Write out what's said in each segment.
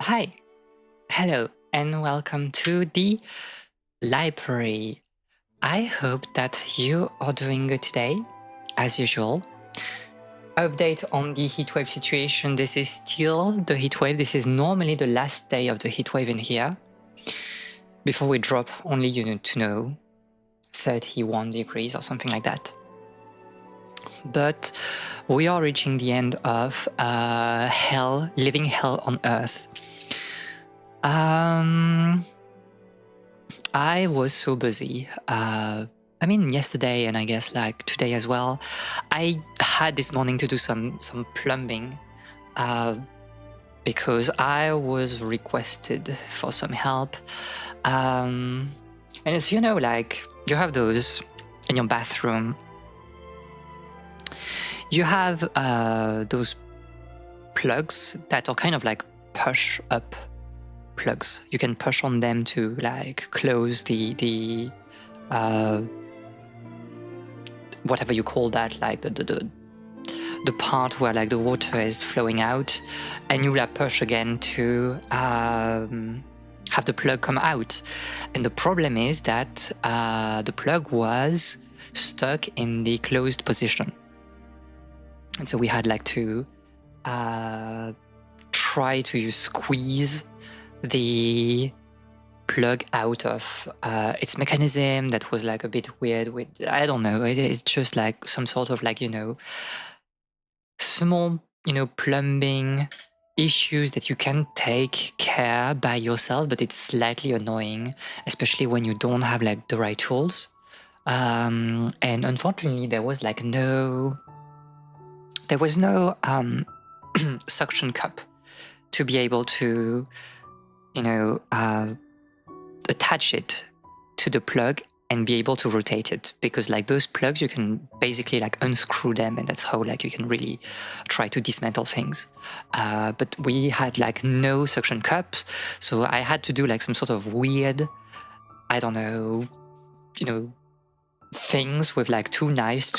Hi, hello, and welcome to the library. I hope that you are doing good today, as usual. Update on the heatwave situation. This is still the heatwave. This is normally the last day of the heatwave in here. Before we drop only, you need to know, 31 degrees or something like that. But we are reaching the end of hell, living hell on Earth. I was so busy. I mean, yesterday and I guess like today as well. I had this morning to do some plumbing because I was requested for some help. And as you know, like you have those in your bathroom. You have those plugs that are kind of like push up plugs. You can push on them to like close the whatever you call that, like the part where like the water is flowing out, and you will push again to have the plug come out. And the problem is that the plug was stuck in the closed position, and so we had like to try to squeeze the plug out of its mechanism. That was like a bit weird with, I don't know, it's just like some sort of like, small, plumbing issues that you can take care by yourself, but it's slightly annoying, especially when you don't have like the right tools. And unfortunately there was no suction cup to be able to attach it to the plug and be able to rotate it, because like those plugs you can basically like unscrew them, and that's how like you can really try to dismantle things. But we had like no suction cup, so I had to do like some sort of weird, I don't know, things with like two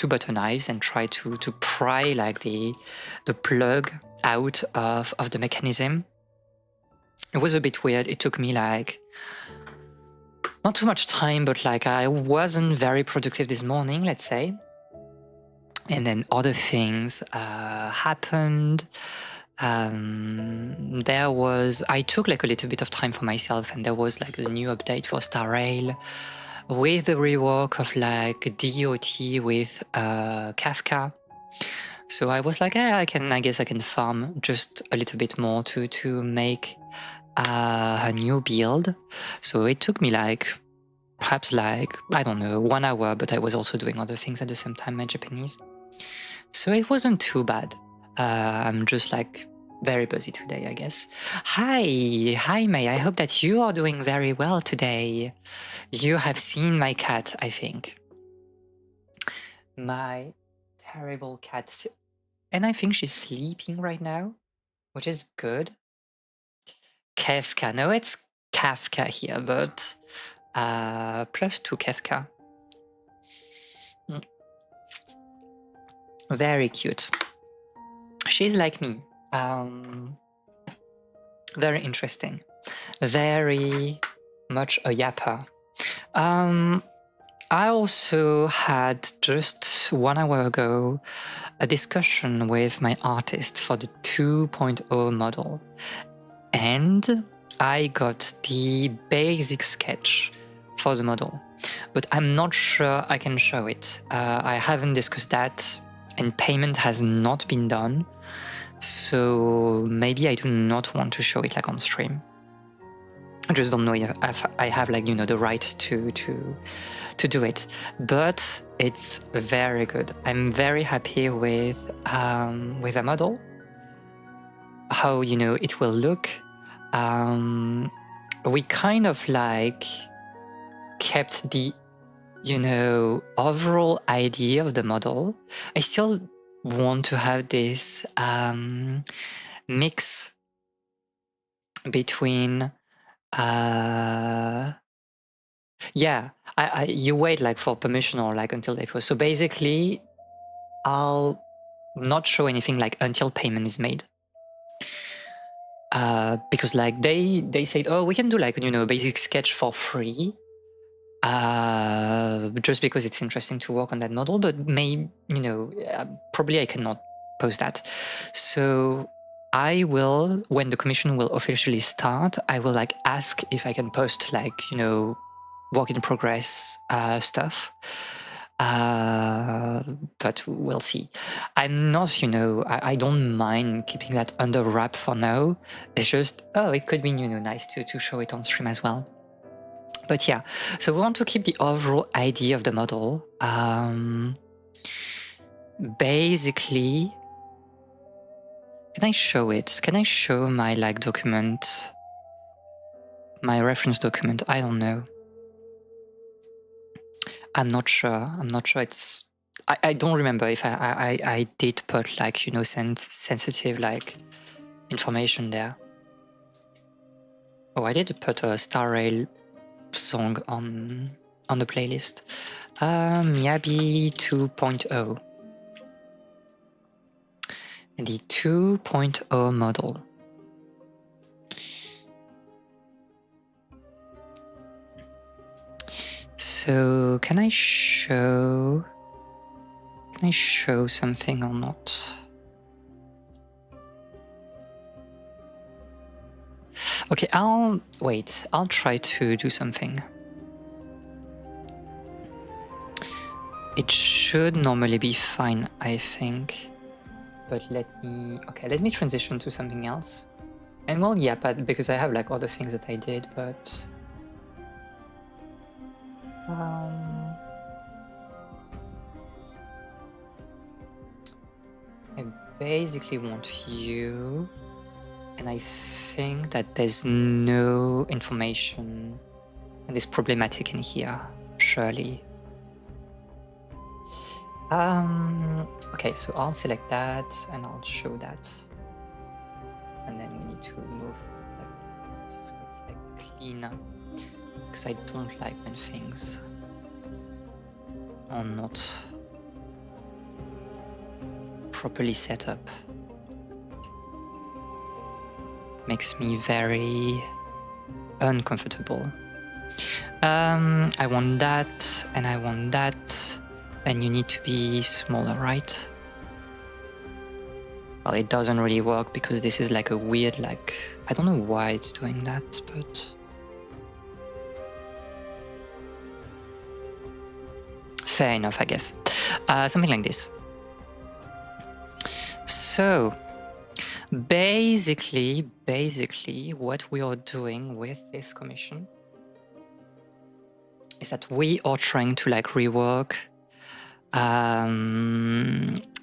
butter knives, and try to pry like the plug out of the mechanism. It was a bit weird. It took me like not too much time, but like I wasn't very productive this morning, let's say. And then other things happened. I took like a little bit of time for myself, and there was like a new update for Star Rail with the rework of like DOT with Kafka. So I was like, I guess I can farm just a little bit more to make a new build. So it took me like perhaps like, I don't know, 1 hour, but I was also doing other things at the same time, my Japanese. So it wasn't too bad. I'm just like very busy today, I guess. Hi May, I hope that you are doing very well today. You have seen my cat, I think. My terrible cat. And I think she's sleeping right now, which is good. Kafka. No, it's Kafka here, but +2 Kafka. Very cute. She's like me. Very interesting. Very much a yapper. I also had just 1 hour ago a discussion with my artist for the 2.0 model. And I got the basic sketch for the model, but I'm not sure I can show it. I haven't discussed that, and payment has not been done, so maybe I do not want to show it like on stream. I just don't know if I have like the right to do it, but it's very good. I'm very happy with the model. How it will look. We kind of like kept the overall idea of the model. I still want to have this mix between you wait like for permission or like until they post. So basically I'll not show anything like until payment is made. because like they said, oh, we can do like, you know, a basic sketch for free, just because it's interesting to work on that model, but you know, probably I cannot post that. So I will, when the commission will officially start, I will like ask if I can post like, you know, work in progress stuff. But we'll see. I'm not, you know, I don't mind keeping that under wrap for now. It's just, oh, it could be, you know, nice to show it on stream as well. But yeah, so we want to keep the overall idea of the model. Basically, can I show it? Can I show my like document, my reference document? I don't know. I'm not sure. I'm not sure. It's. I don't remember if I did put like, you know, sensitive like information there. Oh, I did put a Star Rail song on the playlist. Miyabi 2.0. The 2.0 model. So can I show something or not? Okay, I'll try to do something. It should normally be fine, I think. But let me transition to something else. And well, yeah, but because I have like other things that I did, but I basically want you, and I think that there's no information that is problematic in here, surely. Okay, so I'll select that and I'll show that. And then we need to move so it's like cleaner, because I don't like when things are not properly set up. Makes me very uncomfortable. I want that and I want that. And you need to be smaller, right? Well, it doesn't really work because this is like a weird, like, I don't know why it's doing that, but fair enough, I guess. Something like this. So basically what we are doing with this commission is that we are trying to like rework a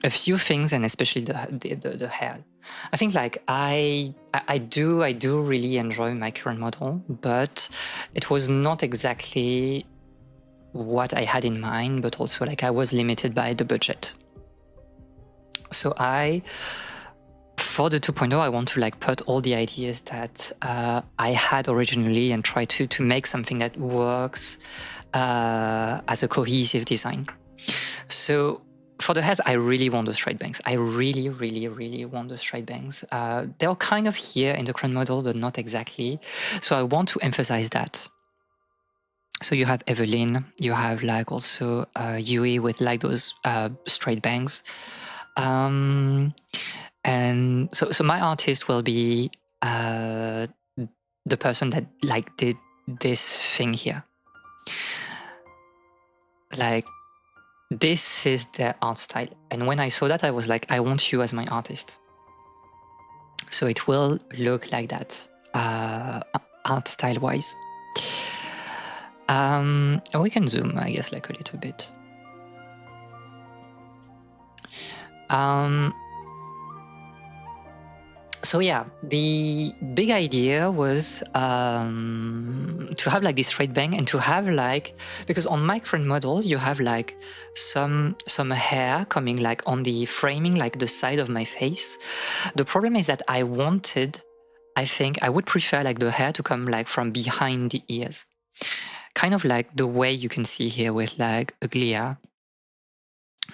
few things, and especially the hair. I think like I do really enjoy my current model, but it was not exactly what I had in mind, but also like I was limited by the budget. So for the 2.0, I want to like put all the ideas that I had originally and try to make something that works as a cohesive design. So for the heads, I really want the straight bangs. I really want the straight bangs. They're kind of here in the current model, but not exactly. So I want to emphasize that. So you have Evelyn, you have like also Yui with like those straight bangs. And so my artist will be the person that like did this thing here. Like, this is their art style. And when I saw that, I was like, I want you as my artist. So it will look like that, art style wise. We can zoom, I guess, like a little bit. So yeah, the big idea was to have like this straight bang and to have like, because on my current model you have like some hair coming like on the framing, like the side of my face. The problem is that I think I would prefer like the hair to come like from behind the ears, kind of like the way you can see here with like Aglia,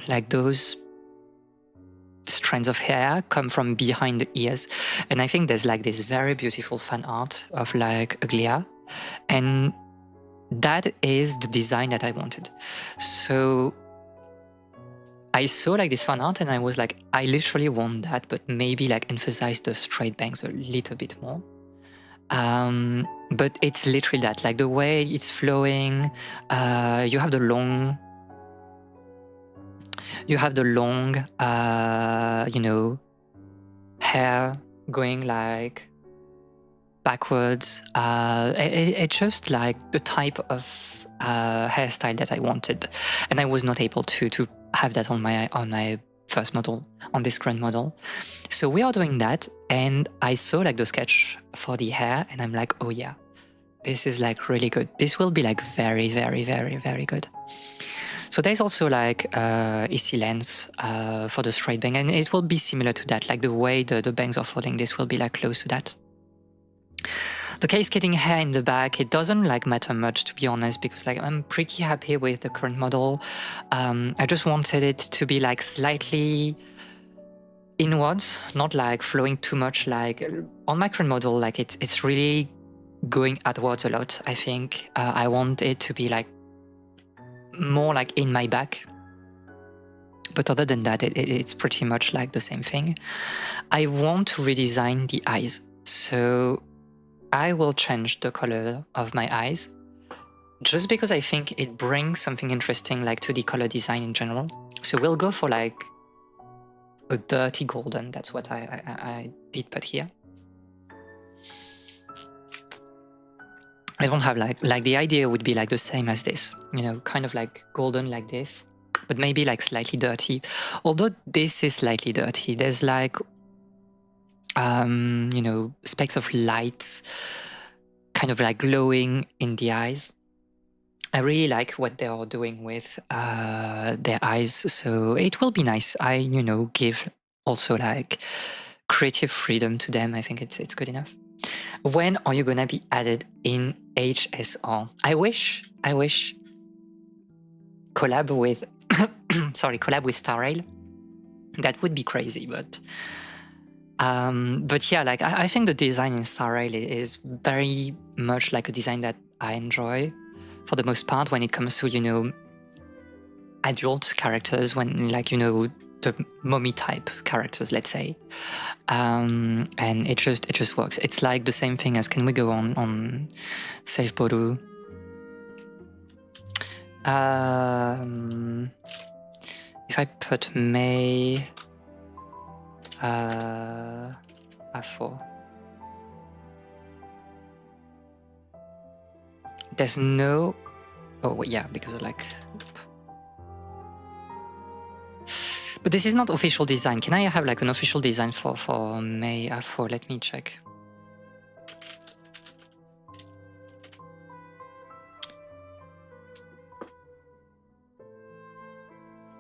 like those strands of hair come from behind the ears. And I think there's like this very beautiful fan art of like Aglia. And that is the design that I wanted. So I saw like this fan art and I was like, I literally want that, but maybe like emphasize the straight bangs a little bit more. But it's literally that, like the way it's flowing, you have the long, you know, hair going like backwards. It's just like the type of hairstyle that I wanted, and I was not able to have that on my first model, on this current model. So we are doing that, and I saw like the sketch for the hair, and I'm like, oh yeah, this is like really good. This will be like very, very, very, very good. So there's also like easy lens for the straight bang, and it will be similar to that, like the way the bangs are falling, this will be like close to that. The cascading hair in the back, it doesn't like matter much, to be honest, because like I'm pretty happy with the current model. I just wanted it to be like slightly inwards, not like flowing too much. Like on my current model, like it's really going outwards a lot. I think I want it to be like more like in my back. But other than that, it's pretty much like the same thing. I want to redesign the eyes. So I will change the color of my eyes just because I think it brings something interesting like to the color design in general. So we'll go for like a dirty golden. That's what I did put here. I don't have like the idea would be like the same as this, you know, kind of like golden like this, but maybe like slightly dirty. Although this is slightly dirty, there's like you know, specks of light kind of like glowing in the eyes. I really like what they are doing with their eyes, so it will be nice. I, you know, give also like creative freedom to them. I think it's good enough. When are you gonna be added in HSR? I wish collab with collab with Star Rail. That would be crazy, but yeah, like I think the design in Star Rail is very much like a design that I enjoy for the most part when it comes to, you know, adult characters, when like, you know, the mommy type characters, let's say, and it just works. It's like the same thing as, can we go on Save Boru? If I put May A4, there's no, oh yeah, because like, but this is not official design. Can I have like an official design for May A4? Let me check.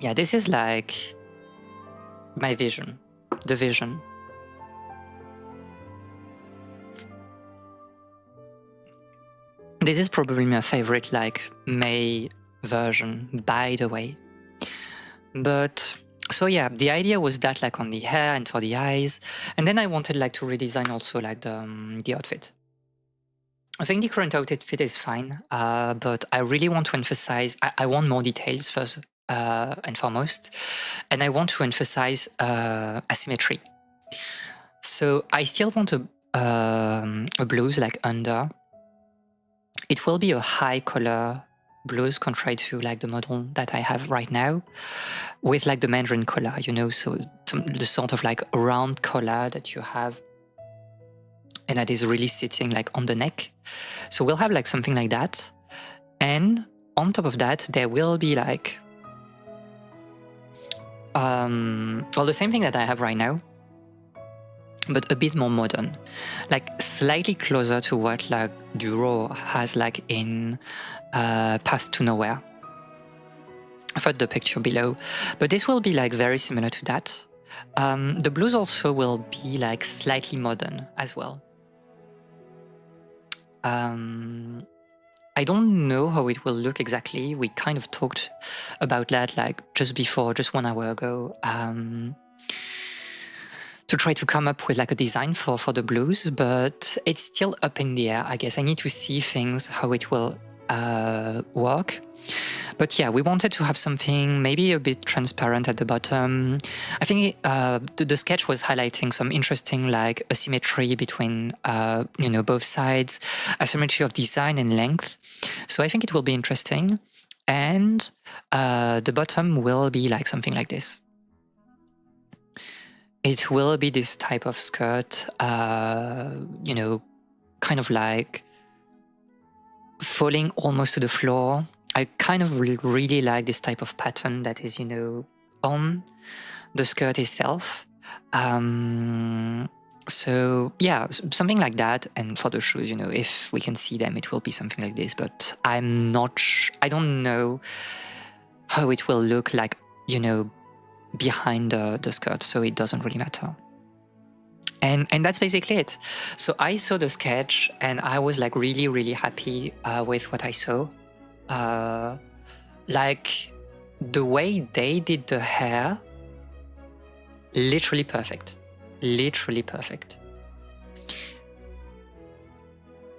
Yeah, this is like my vision, the vision. This is probably my favorite like May version, by the way. But so yeah, the idea was that like on the hair and for the eyes, and then I wanted like to redesign also like the outfit. I think the current outfit is fine, but I really want to emphasize, I want more details first and foremost, and I want to emphasize asymmetry. So I still want a blouse like under. It will be a high color blouse contrary to like the model that I have right now, with like the mandarin collar, you know, so the sort of like round collar that you have, and that is really sitting like on the neck. So we'll have like something like that, and on top of that there will be like well, the same thing that I have right now, but a bit more modern, like slightly closer to what like Duro has like in Path to Nowhere. I've put the picture below, but this will be like very similar to that. The blues also will be like slightly modern as well. I don't know how it will look exactly. We kind of talked about that like just 1 hour ago. to try to come up with like a design for the blues, but it's still up in the air. I guess I need to see things, how it will work. But yeah, we wanted to have something maybe a bit transparent at the bottom. I think the sketch was highlighting some interesting like asymmetry between both sides, asymmetry of design and length. So I think it will be interesting. And the bottom will be like something like this. It will be this type of skirt, kind of like falling almost to the floor. I kind of really like this type of pattern that is, on the skirt itself. So yeah, something like that. And for the shoes, if we can see them, it will be something like this. But I don't know how it will look like, behind the skirt. So it doesn't really matter. And that's basically it. So I saw the sketch and I was like really, really happy with what I saw. Like the way they did the hair, literally perfect. Literally perfect.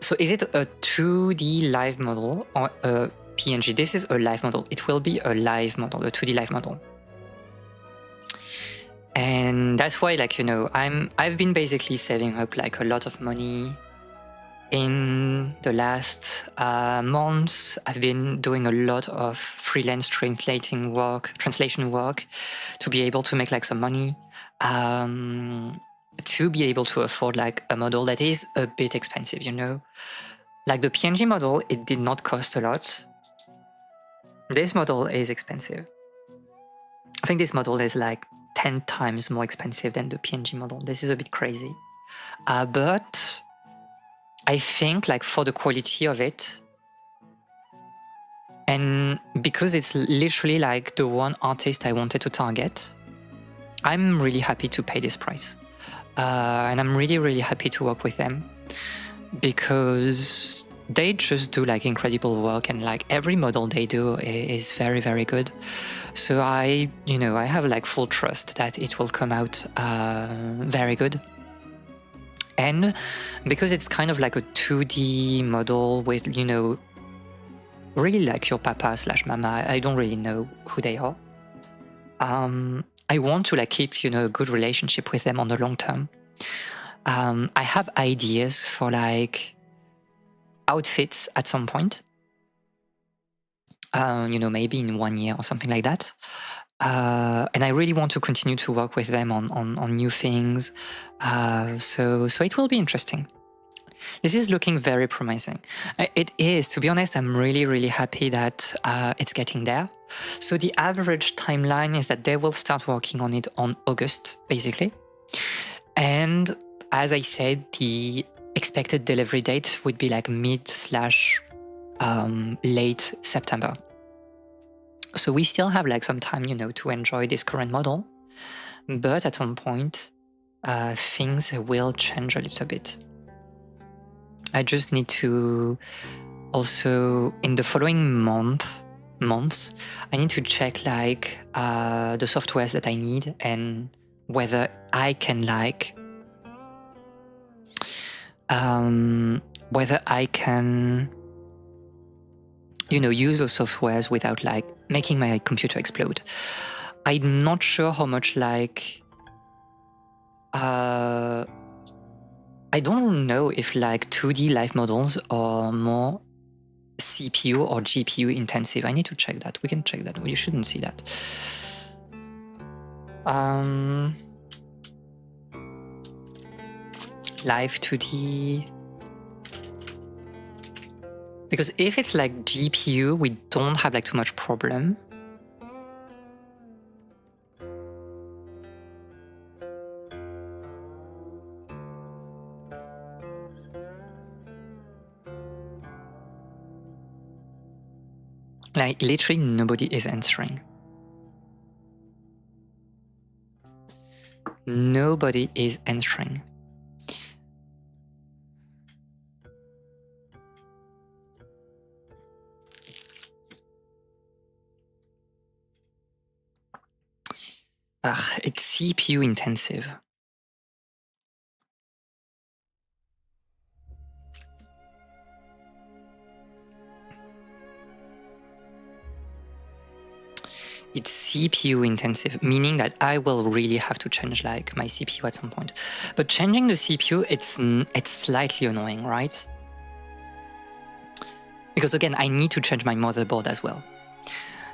So is it a 2D live model or a PNG? This is a live model. It will be a live model, a 2D live model. And that's why, like, I've been basically saving up like a lot of money in the last months. I've been doing a lot of freelance translation work to be able to make like some money, to be able to afford like a model that is a bit expensive, Like the PNG model, it did not cost a lot. This model is expensive. I think this model is like 10 times more expensive than the PNG model. This is a bit crazy. But I think like for the quality of it, and because it's literally like the one artist I wanted to target, I'm really happy to pay this price. And I'm really, really happy to work with them because they just do like incredible work, and like every model they do is very, very good. So I have like full trust that it will come out very good. And because it's kind of like a 2D model with, really like your papa / mama, I don't really know who they are. I want to like keep, a good relationship with them on the long term. I have ideas for like outfits at some point, maybe in 1 year or something like that. And I really want to continue to work with them on new things. So it will be interesting. This is looking very promising. It is, to be honest, I'm really, really happy that it's getting there. So the average timeline is that they will start working on it on August, basically. And as I said, the expected delivery date would be like mid / late September. So we still have like some time, to enjoy this current model. But at some point, things will change a little bit. I just need to also, in the following months, I need to check like the softwares that I need and whether I can like, use those softwares without like making my computer explode. I'm not sure how much like, I don't know if like 2D live models are more CPU or GPU intensive. I need to check that. We can check that. You shouldn't see that. Live 2D. Because if it's like GPU, we don't have like too much problem. Like literally nobody is answering. Nobody is answering. It's CPU intensive. it's CPU intensive, meaning that I will really have to change like my CPU at some point. But changing the CPU, it's slightly annoying, right? Because again, I need to change my motherboard as well.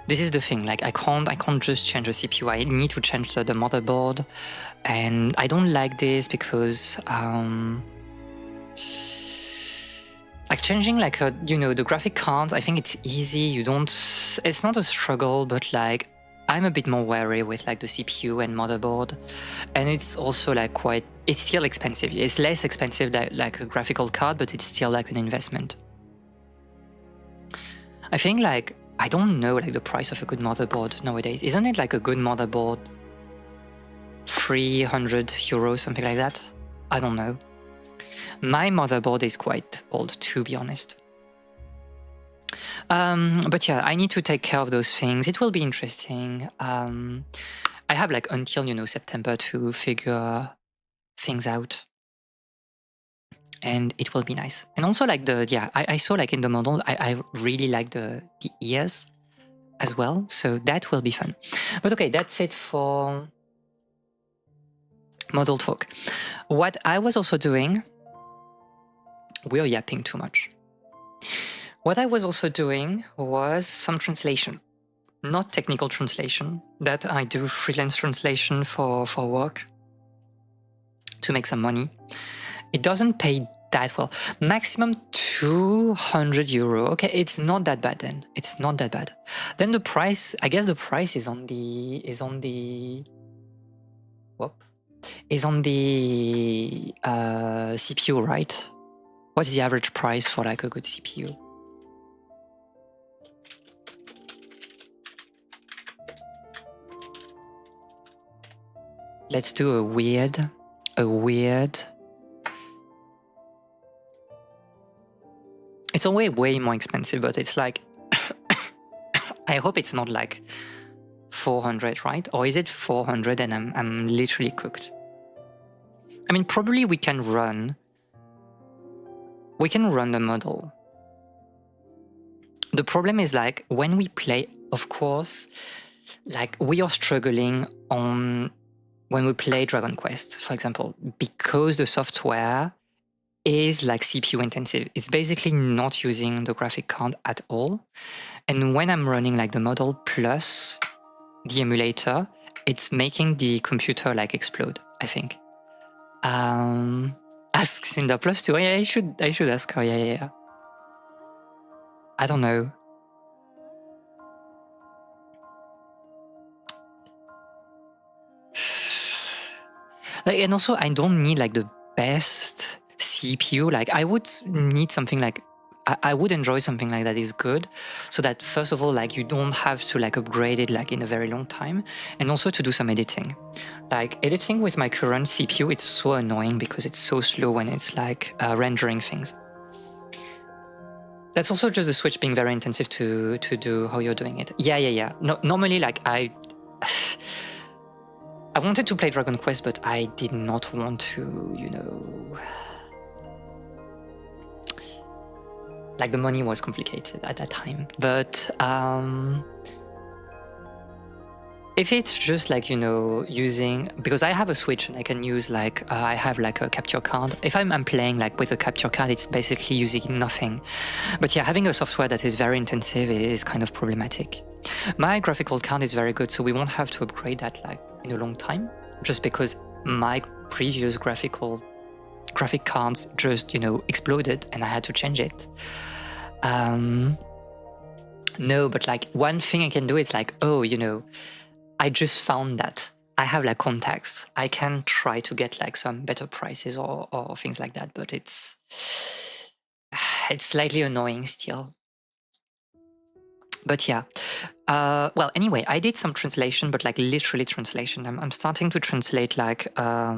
This is the thing, like I can't just change the CPU. I need to change the motherboard, and I don't like this because like changing like the graphic cards, I think it's easy. It's not a struggle, but like I'm a bit more wary with like the CPU and motherboard, and it's also like it's still expensive. It's less expensive than like a graphical card, but it's still like an investment. I think like I don't know like the price of a good motherboard nowadays. Isn't it like a good motherboard 300 euros, something like that? I don't know. My motherboard is quite old, to be honest. But yeah, I need to take care of those things. It will be interesting. I have like until September to figure things out, and it will be nice. And also like I saw like in the model, I really like the ears as well, so that will be fun. But okay, that's it for model talk. What I was also doing, we're yapping too much. What I was also doing was some translation, not technical translation, that I do freelance translation for work to make some money. It doesn't pay that well. Maximum 200 euro. Okay, it's not that bad then. It's not that bad. Then the price, I guess the price is on the CPU, right? What's the average price for like a good CPU? Let's do a weird. It's a way more expensive, but it's like, I hope it's not like 400, right? Or is it 400 and I'm literally cooked? I mean, probably we can run the model. The problem is like when we play, of course, like we are struggling when we play Dragon Quest, for example, because the software is like CPU intensive. It's basically not using the graphic card at all. And when I'm running like the model plus the emulator, it's making the computer like explode, I think. Ask Cinder plus 2. Yeah, I should ask her. Yeah. I don't know. Like, and also I don't need like the best CPU. Like I would need something like I would enjoy something like that is good, so that first of all, like you don't have to like upgrade it like in a very long time, and also to do some editing. Like editing with my current CPU, it's so annoying because it's so slow when it's like rendering things. That's also just the Switch being very intensive to do how you're doing it. Yeah. No, normally like I wanted to play Dragon Quest, but I did not want to, like the money was complicated at that time. But if it's just like, using, because I have a Switch and I can use like, I have like a capture card. If I'm playing like with a capture card, it's basically using nothing. But yeah, having a software that is very intensive is kind of problematic. My graphical card is very good, so we won't have to upgrade that like in a long time, just because my previous graphic cards just, exploded and I had to change it. No, but like one thing I can do is like, I just found that I have like contacts. I can try to get like some better prices or things like that, but it's slightly annoying still. But yeah, well, anyway, I did some translation, but like literally translation. I'm starting to translate like, I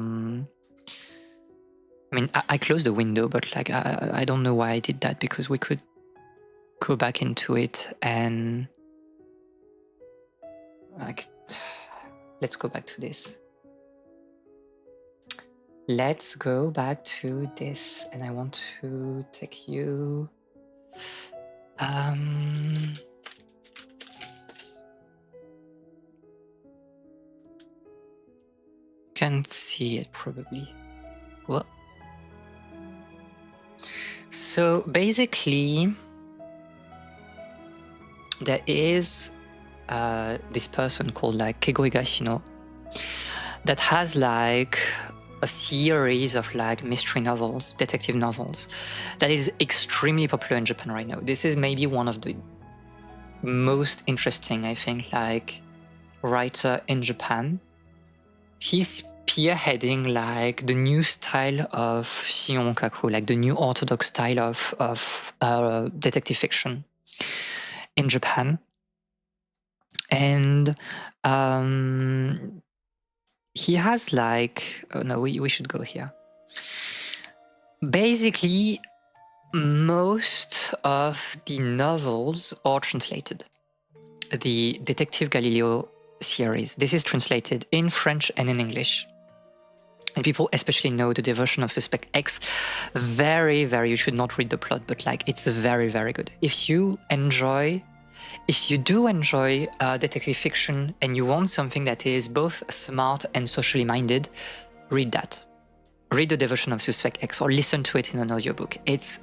mean, I closed the window, but like, I don't know why I did that, because we could go back into it and like, let's go back to this. Let's go back to this, and I want to take you. can see it probably. Well, so basically, there is this person called like Keigo Higashino that has like a series of like mystery novels, detective novels, that is extremely popular in Japan right now. This is maybe one of the most interesting, I think, like writer in Japan. He's spearheading like the new style of shionkaku, like the new orthodox style of detective fiction in Japan. And he has like, oh no, we should go here. Basically, most of the novels are translated. The Detective Galileo series, this is translated in French and in English. And people especially know the Devotion of Suspect X. Very, very, you should not read the plot, but like it's very, very good. If you do enjoy detective fiction and you want something that is both smart and socially minded, read that. Read the Devotion of Suspect X or listen to it in an audiobook. It's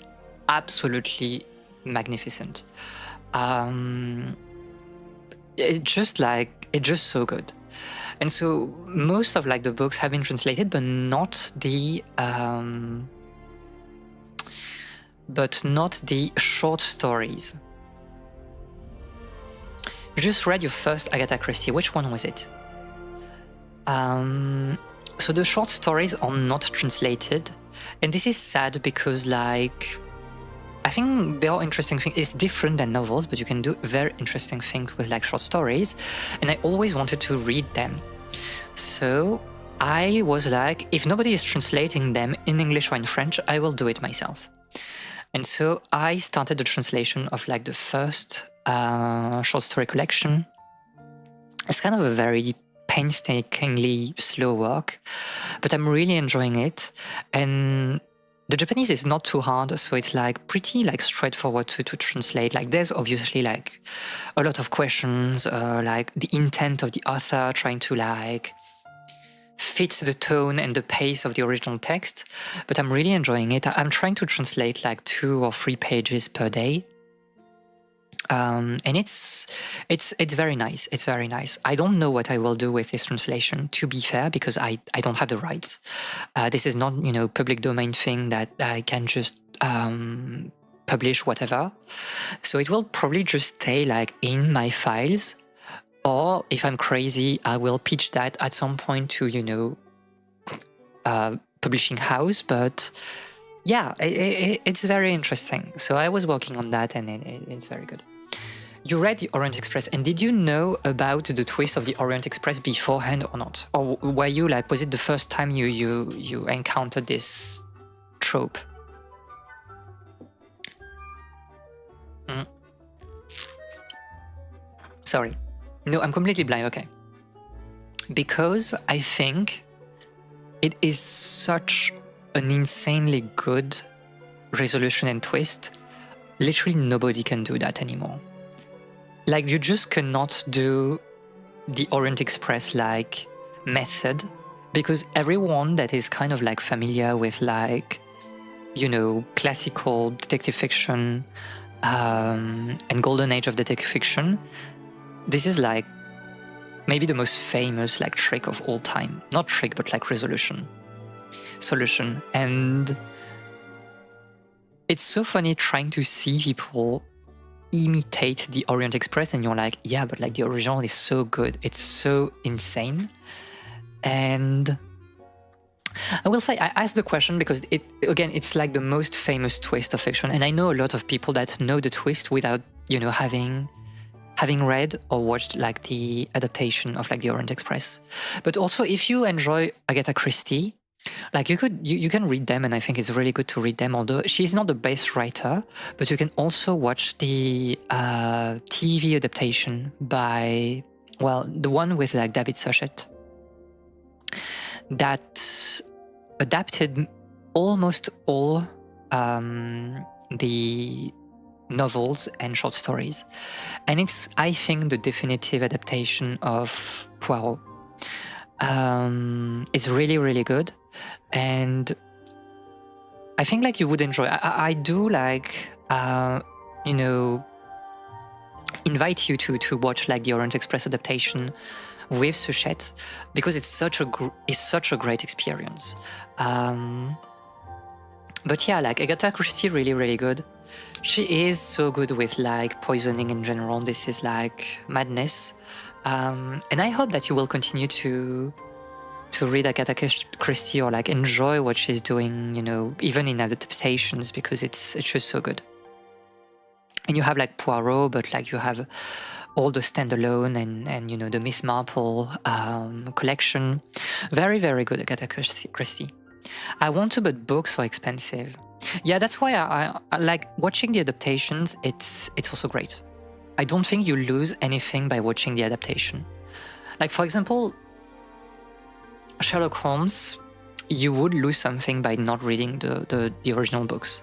absolutely magnificent. It's just so good. And so most of like the books have been translated, but not the short stories. You just read your first Agatha Christie. Which one was it? So the short stories are not translated, and this is sad because like I think there are interesting things. It's different than novels, but you can do very interesting things with like short stories, and I always wanted to read them. So I was like, if nobody is translating them in English or in French, I will do it myself. And so I started the translation of like the first short story collection. It's kind of a very painstakingly slow work, but I'm really enjoying it. And the Japanese is not too hard, so it's like pretty like straightforward to translate. Like there's obviously like a lot of questions, like the intent of the author trying to like fit the tone and the pace of the original text, but I'm really enjoying it. I'm trying to translate like 2 or 3 pages per day. And it's very nice. It's very nice. I don't know what I will do with this translation, to be fair, because I don't have the rights. This is not, public domain thing that I can just publish whatever. So it will probably just stay like in my files, or if I'm crazy, I will pitch that at some point to, publishing house. But yeah, it's very interesting. So I was working on that, and it's very good. You read the Orient Express, and did you know about the twist of the Orient Express beforehand or not? Or were you like, was it the first time you encountered this trope? Sorry. No, I'm completely blind, okay. Because I think it is such an insanely good resolution and twist. Literally nobody can do that anymore. Like, you just cannot do the Orient Express like method, because everyone that is kind of like familiar with like, classical detective fiction and golden age of detective fiction, this is like maybe the most famous like trick of all time. Not trick, but like solution. And it's so funny trying to see people imitate the Orient Express, and you're like, yeah, but like the original is so good. It's so insane. And I will say, I asked the question because it's like the most famous twist of fiction. And I know a lot of people that know the twist without, having read or watched like the adaptation of like the Orient Express. But also, if you enjoy Agatha Christie, like you can read them, and I think it's really good to read them, although she's not the best writer. But you can also watch the TV adaptation by, the one with like David Suchet, that adapted almost all the novels and short stories. And it's, I think, the definitive adaptation of Poirot. It's really, really good. And I think like you would enjoy. I do like, you know, invite you to watch like the Orient Express adaptation with Suchet, because it's such a great experience. But yeah, like Agatha Christie, really, really good. She is so good with like poisoning in general. This is like madness. And I hope that you will continue to read Agatha Christie or like enjoy what she's doing, you know, even in adaptations, because it's just so good. And you have like Poirot, but like you have all the standalone and you know, the Miss Marple collection. Very, very good Agatha Christie. I want to, but books are expensive. Yeah, that's why I like watching the adaptations. It's also great. I don't think you lose anything by watching the adaptation. Like, for example, Sherlock Holmes, you would lose something by not reading the original books,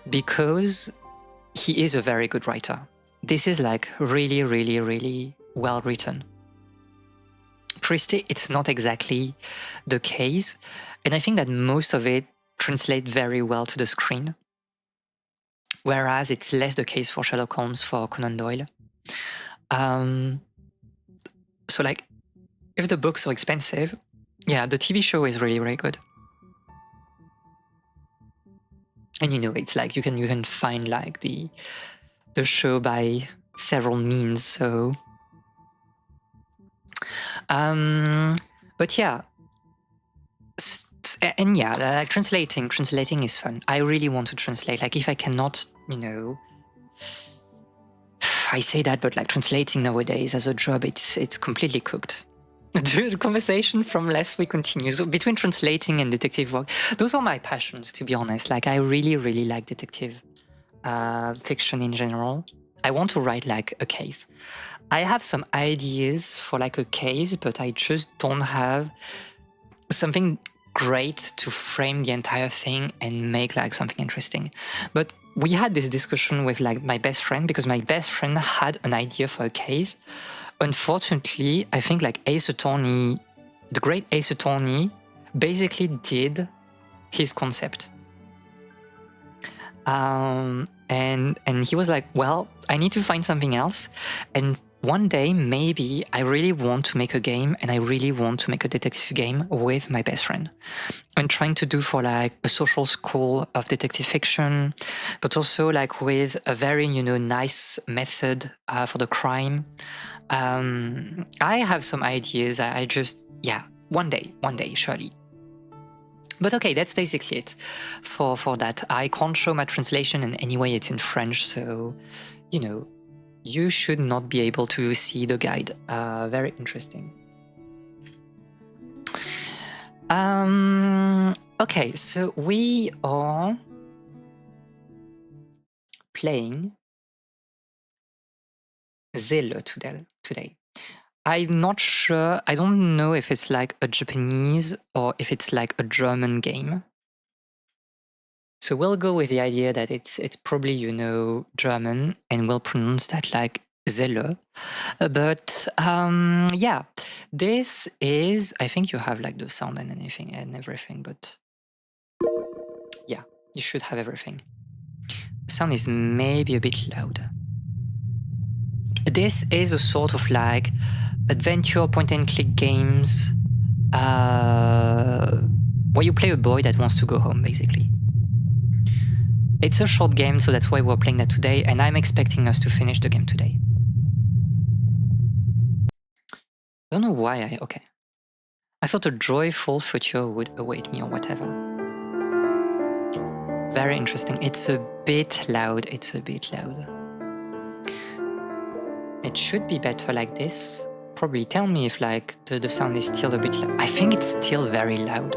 because he is a very good writer. This is like really, really, really well written. Christie, it's not exactly the case, and I think that most of it translates very well to the screen, whereas it's less the case for Sherlock Holmes, for Conan Doyle. So like, if the books are expensive, yeah, the TV show is really, really good. And you know, it's like you can find like the show by several means. So, but yeah, and yeah, like translating is fun. I really want to translate. Like, if I cannot, you know, I say that, but like translating nowadays as a job, it's completely cooked. The conversation from last week continues between translating and detective work. Those are my passions, to be honest. Like, I really, really like detective fiction in general. I want to write like a case. I have some ideas for like a case, but I just don't have something great to frame the entire thing and make like something interesting. But we had this discussion with like my best friend, because my best friend had an idea for a case. Unfortunately, I think like Ace Attorney, the great Ace Attorney, basically did his concept. And he was like, well, I need to find something else. And one day, maybe I really want to make a game, and I really want to make a detective game with my best friend. I'm trying to do for like a social school of detective fiction, but also like with a very, you know, nice method for the crime. I have some ideas. I just, yeah, one day, surely. But okay, that's basically it for that. I can't show my translation, and anyway, it's in French, so, you know, you should not be able to see the guide. Very interesting. Okay, so we are playing Zelle today. I'm not sure. I don't know if it's like a Japanese or if it's like a German game. So we'll go with the idea that it's probably, you know, German, and we'll pronounce that like Zelle. But yeah, this is, I think you have like the sound and everything, but yeah, you should have everything. The sound is maybe a bit loud. This is a sort of like adventure point-and-click games where you play a boy that wants to go home, basically. It's a short game, so that's why we're playing that today, and I'm expecting us to finish the game today. I don't know why okay. I thought a joyful future would await me or whatever. Very interesting. It's a bit loud. It should be better like this. Probably tell me if like the sound is still a bit loud. I think it's still very loud.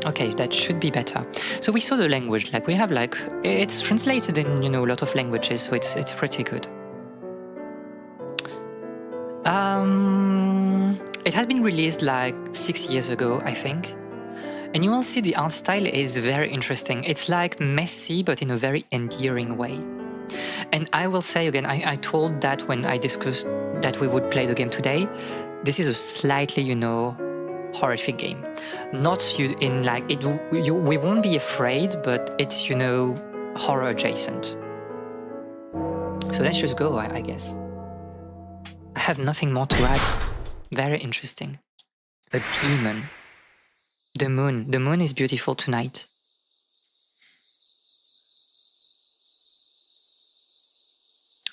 Okay, that should be better. So we saw the language, like we have like, it's translated in, you know, a lot of languages, so it's pretty good. It has been released like 6 years ago, I think. And you will see the art style is very interesting. It's like messy, but in a very endearing way. And I will say again, I told that when I discussed that we would play the game today, this is a slightly, horrific game. Not you in like it. We won't be afraid, but it's horror adjacent. So let's just go, I guess. I have nothing more to add. Very interesting. A demon. The moon. The moon is beautiful tonight.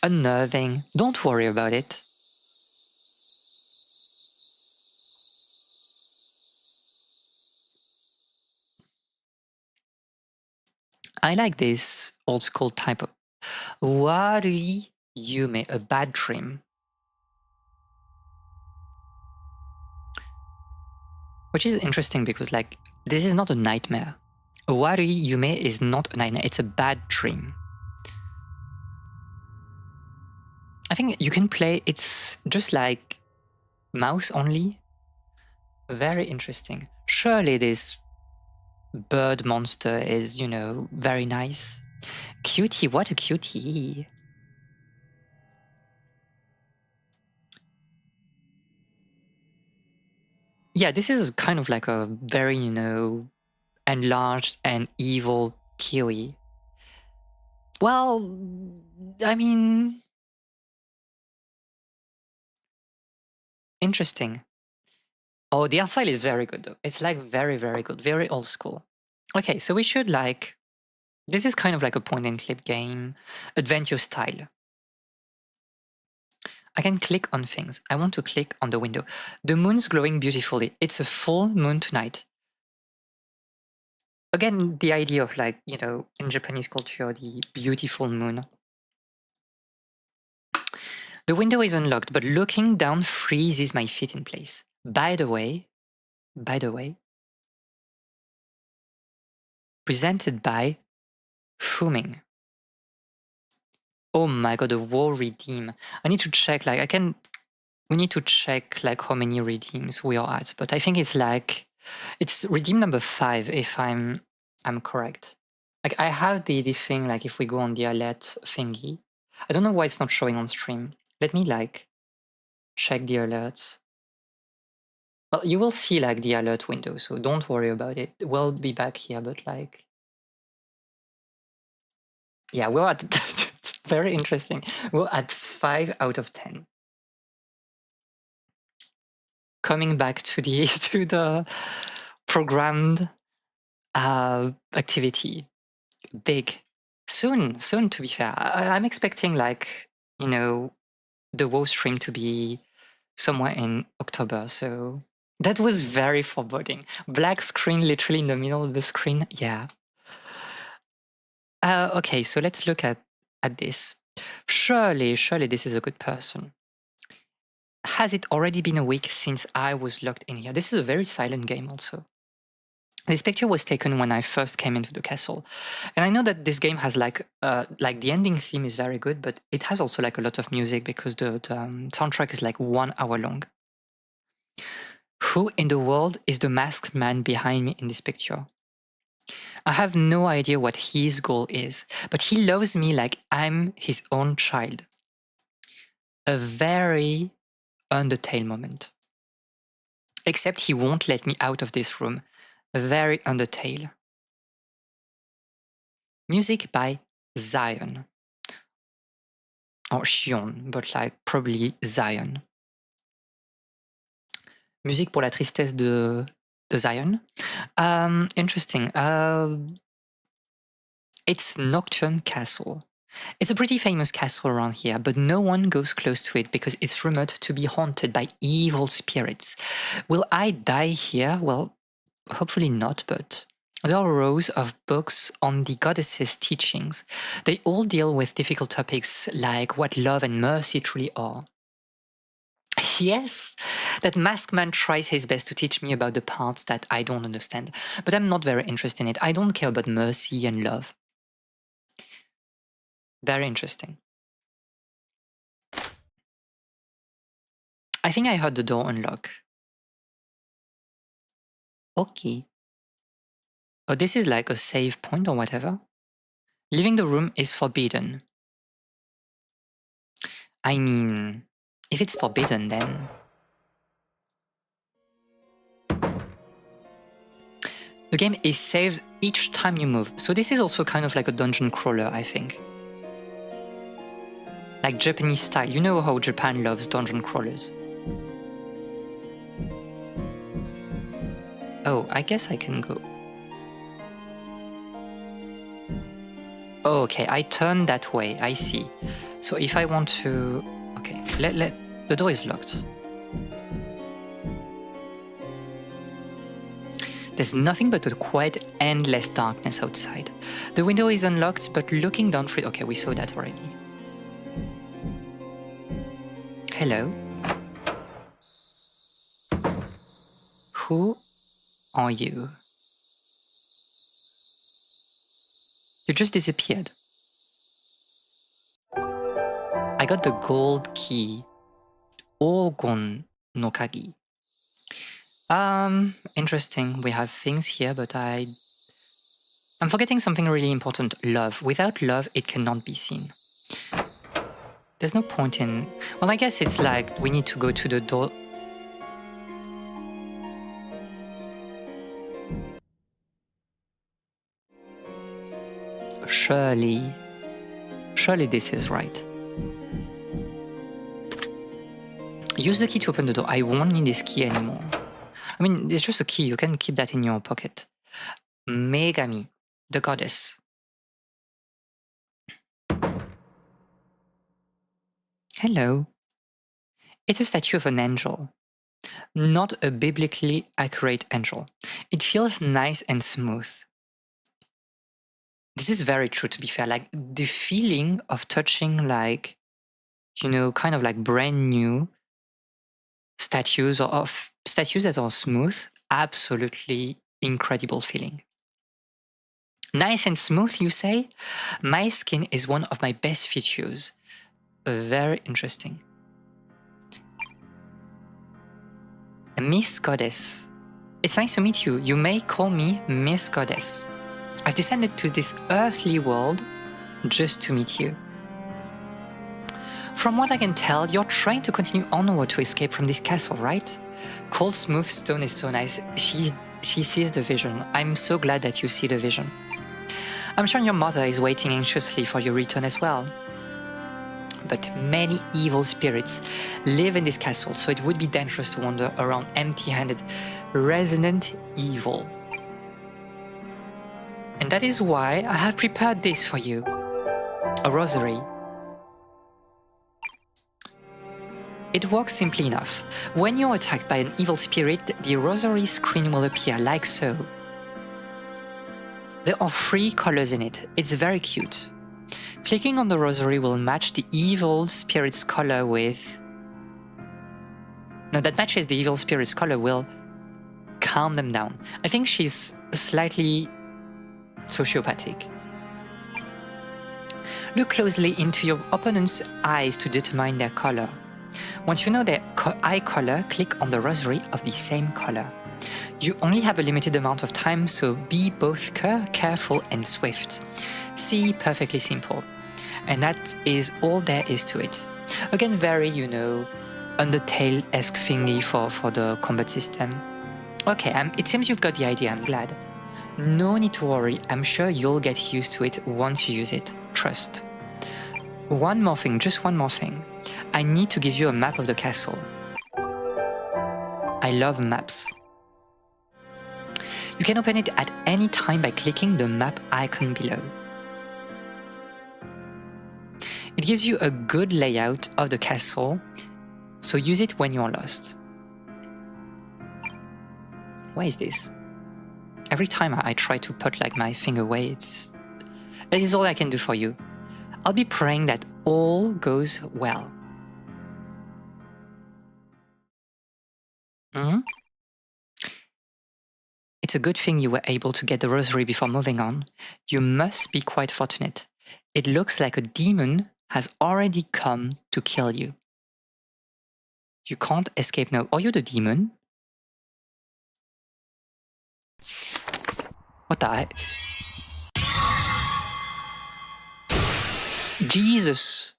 Unnerving. Don't worry about it. I like this old school type of Wari Yume, a bad dream. Which is interesting because like this is not a nightmare. Wari Yume is not a nightmare, it's a bad dream. I think you can play, it's just like mouse only. Very interesting. Surely this bird monster is, very nice. Cutie, what a cutie. Yeah, this is kind of like a very, enlarged and evil kiwi. Well, I mean, interesting. Oh, the art style is very good though. It's like very, very good, very old school. Okay, so we should like, this is kind of like a point and click game, adventure style. I can click on things. I want to click on the window. The moon's glowing beautifully. It's a full moon tonight. Again, the idea of like, in Japanese culture, the beautiful moon. The window is unlocked, but looking down freezes my feet in place. By the way, presented by Fuming. Oh my god, the war redeem. I need to check, like, we need to check, like, how many redeems we are at, but I think it's like, it's redeem number 5, if I'm correct. Like, I have the thing, like, if we go on the alert thingy. I don't know why it's not showing on stream. Let me, like, check the alerts. Well, you will see, like, the alert window, so don't worry about it. We'll be back here, but, like... Yeah, we're at... Very interesting. We're at 5 out of 10. Coming back to the to the programmed activity. Big. Soon, to be fair. I'm expecting like, the WoW stream to be somewhere in October, so that was very foreboding. Black screen literally in the middle of the screen. Yeah. Okay, so let's look at this. Surely this is a good person. Has it already been a week since I was logged in here? This is a very silent game also. This picture was taken when I first came into the castle. And I know that this game has like the ending theme is very good, but it has also like a lot of music because the soundtrack is like 1 hour long. Who in the world is the masked man behind me in this picture? I have no idea what his goal is, but he loves me like I'm his own child. A very Undertale moment. Except he won't let me out of this room. A very Undertale. Music by Zion. Or Shion, but like probably Zion. Musique pour la tristesse de Zion. Interesting. It's Nocturne Castle. It's a pretty famous castle around here, but no one goes close to it because it's rumored to be haunted by evil spirits. Will I die here? Well, hopefully not, but there are rows of books on the goddess's teachings. They all deal with difficult topics like what love and mercy truly are. Yes, that masked man tries his best to teach me about the parts that I don't understand, but I'm not very interested in it. I don't care about mercy and love. Very interesting. I think I heard the door unlock. Okay. Oh, this is like a save point or whatever. Leaving the room is forbidden. I mean, If it's forbidden, then... The game is saved each time you move, so this is also kind of like a dungeon crawler, I think. Like Japanese style, you know how Japan loves dungeon crawlers. Oh, I guess I can go. Oh, okay, I turn that way, I see. So if I want to... Okay, the door is locked. There's nothing but a quiet, endless darkness outside. The window is unlocked, but looking down through... Okay, we saw that already. Hello? Who are you? You just disappeared. I got the gold key. Orgon no kagi. Interesting. We have things here, but I'm forgetting something really important. Love. Without love, it cannot be seen. There's no point in... Well, I guess it's like we need to go to the door... Surely this is right. Use the key to open the door. I won't need this key anymore. I mean, it's just a key. You can keep that in your pocket. Megami, the goddess. Hello. It's a statue of an angel. Not a biblically accurate angel. It feels nice and smooth. This is very true, to be fair. Like, the feeling of touching, like, you know, kind of like brand new statues, or of statues that are smooth, absolutely incredible feeling. Nice and smooth, you say? My skin is one of my best features. Very interesting. Miss Goddess. It's nice to meet you. You may call me Miss Goddess. I've descended to this earthly world just to meet you. From what I can tell, you're trying to continue onward to escape from this castle, right? Cold, smooth stone is so nice. She sees the vision. I'm so glad that you see the vision. I'm sure your mother is waiting anxiously for your return as well. But many evil spirits live in this castle, so it would be dangerous to wander around empty-handed. Resident evil. And that is why I have prepared this for you. A rosary. It works simply enough. When you're attacked by an evil spirit, the rosary screen will appear like so. There are 3 colors in it. It's very cute. Clicking on the rosary will match the evil spirit's color with... No, that matches the evil spirit's color will calm them down. I think she's slightly sociopathic. Look closely into your opponent's eyes to determine their color. Once you know their eye color, click on the rosary of the same color. You only have a limited amount of time, so be both careful and swift. See, perfectly simple. And that is all there is to it. Again, very, you know, Undertale-esque thingy for the combat system. Okay, it seems you've got the idea, I'm glad. No need to worry, I'm sure you'll get used to it once you use it. Trust. One more thing, just one more thing. I need to give you a map of the castle. I love maps. You can open it at any time by clicking the map icon below. It gives you a good layout of the castle, so use it when you're lost. Why is this? Every time I try to put like my finger away, that is all I can do for you. I'll be praying that all goes well. It's a good thing you were able to get the rosary before moving on. You must be quite fortunate. It looks like a demon has already come to kill you. You can't escape now. Are you the demon? What the heck? Jesus!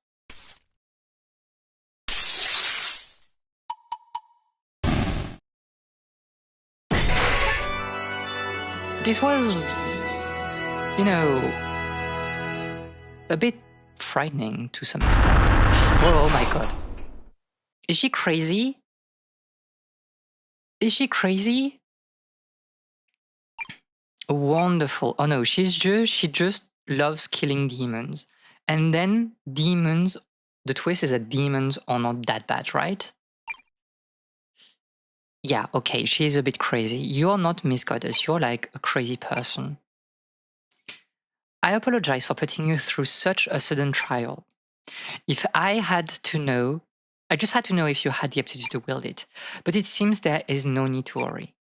This was, you know, a bit frightening to some extent. Oh my god. Is she crazy? Is she crazy? Wonderful. Oh no, she just loves killing demons. And then demons, the twist is that demons are not that bad, right? Yeah, okay, she's a bit crazy. You're not Miss Goddess, you're like a crazy person. I apologize for putting you through such a sudden trial. If I had to know, I just had to know if you had the aptitude to wield it, but it seems there is no need to worry.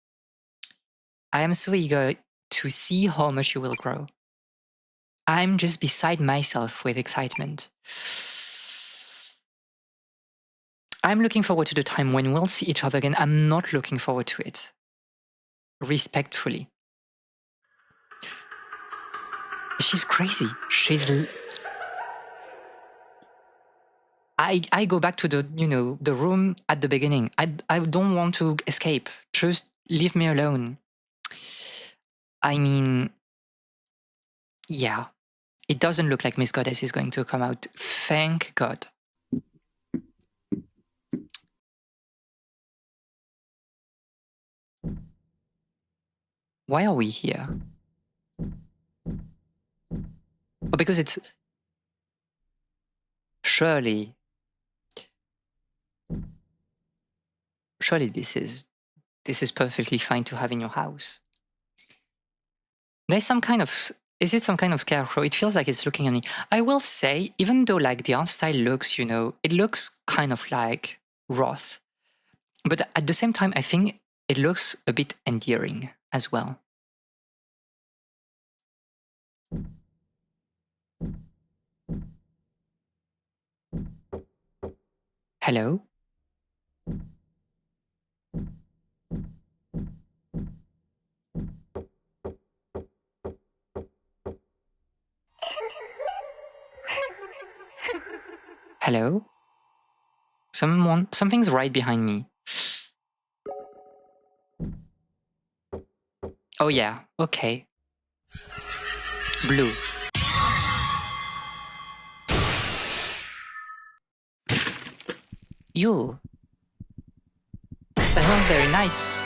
I am so eager to see how much you will grow. I'm just beside myself with excitement. I'm looking forward to the time when we'll see each other again. I'm not looking forward to it. Respectfully. She's crazy. I go back to the, you know, the room at the beginning. I don't want to escape. Just leave me alone. I mean, yeah. It doesn't look like Miss Goddess is going to come out. Thank God. Why are we here? Oh, because it's... Surely this is perfectly fine to have in your house. There's some kind of... Is it some kind of scarecrow? It feels like it's looking at me. I will say, even though like the art style looks, you know, it looks kind of like wrath. But at the same time, I think it looks a bit endearing as well. Hello? Hello? Something's right behind me. Oh yeah, okay. Blue. You. Oh, very nice.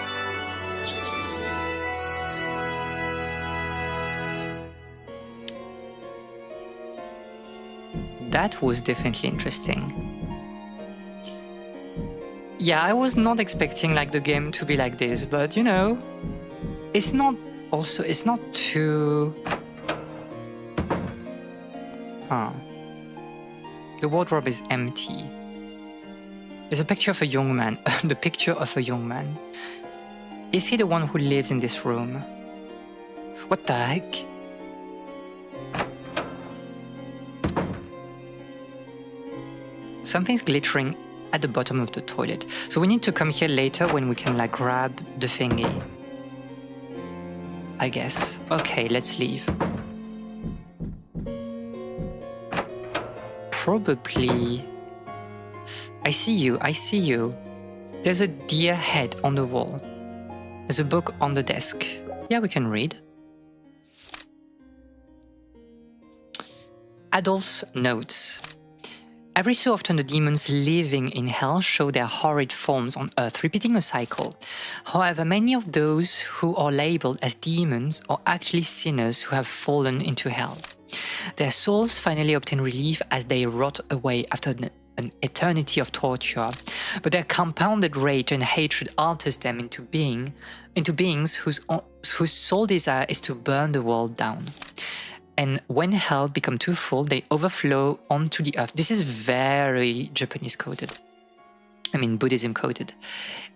That was definitely interesting. Yeah, I was not expecting like the game to be like this, but you know, it's not too... The wardrobe is empty. There's a picture of a young man. The picture of a young man. Is he the one who lives in this room? What the heck? Something's glittering at the bottom of the toilet. So we need to come here later when we can like grab the thingy. I guess. Okay, let's leave. Probably... I see you. There's a deer head on the wall. There's a book on the desk. Yeah, we can read. Adolf's notes. Every so often the demons living in hell show their horrid forms on earth, repeating a cycle. However, many of those who are labeled as demons are actually sinners who have fallen into hell. Their souls finally obtain relief as they rot away after an eternity of torture, but their compounded rage and hatred alters them into beings whose sole desire is to burn the world down. And when hell becomes too full, they overflow onto the earth. This is very Japanese coded. I mean, Buddhism coded.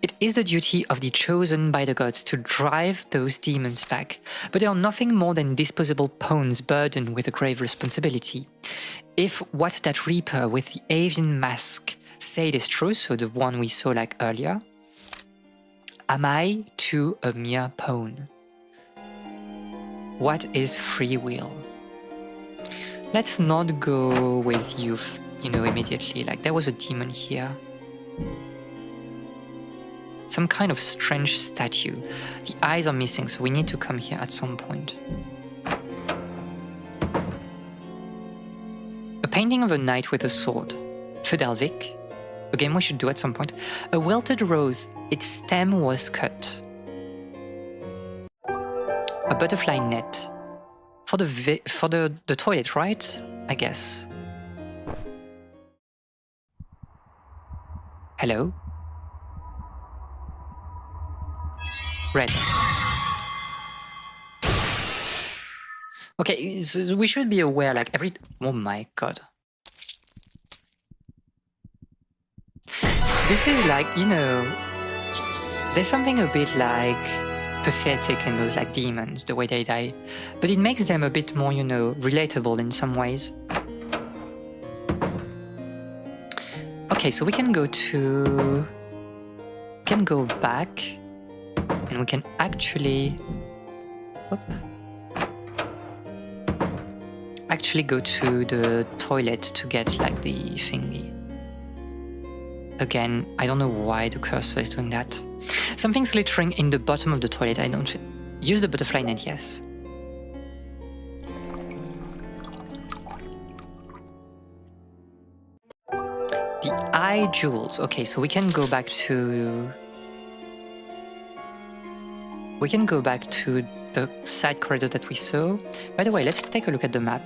It is the duty of the chosen by the gods to drive those demons back, but they are nothing more than disposable pawns burdened with a grave responsibility. If what that Reaper with the avian mask said is true, so the one we saw like earlier, am I too a mere pawn? What is free will? Let's not go with youth, you know, immediately. Like, there was a demon here. some kind of strange statue. The eyes are missing, so we need to come here at some point. A painting of a knight with a sword. Fedelvik. A game we should do at some point. A wilted rose. Its stem was cut. A butterfly net. For the toilet, right? I guess. Hello? Red. Okay, so we should be aware, like every... Oh my god. This is like, you know... There's something a bit like... pathetic in those like demons, the way they die. But it makes them a bit more, you know, relatable in some ways. Okay, so we can go to... We can go back. And we can actually... actually go to the toilet to get like the thingy. Again, I don't know why the cursor is doing that. Something's glittering in the bottom of the toilet. I don't... Use the butterfly net, yes. The eye jewels. Okay, so we can go back to... We can go back to the side corridor that we saw. By the way, let's take a look at the map.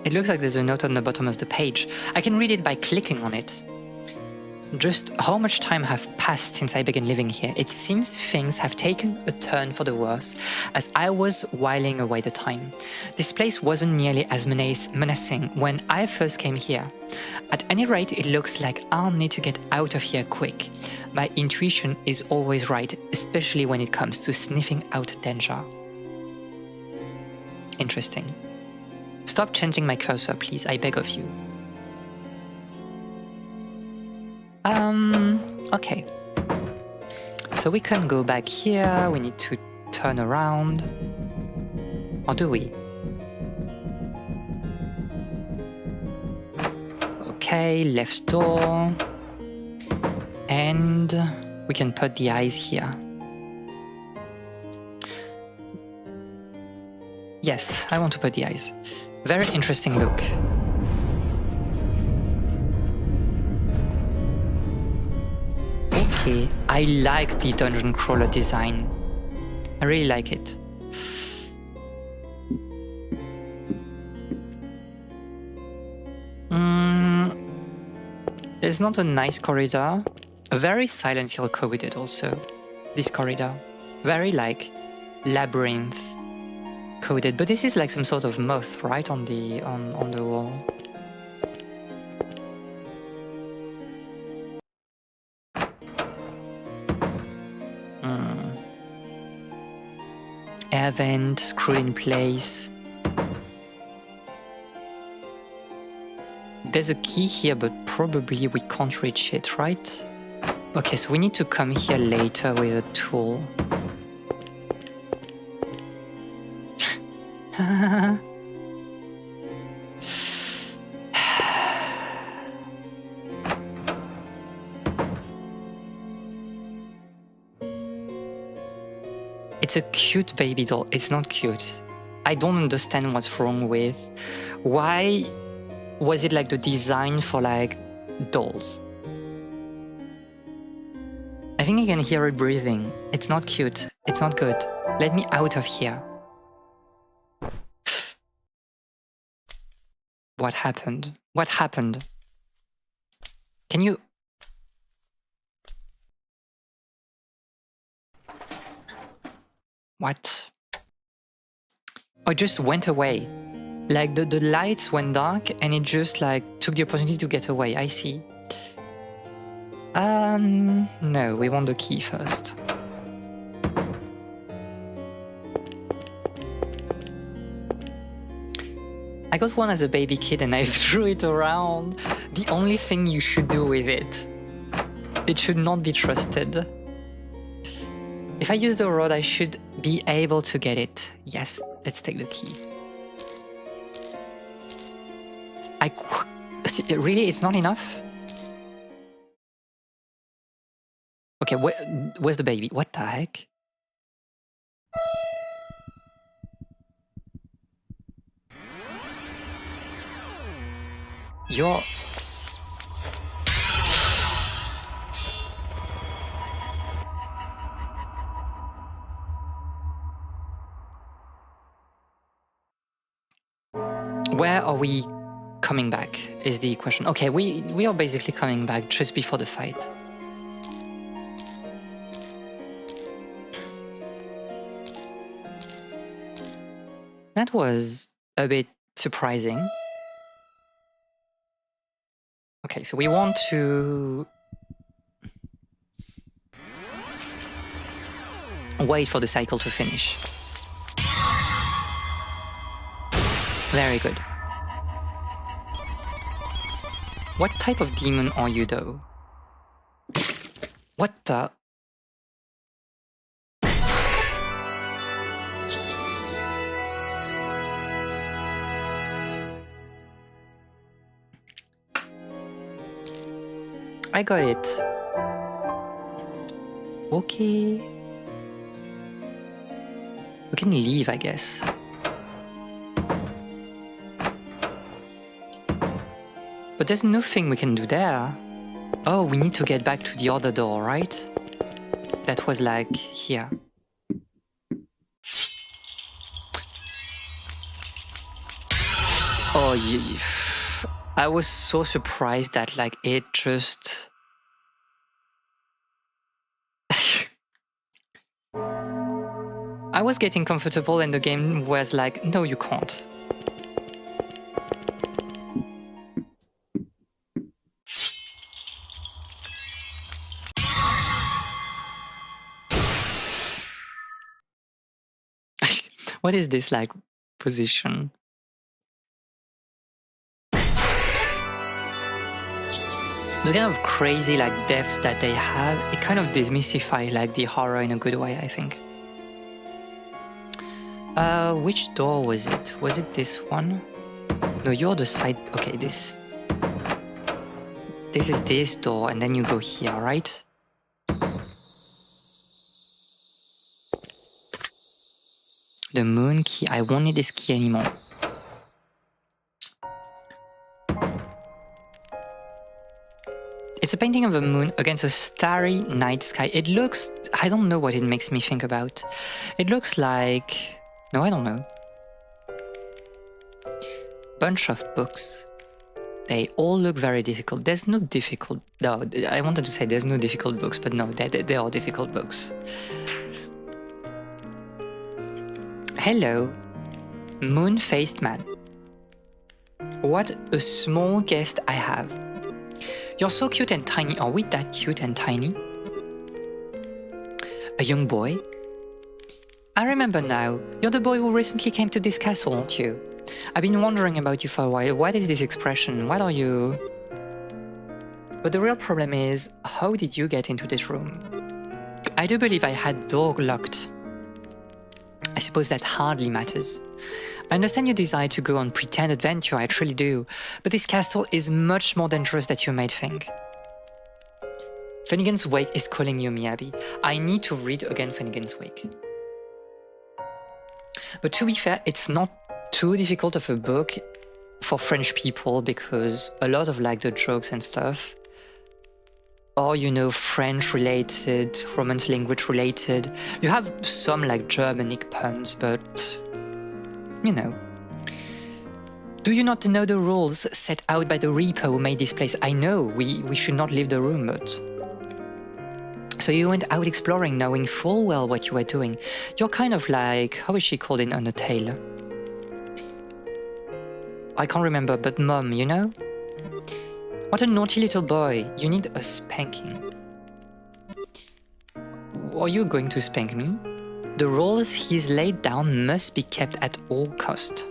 It looks like there's a note on the bottom of the page. I can read it by clicking on it. Just how much time have passed since I began living here. It seems things have taken a turn for the worse as I was whiling away the time. This place wasn't nearly as menacing when I first came here. At any rate, it looks like I'll need to get out of here quick. My intuition is always right, especially when it comes to sniffing out danger. Interesting. Stop changing my cursor, please, I beg of you. Okay. So we can go back here, we need to turn around. Or do we? Okay, left door. And we can put the eyes here. Yes, I want to put the eyes. Very interesting look. Okay, I like the dungeon crawler design. I really like it. There's not a nice corridor. A very Silent Hill coded also. This corridor. Very like labyrinth coded. But this is like some sort of moth, right? On the wall. Air vent screwed in place. There's a key here, but probably we can't reach it, right? Okay, so we need to come here later with a tool. It's a cute baby doll. It's not cute. I don't understand what's wrong with. Why was it like the design for like dolls? I think I can hear it breathing. It's not cute. It's not good. Let me out of here. What happened? What happened? Can you... What? Oh, it just went away. Like the lights went dark and it just like took the opportunity to get away. I see. No, we want the key first. I got one as a baby kid and I threw it around. The only thing you should do with it. It should not be trusted. If I use the rod, I should be able to get it. Yes, let's take the key. Really, it's not enough? Okay, where's the baby? What the heck? You're... Where are we coming back is the question. Okay, we are basically coming back just before the fight. That was a bit surprising. Okay, so we want to wait for the cycle to finish. Very good. What type of demon are you, though? What the... I got it. Okay. We can leave, I guess. But there's nothing we can do there. Oh, we need to get back to the other door, right? That was like here. Oh, I was so surprised that like it just... I was getting comfortable and the game was like, no, you can't. What is this like position? The kind of crazy like deaths that they have, it kind of demystifies like the horror in a good way, I think. Which door was it? Was it this one? No, you're the side. Okay, this is this door, and then you go here, right? The moon key. I won't need this key anymore. It's a painting of a moon against a starry night sky. It looks... I don't know what it makes me think about. It looks like... No, I don't know. Bunch of books. They all look very difficult. There's no difficult... No, I wanted to say there's no difficult books, but no, they are difficult books. Hello, moon-faced man. What a small guest I have. You're so cute and tiny. Are we that cute and tiny? A young boy? I remember now. You're the boy who recently came to this castle, aren't you? I've been wondering about you for a while. What is this expression? What are you? But the real problem is, how did you get into this room? I do believe I had the door locked. I suppose that hardly matters. I understand your desire to go on pretend adventure, I truly do, but this castle is much more dangerous than you might think. Finnegan's Wake is calling you, Miyabi. I need to read again Finnegan's Wake. But to be fair, it's not too difficult of a book for French people because a lot of like the jokes and stuff are, you know, French related, Romance language related. You have some like Germanic puns, but you know. Do you not know the rules set out by the Reaper who made this place? I know, we should not leave the room, but... So you went out exploring knowing full well what you were doing. You're kind of like... How is she called in Undertale? I can't remember, but Mom, you know? What a naughty little boy. You need a spanking. Are you going to spank me? The rules he's laid down must be kept at all cost.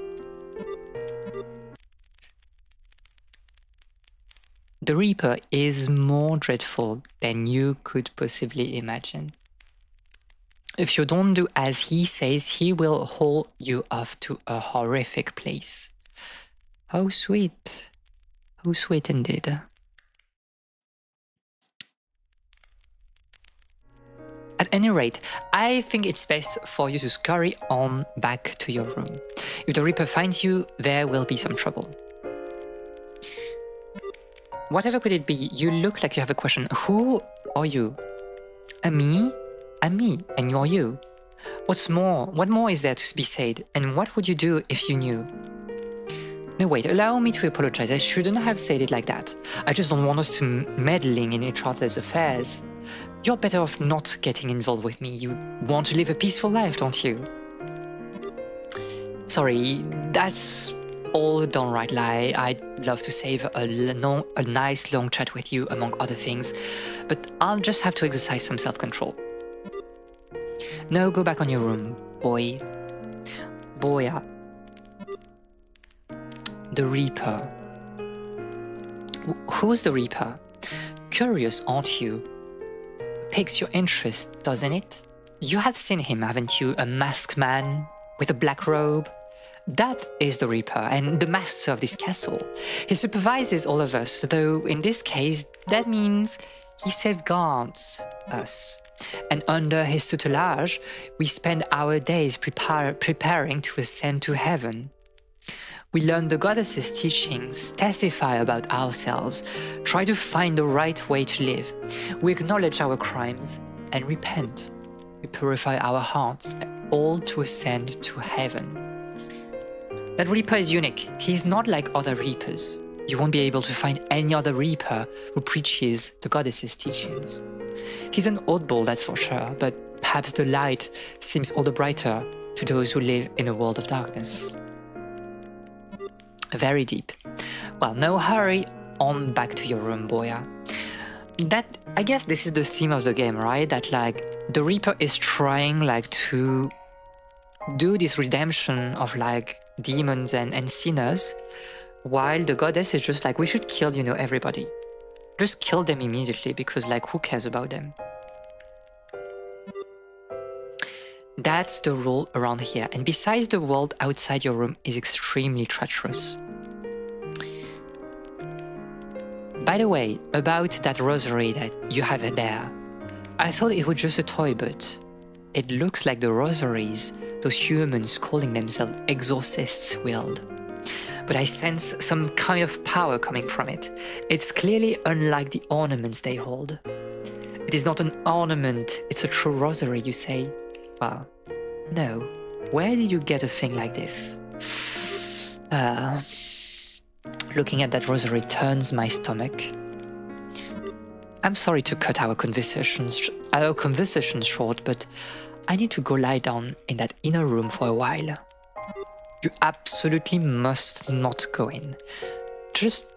The Reaper is more dreadful than you could possibly imagine. If you don't do as he says, he will haul you off to a horrific place. How sweet. How sweet indeed. At any rate, I think it's best for you to scurry on back to your room. If the Reaper finds you, there will be some trouble. Whatever could it be, you look like you have a question. Who are you? Me? I'm me, and you're you. What's more? What more is there to be said? And what would you do if you knew? No, wait, allow me to apologize. I shouldn't have said it like that. I just don't want us to meddling in each other's affairs. You're better off not getting involved with me. You want to live a peaceful life, don't you? Sorry, that's all a downright lie. I'd love to save a nice long chat with you, among other things, but I'll just have to exercise some self-control. No, go back on your room, boy. Boya. The Reaper. Who's the Reaper? Curious, aren't you? Piques your interest, doesn't it? You have seen him, haven't you? A masked man with a black robe? That is the Reaper and the master of this castle. He supervises all of us, though in this case, that means he safeguards us. And under his tutelage, we spend our days preparing to ascend to heaven. We learn the goddess's teachings, testify about ourselves, try to find the right way to live. We acknowledge our crimes and repent. We purify our hearts, all to ascend to heaven. That Reaper is unique. He's not like other Reapers. You won't be able to find any other Reaper who preaches the goddess's teachings. He's an oddball, that's for sure, but perhaps the light seems all the brighter to those who live in a world of darkness. Very deep. Well, now hurry on back to your room, Boya. I guess this is the theme of the game, right? That like the Reaper is trying like to do this redemption of like demons and sinners, while the goddess is just like, we should kill, everybody. Just kill them immediately, because like, who cares about them? That's the rule around here. And besides, the world outside your room is extremely treacherous. By the way, about that rosary that you have there, I thought it was just a toy, but it looks like the rosaries those humans calling themselves exorcists wield. But I sense some kind of power coming from it. It's clearly unlike the ornaments they hold. It is not an ornament, it's a true rosary, you say? Well, no. Where did you get a thing like this? Looking at that rosary turns my stomach. I'm sorry to cut our conversation short, but I need to go lie down in that inner room for a while. You absolutely must not go in. Just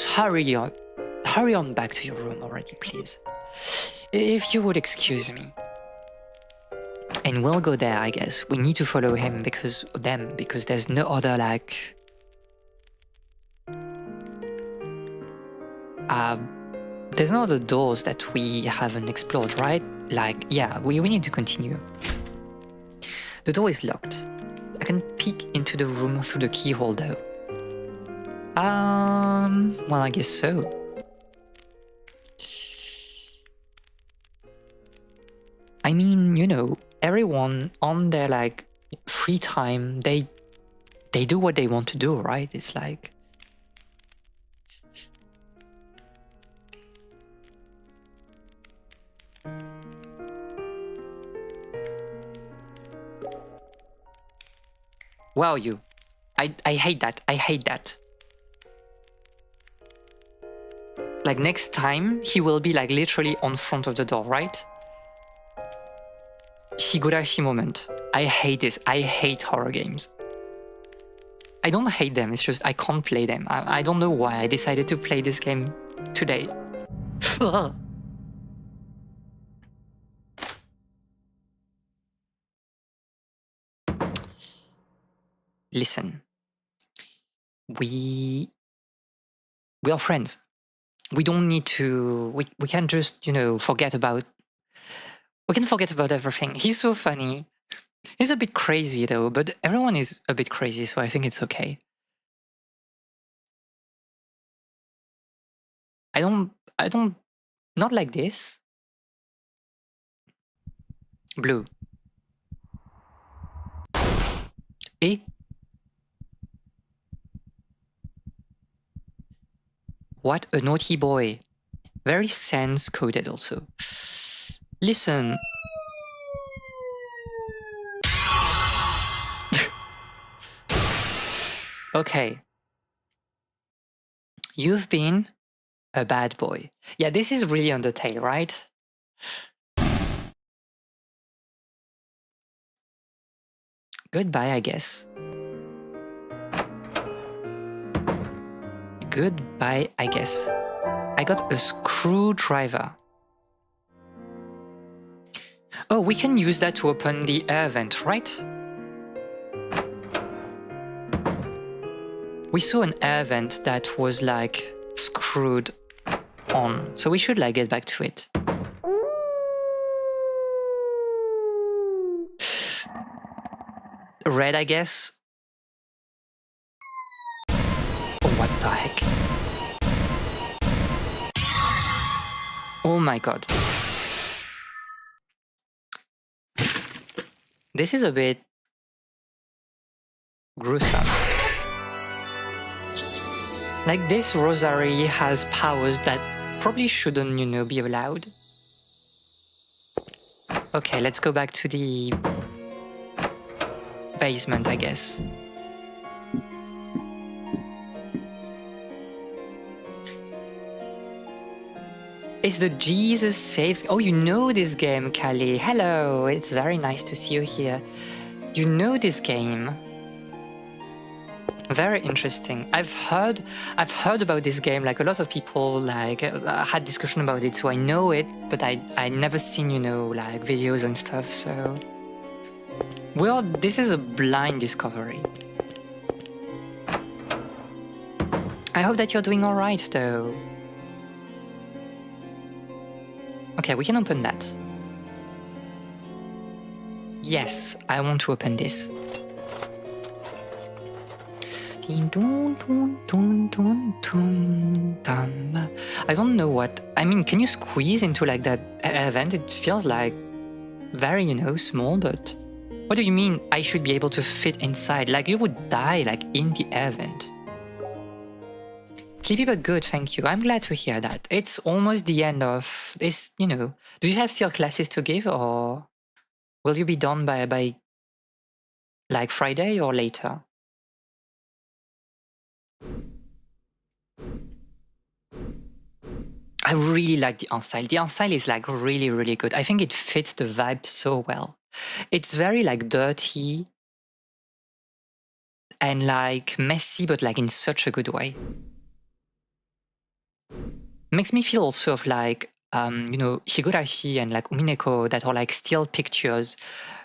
hurry on back to your room already, please. If you would excuse me. And we'll go there, I guess. We need to follow him because there's no other like there's no other doors that we haven't explored, right? Like, yeah, we need to continue. The door is locked. I can peek into the room through the keyhole though. Well, I guess so. I mean, everyone on their like free time, they do what they want to do, right? It's like, wow, you. I hate that. I hate that. Like next time, he will be like literally on front of the door, right? Higurashi moment. I hate this. I hate horror games. I don't hate them, it's just I can't play them. I don't know why I decided to play this game today. Listen. We are friends. We don't need to... We can just, forget about... We can forget about everything. He's so funny. He's a bit crazy though, but everyone is a bit crazy, so I think it's okay. I don't... Not like this. Blue. Eh? What a naughty boy. Very sense coded also. Listen. Okay. You've been a bad boy. Yeah, this is really Undertale, right? Goodbye, I guess. Goodbye, I guess. I got a screwdriver. Oh, we can use that to open the air vent, right? We saw an air vent that was like screwed on, so we should like get back to it. Red, I guess. Oh, what the heck? Oh my god. This is a bit gruesome. Like, this rosary has powers that probably shouldn't, you know, be allowed. Okay, let's go back to the basement, I guess. It's the Jesus Saves... Oh, you know this game, Kali. Hello, it's very nice to see you here. You know this game. Very interesting. I've heard about this game. Like, a lot of people like had discussion about it, so I know it, but I never seen, you know, like videos and stuff. So, well, this is a blind discovery. I hope that you're doing all right, though. Okay, we can open that. Yes, I want to open this. I don't know what... I mean, can you squeeze into like that event? It feels like very, you know, small, but... What do you mean I should be able to fit inside? Like, you would die like in the event. Sleepy but good, thank you. I'm glad to hear that. It's almost the end of this, you know. Do you have still classes to give, or will you be done by like Friday or later? I really like the art style. The art style is like really, really good. I think it fits the vibe so well. It's very like dirty and like messy, but like in such a good way. Makes me feel also of like, you know, Higurashi and like Umineko, that are like still pictures,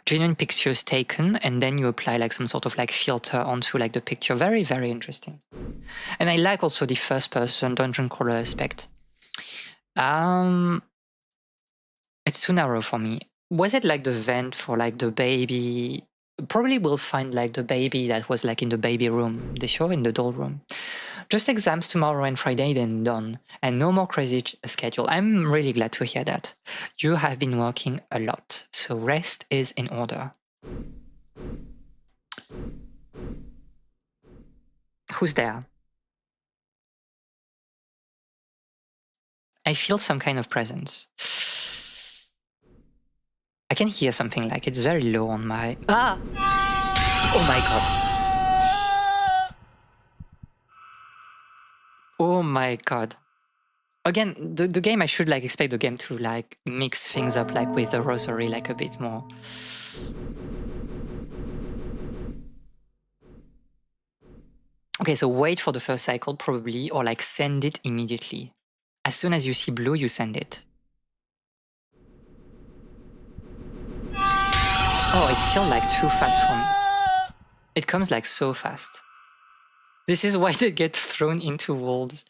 genuine pictures taken, and then you apply like some sort of like filter onto like the picture. Very, very interesting. And I like also the first person dungeon crawler aspect. It's too narrow for me. Was it like the vent for like the baby? Probably we'll find like the baby that was like in the baby room, the show in the doll room. Just exams tomorrow and Friday, then done. And no more crazy schedule. I'm really glad to hear that. You have been working a lot, so rest is in order. Who's there? I feel some kind of presence. I can hear something like it's very low on my... Ah! Oh my god. Oh my god. Again, the game, I should like expect the game to like mix things up like with the rosary like a bit more. Okay, so wait for the first cycle probably, or like send it immediately. As soon as you see blue, you send it. Oh, it's still like too fast for me. It comes like so fast. This is why they get thrown into walls.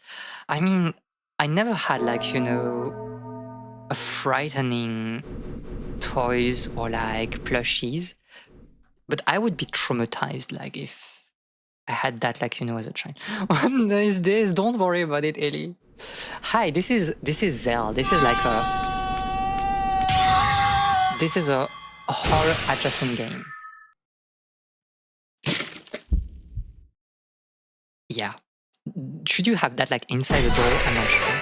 I mean, I never had like, you know, a frightening toys or like plushies, but I would be traumatized like if I had that like, you know, as a child. One nice days, don't worry about it, Ellie. Hi, this is Zelle. This is like a... This is a horror adjacent game. Yeah. Should you have that like inside the door? I'm not sure.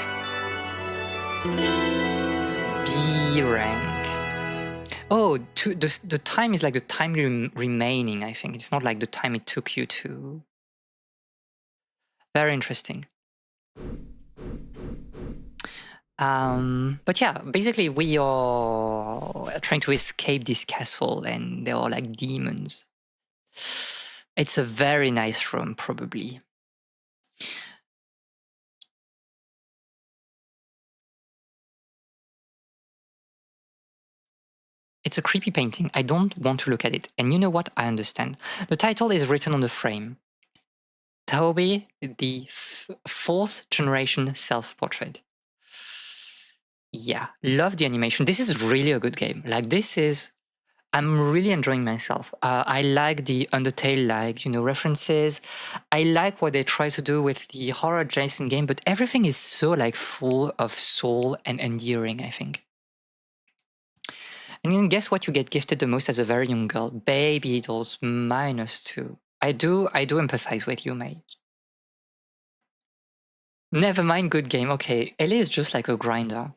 B rank. Oh, the time is like the time remaining, I think. It's not like the time it took you to. Very interesting. But yeah, basically we are trying to escape this castle and there are like demons. It's a very nice room, probably. It's a creepy painting. I don't want to look at it. And you know what? I understand. The title is written on the frame. Taobi, the fourth generation self-portrait. Yeah, love the animation. This is really a good game. Like this is, I'm really enjoying myself. I like the Undertale, like, you know, references. I like what they try to do with the horror adjacent game, but everything is so like full of soul and endearing, I think. And then guess what you get gifted the most as a very young girl? Baby dolls -2. I do empathize with you, mate. Never mind, good game. Okay, Ellie is just like a grinder.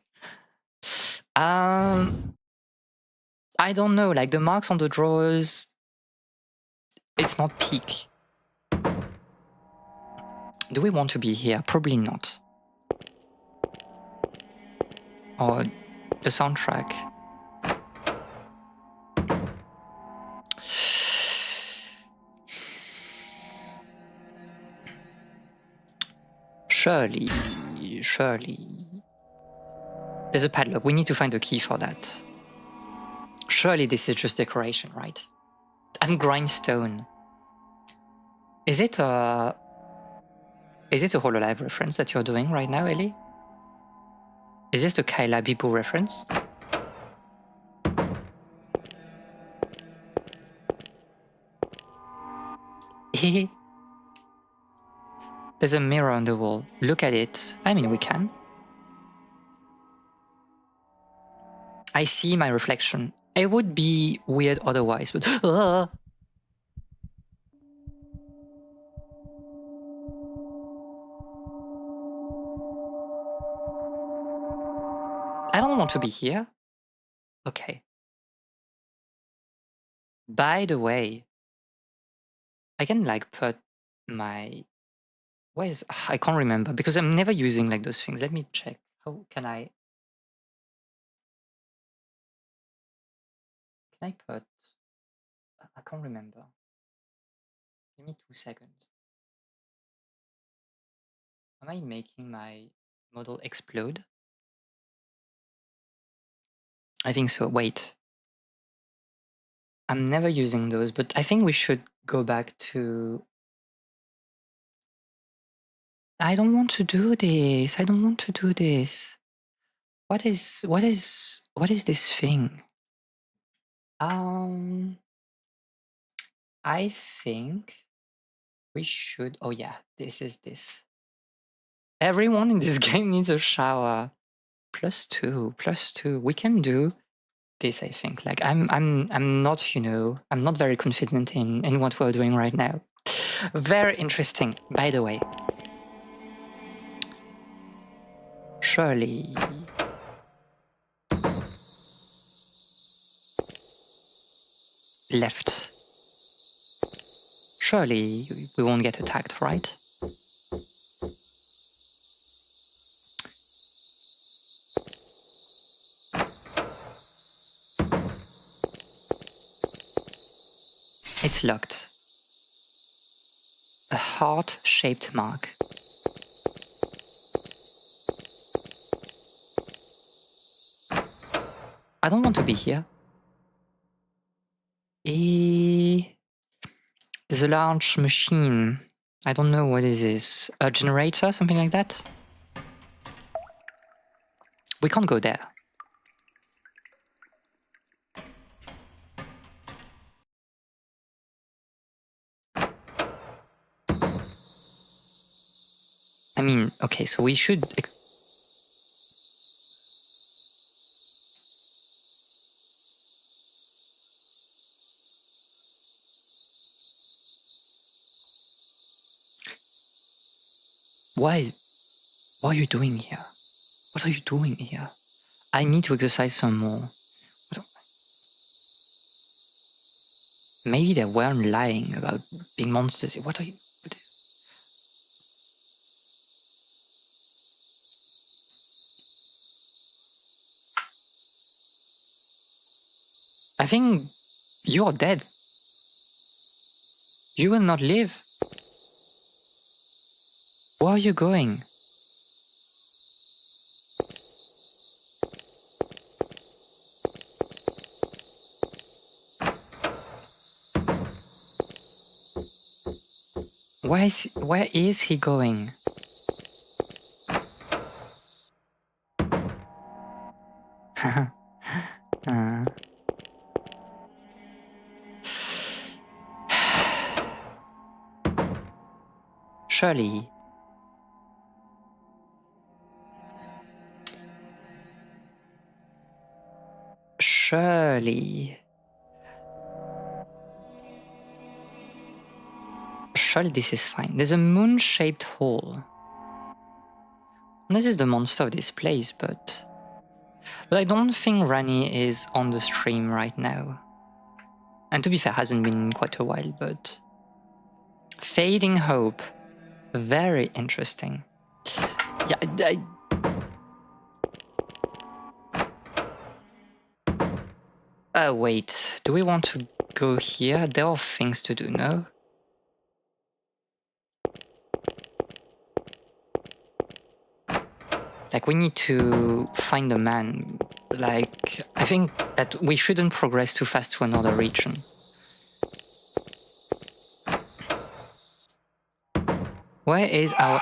I don't know, like the marks on the drawers, it's not peak. Do we want to be here? Probably not. Or the soundtrack. Surely. There's a padlock. We need to find a key for that. Surely this is just decoration, right? And grindstone. Is it a HoloLive reference that you're doing right now, Ellie? Is this the Kyla Bibu reference? There's a mirror on the wall. Look at it. I mean, we can. I see my reflection. It would be weird otherwise, but I don't want to be here. Okay. By the way, I can like put my... Where is... I can't remember because I'm never using like those things. Let me check. How can I... Can I put... I can't remember. Give me 2 seconds. Am I making my model explode? I think so. Wait. I'm never using those, but I think we should go back to... I don't want to do this. I don't want to do this. What is this thing? I think we should... Oh yeah, this is this. Everyone in this game needs a shower. +2. We can do this, I think. Like I'm not, you know, I'm not very confident in what we're doing right now. Very interesting, by the way. Surely. Left. Surely we won't get attacked, right? It's locked. A heart-shaped mark. I don't want to be here. There's a large machine. I don't know what is this. A generator, something like that? We can't go there. I mean, okay, so we should... What are you doing here? What are you doing here? I need to exercise some more. Maybe they weren't lying about being monsters. What are you? I think you are dead. You will not live. Where are you going? Where is he going? Surely. Surely this is fine. There's a moon-shaped hole. This is the monster of this place, but I don't think Rani is on the stream right now. And to be fair, hasn't been in quite a while, but... Fading Hope. Very interesting. Yeah, wait. Do we want to go here? There are things to do, no? Like, we need to find a man. Like, I think that we shouldn't progress too fast to another region. Where is our...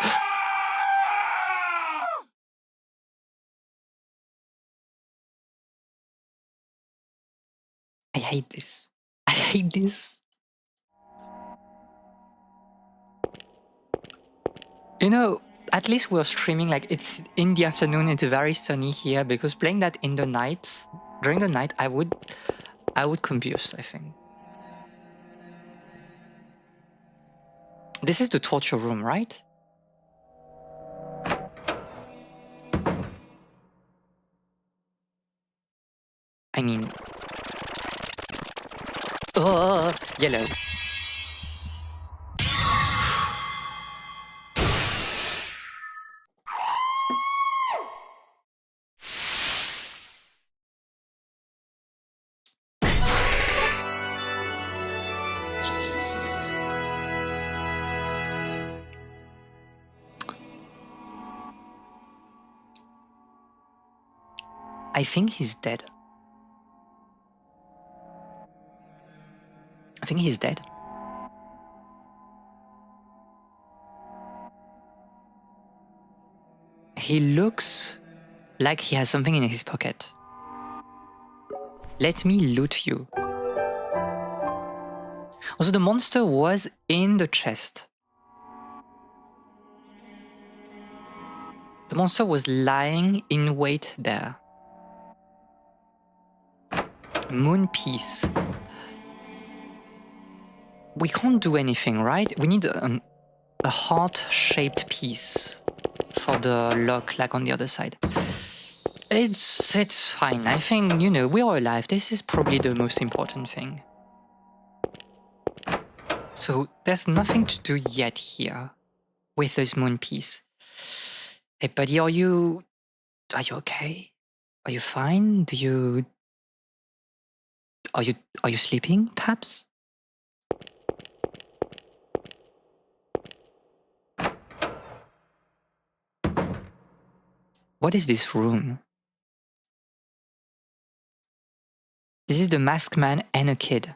I hate this. I hate this. You know, at least we're streaming, like, it's in the afternoon, it's very sunny here, because playing that in the night, during the night, I would combust, I think. This is the torture room, right? I mean... Oh, yellow. I think he's dead. I think he's dead. He looks like he has something in his pocket. Let me loot you. Also, the monster was in the chest. The monster was lying in wait there. Moon piece. We can't do anything, right? We need a heart-shaped piece for the lock, like on the other side. It's fine. I think, you know, we are alive. This is probably the most important thing. So there's nothing to do yet here with this moon piece. Hey buddy, are you okay? Are you fine? Are you sleeping, perhaps? What is this room? This is the masked man and a kid.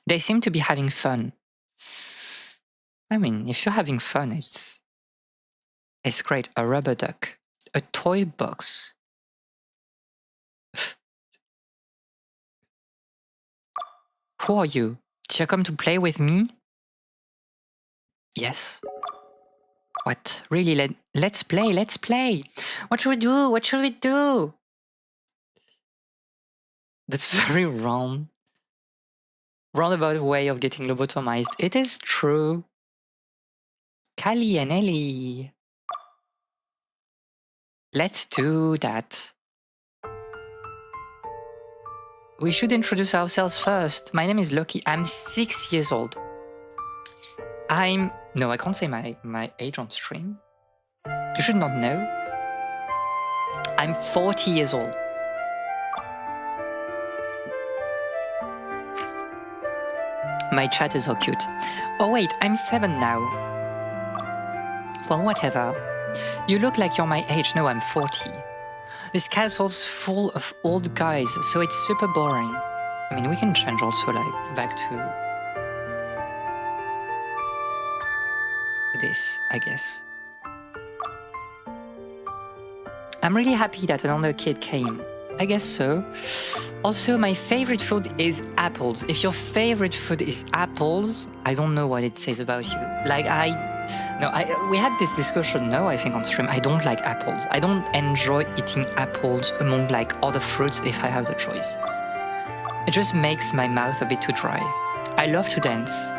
They seem to be having fun. I mean, if you're having fun, it's great. A rubber duck. A toy box. Who are you? Did you come to play with me? Yes. What? Really? Let's play, let's play. What should we do? What should we do? That's very roundabout way of getting lobotomized. It is true. Callie and Ellie. Let's do that. We should introduce ourselves first. My name is Loki. I'm 6 years old. No, I can't say my age on stream. You should not know. I'm 40 years old. My chatters are cute. Oh wait, I'm 7 now. Well, whatever. You look like you're my age. No, I'm 40. This castle's full of old guys, so it's super boring. I mean, we can change also, like, back to this, I guess. I'm really happy that another kid came. I guess so. Also, my favorite food is apples. If your favorite food is apples, I don't know what it says about you. Like, we had this discussion, no, I think on stream. I don't like apples. I don't enjoy eating apples among like other fruits if I have the choice. It just makes my mouth a bit too dry. I love to dance.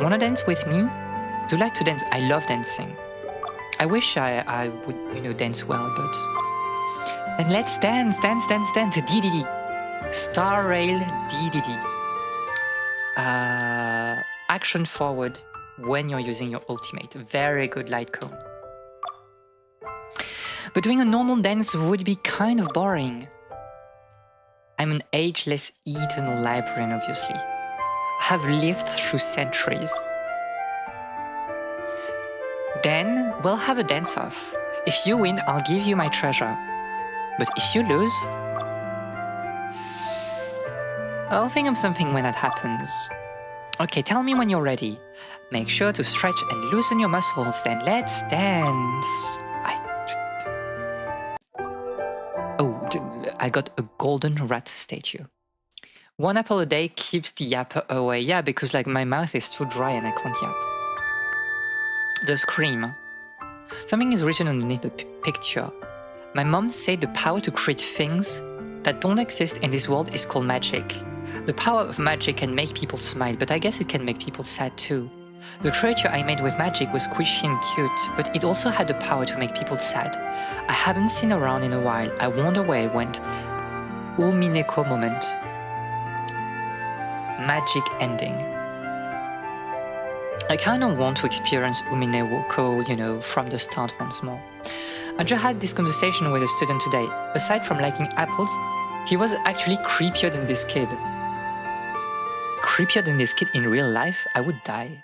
Wanna dance with me? Do you like to dance? I love dancing. I wish I would, dance well, but... Then let's dance. DDD. Star Rail DDD. Action forward when you're using your ultimate. Very good light cone. But doing a normal dance would be kind of boring. I'm an ageless eternal librarian, obviously. I have lived through centuries. Then we'll have a dance-off. If you win, I'll give you my treasure. But if you lose... I'll think of something when that happens. Okay, tell me when you're ready. Make sure to stretch and loosen your muscles, then let's dance. I got a golden rat statue. 1 apple a day keeps the yapper away. Yeah, because like my mouth is too dry and I can't yap. The scream. Something is written underneath the picture. My mom said the power to create things that don't exist in this world is called magic. The power of magic can make people smile, but I guess it can make people sad too. The creature I made with magic was squishy and cute, but it also had the power to make people sad. I haven't seen around in a while. I wonder where it went. Umineko moment. Magic ending. I kind of want to experience Umineko, from the start once more. I just had this conversation with a student today. Aside from liking apples, he was actually creepier than this kid. Creepier than this kid in real life? I would die.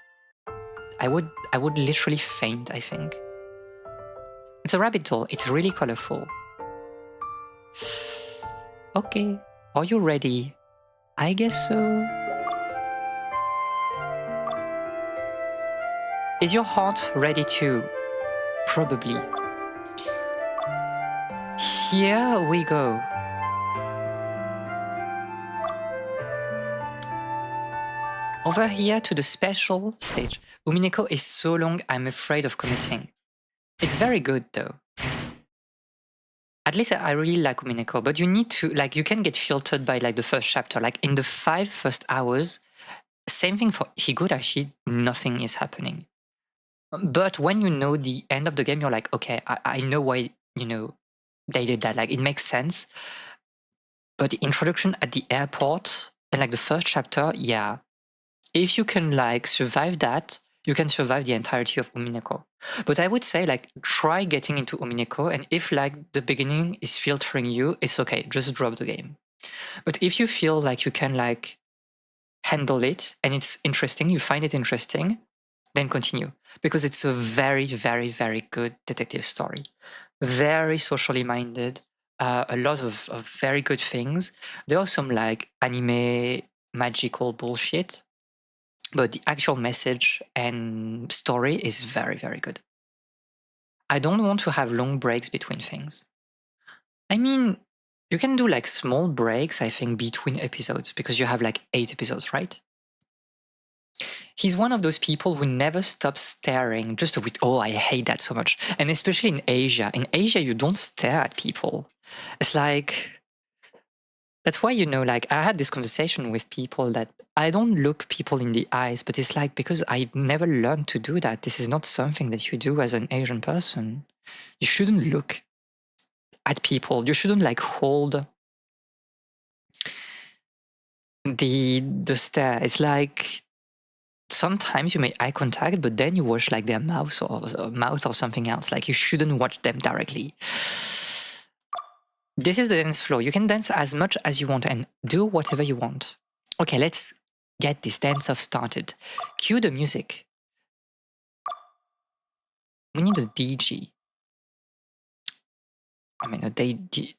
I would literally faint, I think. It's a rabbit doll. It's really colorful. Okay, are you ready? I guess so. Is your heart ready too? Probably. Here we go. Over here to the special stage. Umineko is so long, I'm afraid of committing. It's very good though. At least I really like Umineko, but you need to, you can get filtered by the first chapter. Like in the 5 first hours, same thing for Higurashi, nothing is happening. But when you know the end of the game, you're like, okay, I know why, they did that. It makes sense. But the introduction at the airport and the first chapter, yeah. If you can survive that, you can survive the entirety of Umineko. But I would say try getting into Umineko, and if the beginning is filtering you, it's okay, just drop the game. But if you feel you can handle it and it's interesting, you find it interesting, then continue. Because it's a very, very, very good detective story. Very socially minded, a lot of very good things. There are some anime magical bullshit, but the actual message and story is very, very good. I don't want to have long breaks between things. I mean, you can do small breaks, I think, between episodes, because you have 8 episodes, right? He's one of those people who never stops staring just with, oh, I hate that so much. And especially in Asia. In Asia, you don't stare at people. It's that's why, I had this conversation with people that I don't look people in the eyes, but it's because I never learned to do that. This is not something that you do as an Asian person. You shouldn't look at people. You shouldn't like hold the stare. It's like sometimes you make eye contact, but then you watch like their mouth or something else. Like you shouldn't watch them directly. This is the dance floor. You can dance as much as you want and do whatever you want. Okay, let's get this dance off started. Cue the music. We need a DJ. I mean, a DJ.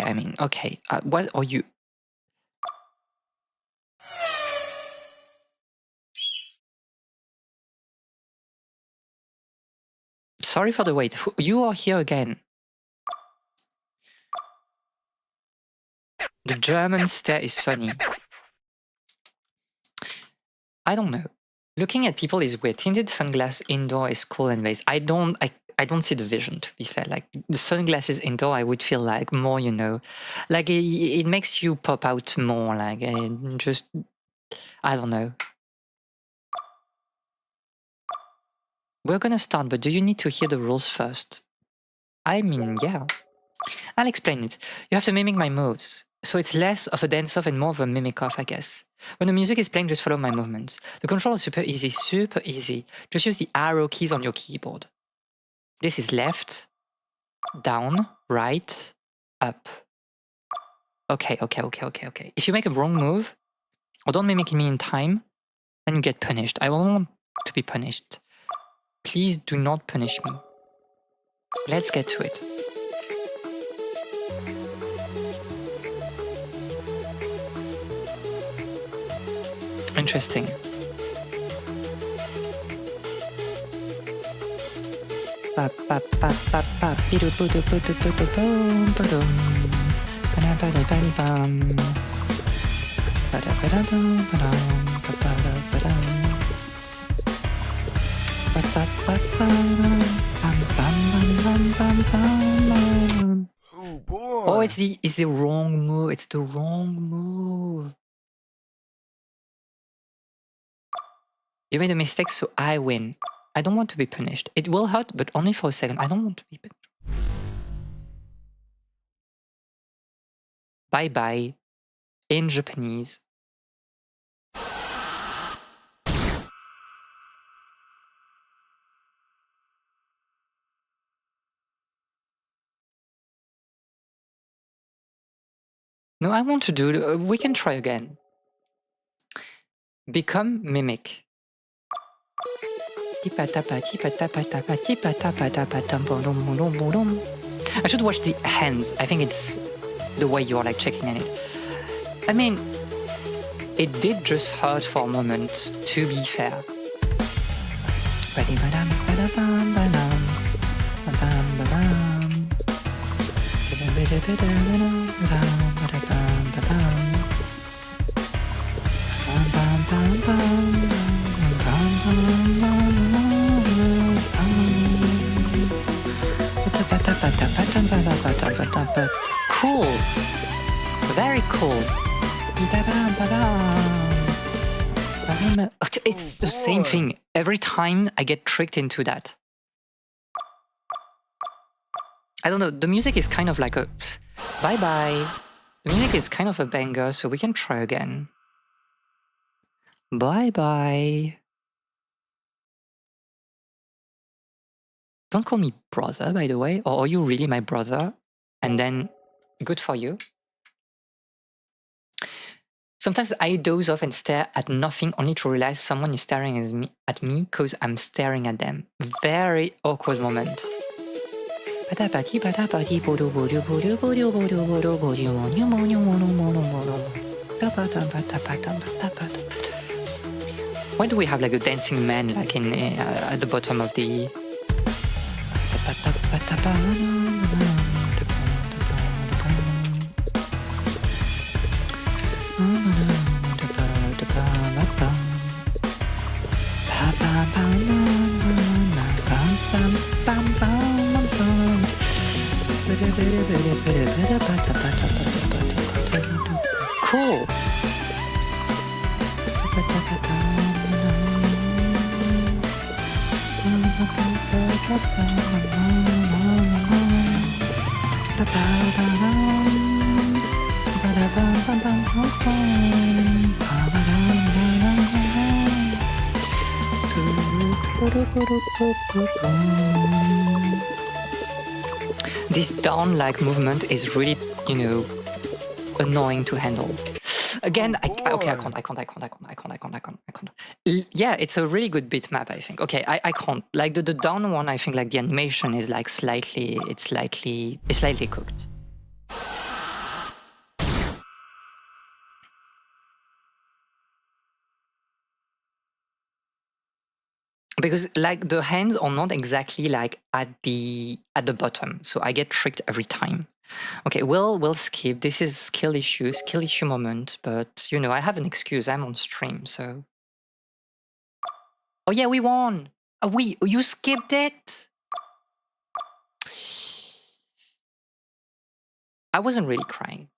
I mean, okay. What are you? Sorry for the wait. You are here again. The German stare is funny. I don't know. Looking at people is weird. Tinted sunglass indoor is cool and nice. I don't see the vision, to be fair. Like the sunglasses indoor, I would feel like more, you know, like it makes you pop out more. Like just, I don't know. We're gonna start, but do you need to hear the rules first? I mean, yeah. I'll explain it. You have to mimic my moves. So it's less of a dance-off and more of a mimic-off, I guess. When the music is playing, just follow my movements. The control is super easy, super easy. Just use the arrow keys on your keyboard. This is left, down, right, up. Okay. If you make a wrong move, or don't mimic me in time, then you get punished. I don't want to be punished. Please do not punish me. Let's get to it. Interesting. Oh boy! Oh, it's the wrong move. It's the wrong move. You made a mistake, so I win. I don't want to be punished. It will hurt, but only for a second. I don't want to be punished. Bye-bye. In Japanese. No, I want to do... we can try again. Become mimic. I should watch the hands. I think it's the way you're like checking on it. I mean, it did just hurt for a moment, to be fair. Cool. Very cool. It's the same thing. Every time I get tricked into that. I don't know. The music is kind of like a... Bye-bye. The music is kind of a banger, so we can try again. Bye-bye. Don't call me brother, by the way. Or are you really my brother? And then, good for you. Sometimes I doze off and stare at nothing only to realize someone is staring at me because I'm staring at them. Very awkward moment. Why do we have like a dancing man like in at the bottom of the... Cool. This down-like movement is really, annoying to handle. Again, okay, I can't. Yeah, it's a really good bitmap, I think. Okay, I can't. Like the down one, I think like the animation is like slightly cooked. Because like the hands are not exactly like at the bottom, so I get tricked every time. Okay, we'll skip. This is skill issue moment, but I have an excuse. I'm on stream, so. Oh yeah, we won. You skipped it. I wasn't really crying.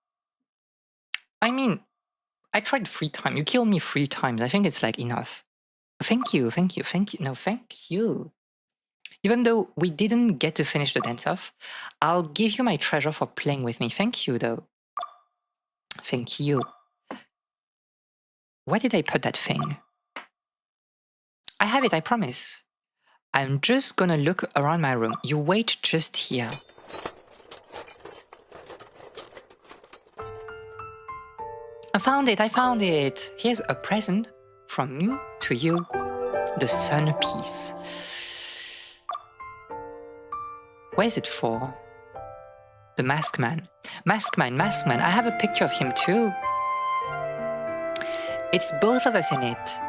I mean, I tried 3 times. You killed me 3 times. I think it's like enough. Thank you. No, thank you. Even though we didn't get to finish the dance off, I'll give you my treasure for playing with me. Thank you, though. Thank you. Where did I put that thing? I have it, I promise. I'm just gonna look around my room. You wait just here. I found it. Here's a present from me to you. The sun piece. Where is it for? The masked man. Masked man. I have a picture of him too. It's both of us in it.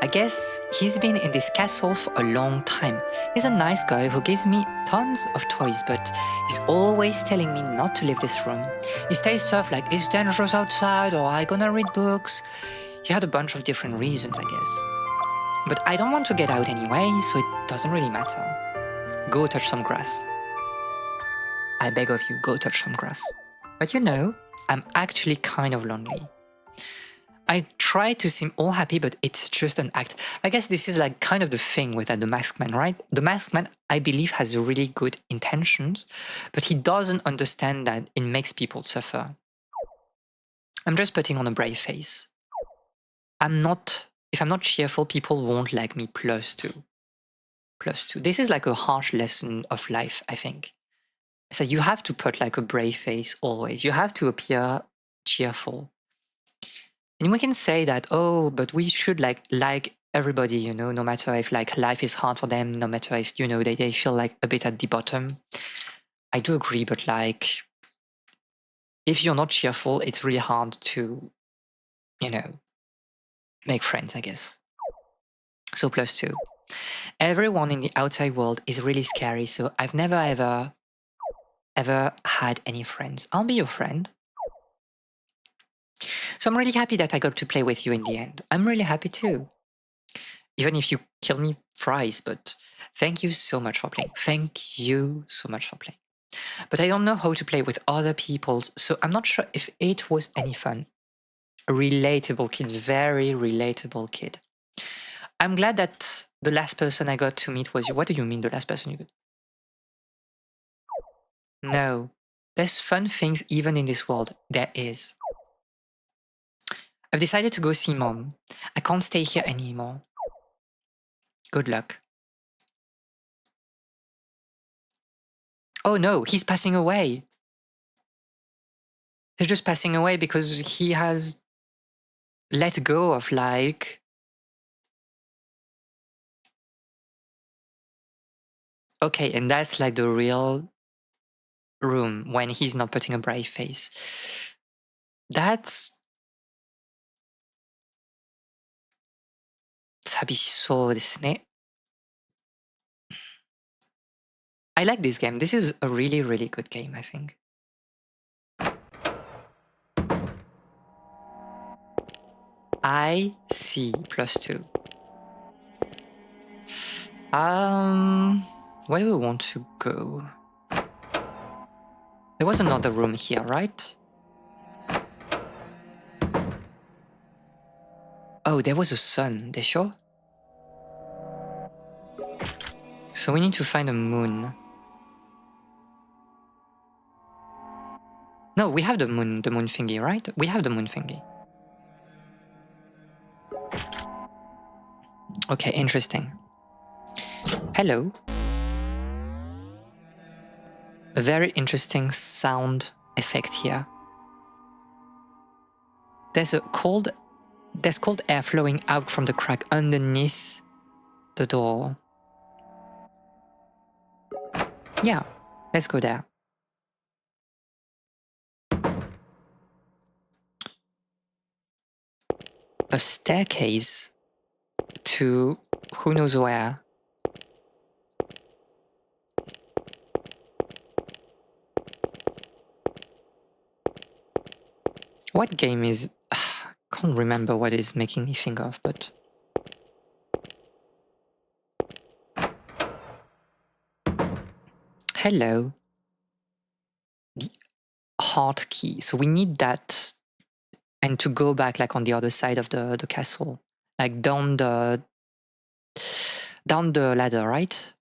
I guess he's been in this castle for a long time. He's a nice guy who gives me tons of toys, but he's always telling me not to leave this room. He says stuff like, it's dangerous outside, or I gonna read books. He had a bunch of different reasons, I guess. But I don't want to get out anyway, so it doesn't really matter. Go touch some grass. I beg of you, go touch some grass. But I'm actually kind of lonely. I try to seem all happy, but it's just an act. I guess this is like kind of the thing with the masked man, right? The masked man, I believe, has really good intentions, but he doesn't understand that it makes people suffer. I'm just putting on a brave face. If I'm not cheerful, people won't like me +2. +2. This is like a harsh lesson of life, I think. So you have to put like a brave face always. You have to appear cheerful. And we can say that, oh, but we should like everybody, no matter if like life is hard for them, no matter if, they feel like a bit at the bottom. I do agree, but like, if you're not cheerful, it's really hard to, make friends, I guess. So +2. Everyone in the outside world is really scary, so I've never ever had any friends. I'll be your friend. So I'm really happy that I got to play with you in the end. I'm really happy too. Even if you kill me thrice, but thank you so much for playing. Thank you so much for playing. But I don't know how to play with other people, so I'm not sure if it was any fun. A relatable kid, very relatable kid. I'm glad that the last person I got to meet was you. What do you mean the last person you got? No. There's fun things even in this world. There is. I've decided to go see Mom. I can't stay here anymore. Good luck. Oh no, he's passing away. He's just passing away because he has let go of like... Okay, and that's like the real room when he's not putting a brave face. That's... 寂しそうですね. I like this game. This is a really, really good game, I think. I see +2. Where do we want to go? There was another room here, right? Oh, there was a sun, they sure? So we need to find a moon. No, we have the moon thingy, right? We have the moon thingy. Okay, interesting. Hello. A very interesting sound effect here. There's cold air flowing out from the crack underneath the door. Yeah, let's go there. A staircase to who knows where. What game is... can't remember what is making me think of, but... Hello. The heart key. So we need that, and to go back like on the other side of the castle. Like down the ladder, right?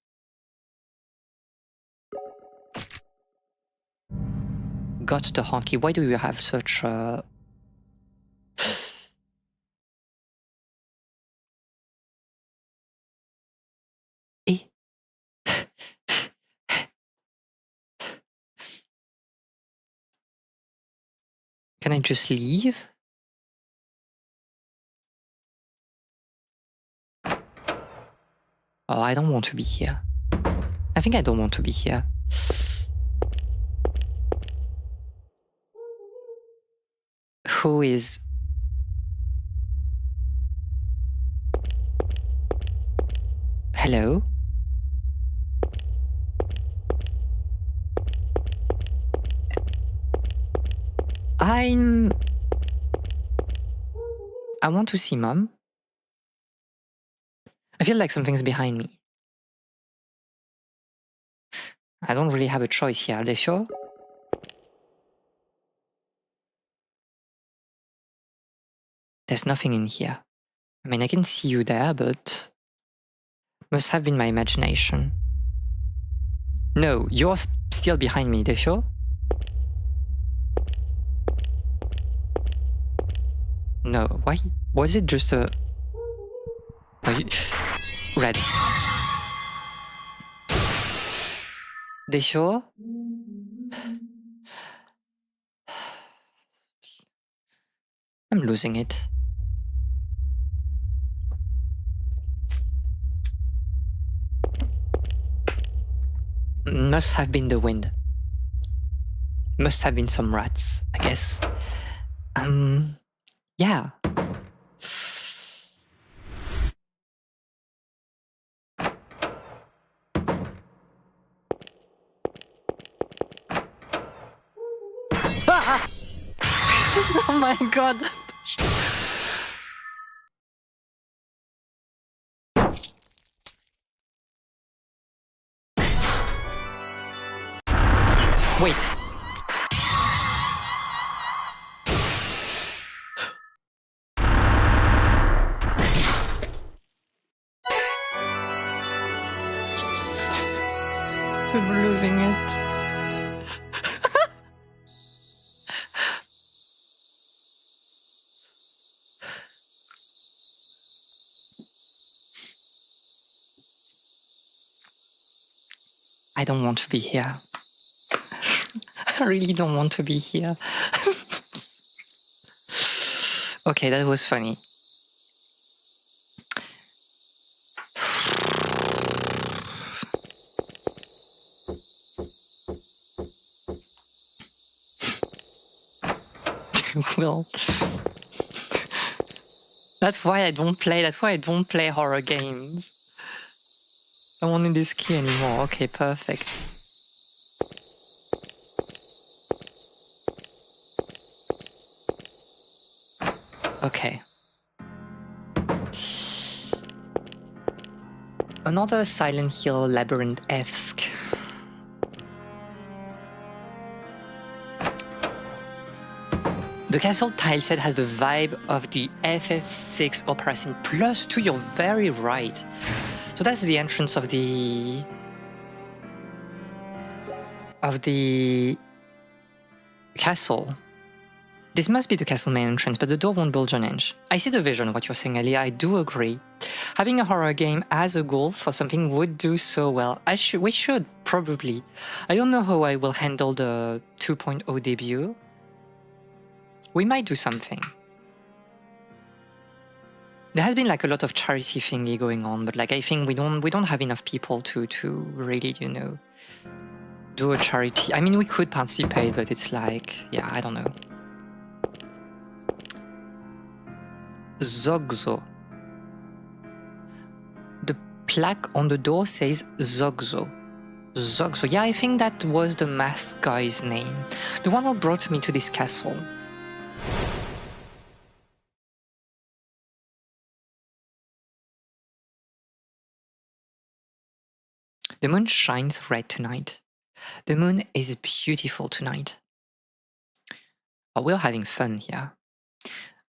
Got the heart key. Why do you have such a... Eh? Can I just leave? Oh, I don't want to be here. I think I don't want to be here. Who is... Hello? I want to see Mom. I feel like something's behind me. I don't really have a choice here, are they sure? There's nothing in here. I mean, I can see you there, but... Must have been my imagination. No, you're still behind me, they sure? No, why? Was it just a... Are you... Red. They sure? I'm losing it. Must have been the wind. Must have been some rats, I guess. Yeah. Ah! Oh my god. Wait. I'm losing it. I don't want to be here. I really don't want to be here. Okay, that was funny. Well, that's why I don't play horror games. I don't need this key anymore. Okay, perfect. Okay. Another Silent Hill labyrinth-esque. The castle tileset has the vibe of the FF6 opera scene. +2, you're very right. So that's the entrance of the Castle. This must be the castle main entrance, but the door won't bulge an inch. I see the vision, what you're saying, Ellie. I do agree. Having a horror game as a goal for something would do so well. We should, probably. I don't know how I will handle the 2.0 debut. We might do something. There has been like a lot of charity thingy going on, but like I think we don't have enough people to really, you know, do a charity. I mean, we could participate, but it's like, yeah, I don't know. Zogzo. The plaque on the door says Zogzo. Zogzo. Yeah, I think that was the masked guy's name. The one who brought me to this castle. The moon shines red tonight. The moon is beautiful tonight. Oh, we're having fun here.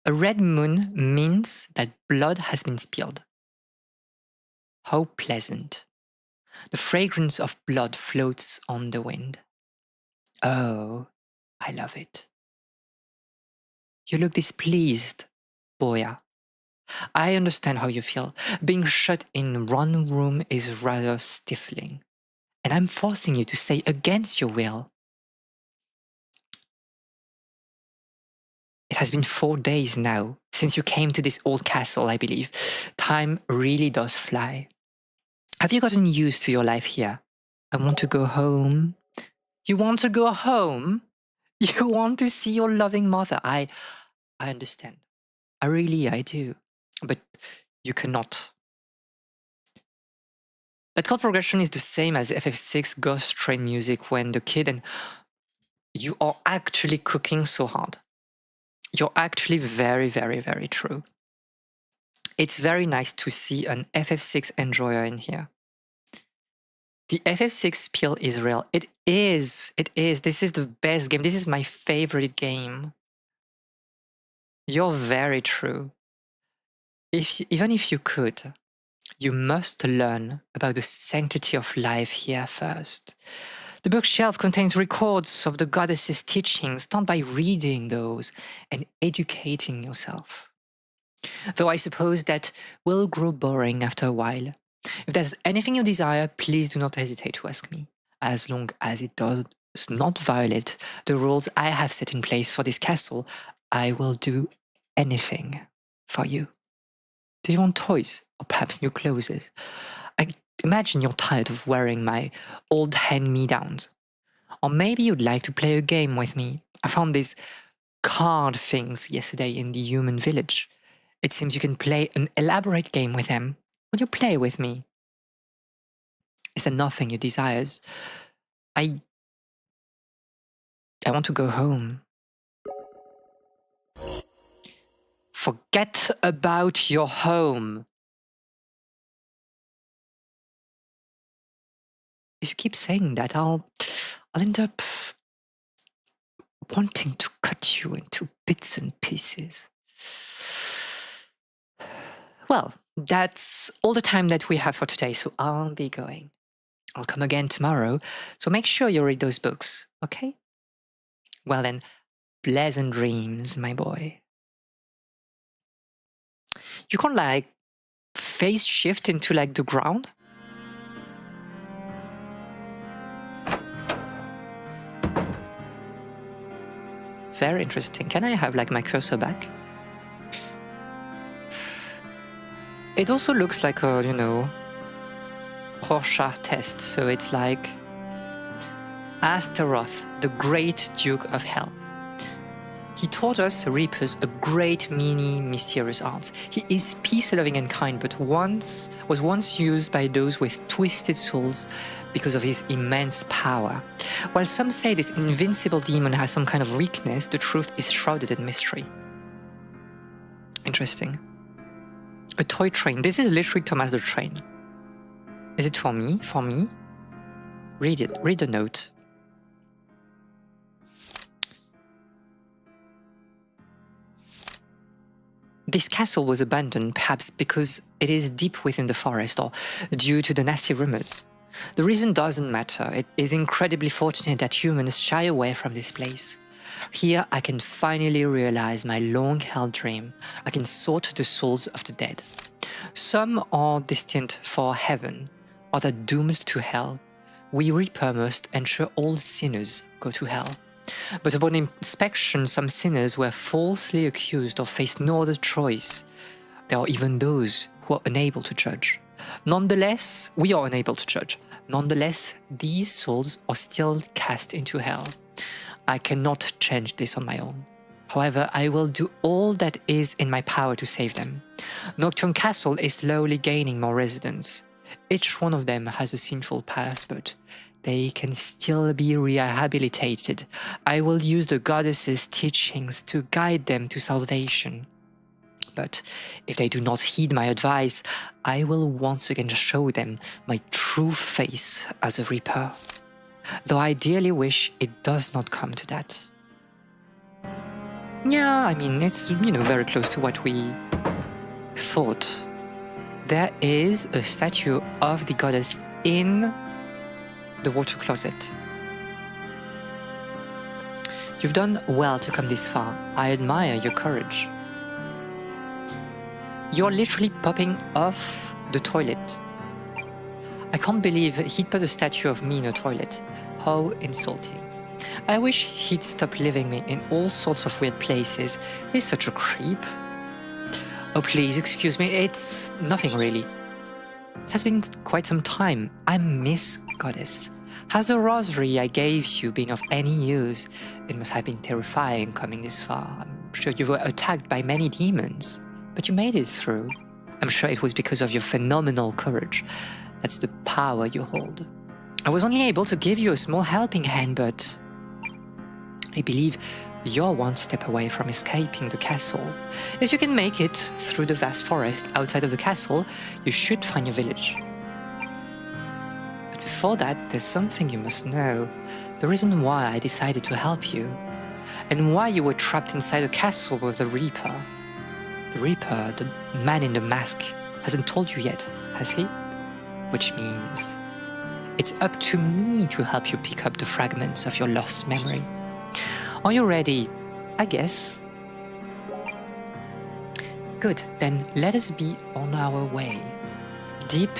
A red moon means that blood has been spilled. How pleasant. The fragrance of blood floats on the wind. Oh, I love it. You look displeased, Boya. I understand how you feel. Being shut in one room is rather stifling, and I'm forcing you to stay against your will. It has been 4 days now since you came to this old castle, I believe. Time really does fly. Have you gotten used to your life here? I want to go home. You want to go home? You want to see your loving mother. I understand. I do. But you cannot. That chord progression is the same as FF6 Ghost Train music when the kid and you are actually cooking so hard. You're actually very, very, very true. It's very nice to see an FF6 enjoyer in here. The FF6 pill is real. It is. This is the best game. This is my favorite game. You're very true. Even if you could, you must learn about the sanctity of life here first. The bookshelf contains records of the goddess's teachings. Start by reading those and educating yourself. Though I suppose that will grow boring after a while. If there's anything you desire, please do not hesitate to ask me, as long as it does not violate the rules I have set in place for this castle. I will do anything for you. Do you want toys, or perhaps new clothes? I imagine you're tired of wearing my old hand-me-downs. Or maybe you'd like to play a game with me. I found these card things yesterday in the human village. It seems you can play an elaborate game with them. Will you play with me? Is there nothing you desires? I want to go home. Forget about your home. If you keep saying that, I'll end up wanting to cut you into bits and pieces. Well, that's all the time that we have for today, so I'll be going. I'll come again tomorrow, so make sure you read those books, okay? Well then, pleasant dreams, my boy. You can't like phase shift into like the ground? Very interesting. Can I have like my cursor back? It also looks like a, you know, Rorschach test. So it's like Astaroth, the great Duke of Hell. He taught us Reapers a great many mysterious arts. He is peace-loving and kind, but was once used by those with twisted souls because of his immense power. While some say this invincible demon has some kind of weakness, the truth is shrouded in mystery. Interesting. A toy train. This is literally Thomas the Train. Is it for me? For me? Read it. Read the note. This castle was abandoned, perhaps because it is deep within the forest or due to the nasty rumors. The reason doesn't matter. It is incredibly fortunate that humans shy away from this place. Here I can finally realize my long-held dream. I can sort the souls of the dead. Some are destined for heaven, others doomed to hell. We Reaper must ensure all sinners go to hell. But upon inspection, some sinners were falsely accused or faced no other choice. There are even those who are unable to judge. Nonetheless, we are unable to judge. Nonetheless, these souls are still cast into hell. I cannot change this on my own. However, I will do all that is in my power to save them. Nocturne Castle is slowly gaining more residents. Each one of them has a sinful past, but they can still be rehabilitated. I will use the goddess's teachings to guide them to salvation. But if they do not heed my advice, I will once again show them my true face as a Reaper. Though I dearly wish it does not come to that. Yeah, I mean, it's, very close to what we thought. There is a statue of the goddess in the water closet. You've done well to come this far. I admire your courage. You're literally popping off the toilet. I can't believe he'd put a statue of me in a toilet. How insulting. I wish he'd stop leaving me in all sorts of weird places. He's such a creep. Oh, please, excuse me, it's nothing really. It has been quite some time. I miss Goddess. Has the rosary I gave you been of any use? It must have been terrifying coming this far. I'm sure you were attacked by many demons, but you made it through. I'm sure it was because of your phenomenal courage. That's the power you hold. I was only able to give you a small helping hand, but I believe you're one step away from escaping the castle. If you can make it through the vast forest outside of the castle, you should find your village. But before that, there's something you must know. The reason why I decided to help you, and why you were trapped inside a castle with the Reaper. The Reaper, the man in the mask, hasn't told you yet, has he? Which means it's up to me to help you pick up the fragments of your lost memory. Are you ready? I guess. Good, then let us be on our way, deep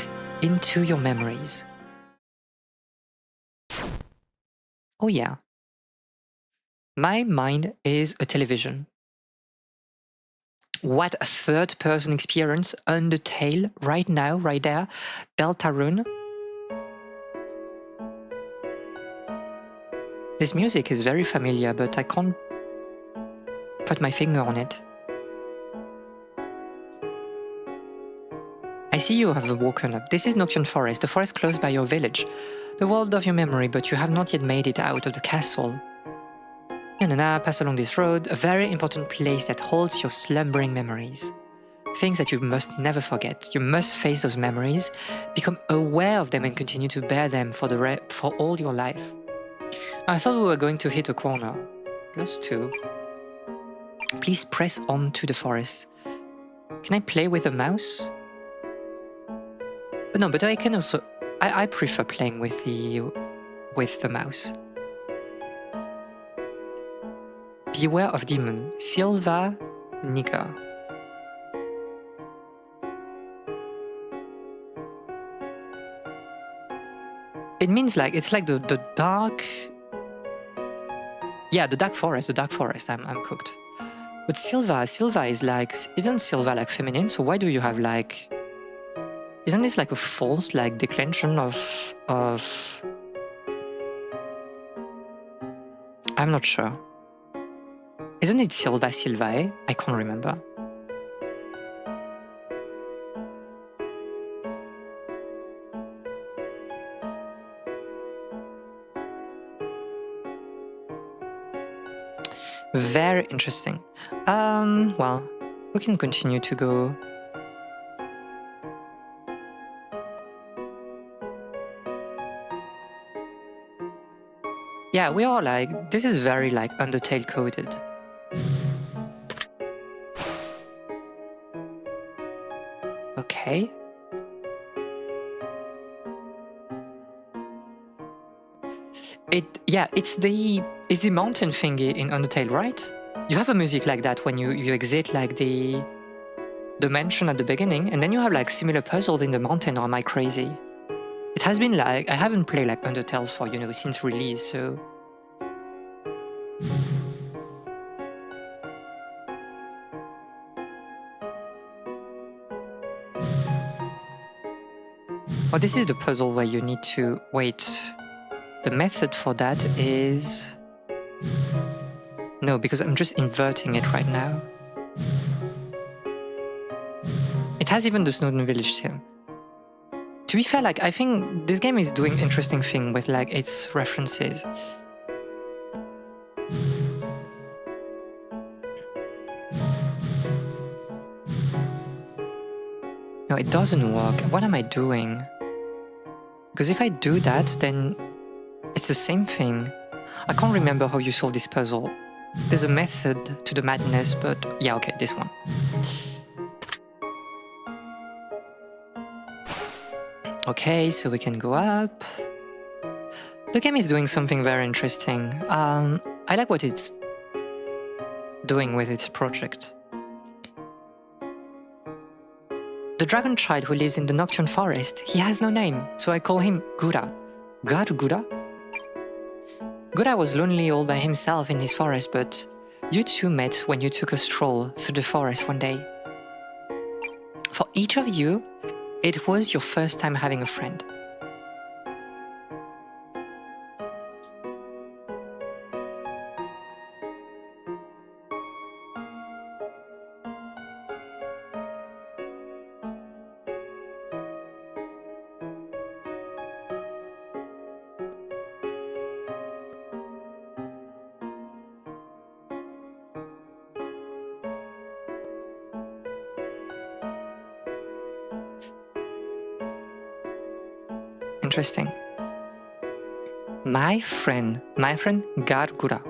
into your memories. Oh yeah. My mind is a television. What a third-person experience, Undertale, right now, right there, Deltarune. This music is very familiar, but I can't put my finger on it. I see you have woken up. This is Nocturne Forest, the forest close by your village. The world of your memory, but you have not yet made it out of the castle. Pass along this road, a very important place that holds your slumbering memories. Things that you must never forget. You must face those memories, become aware of them and continue to bear them for all your life. I thought we were going to hit a corner. +2. Please press on to the forest. Can I play with a mouse? No, but I can also... I prefer playing with the mouse. Beware of demon. Silva Niga. It means like, it's like the dark... Yeah, the dark forest, I'm cooked. But Silva is like... Isn't Silva like feminine? So why do you have like... Isn't this like a false like declension of... I'm not sure. Isn't it Silvae? I can't remember. Very interesting. Well, we can continue to go. Yeah, we are like, this is very like Undertale coded. Okay. It's the It's the mountain thingy in Undertale, right? You have a music like that when you exit like the mansion at the beginning, and then you have like similar puzzles in the mountain, or am I crazy? It has been like, I haven't played like Undertale for, since release, so... Oh, this is the puzzle where you need to... Wait. The method for that is... No, because I'm just inverting it right now. It has even the Snowden Village theme. To be fair, like, I think this game is doing interesting thing with like its references. No, it doesn't work. What am I doing? Because if I do that, then it's the same thing. I can't remember how you solve this puzzle. There's a method to the madness, but yeah, okay, this one. Okay, so we can go up. The game is doing something very interesting. I like what it's doing with its project. The dragon child who lives in the Nocturne Forest, he has no name, so I call him Gura. God Gura? Gura was lonely all by himself in his forest, but you two met when you took a stroll through the forest one day. For each of you, it was your first time having a friend. Interesting. My friend Gargura.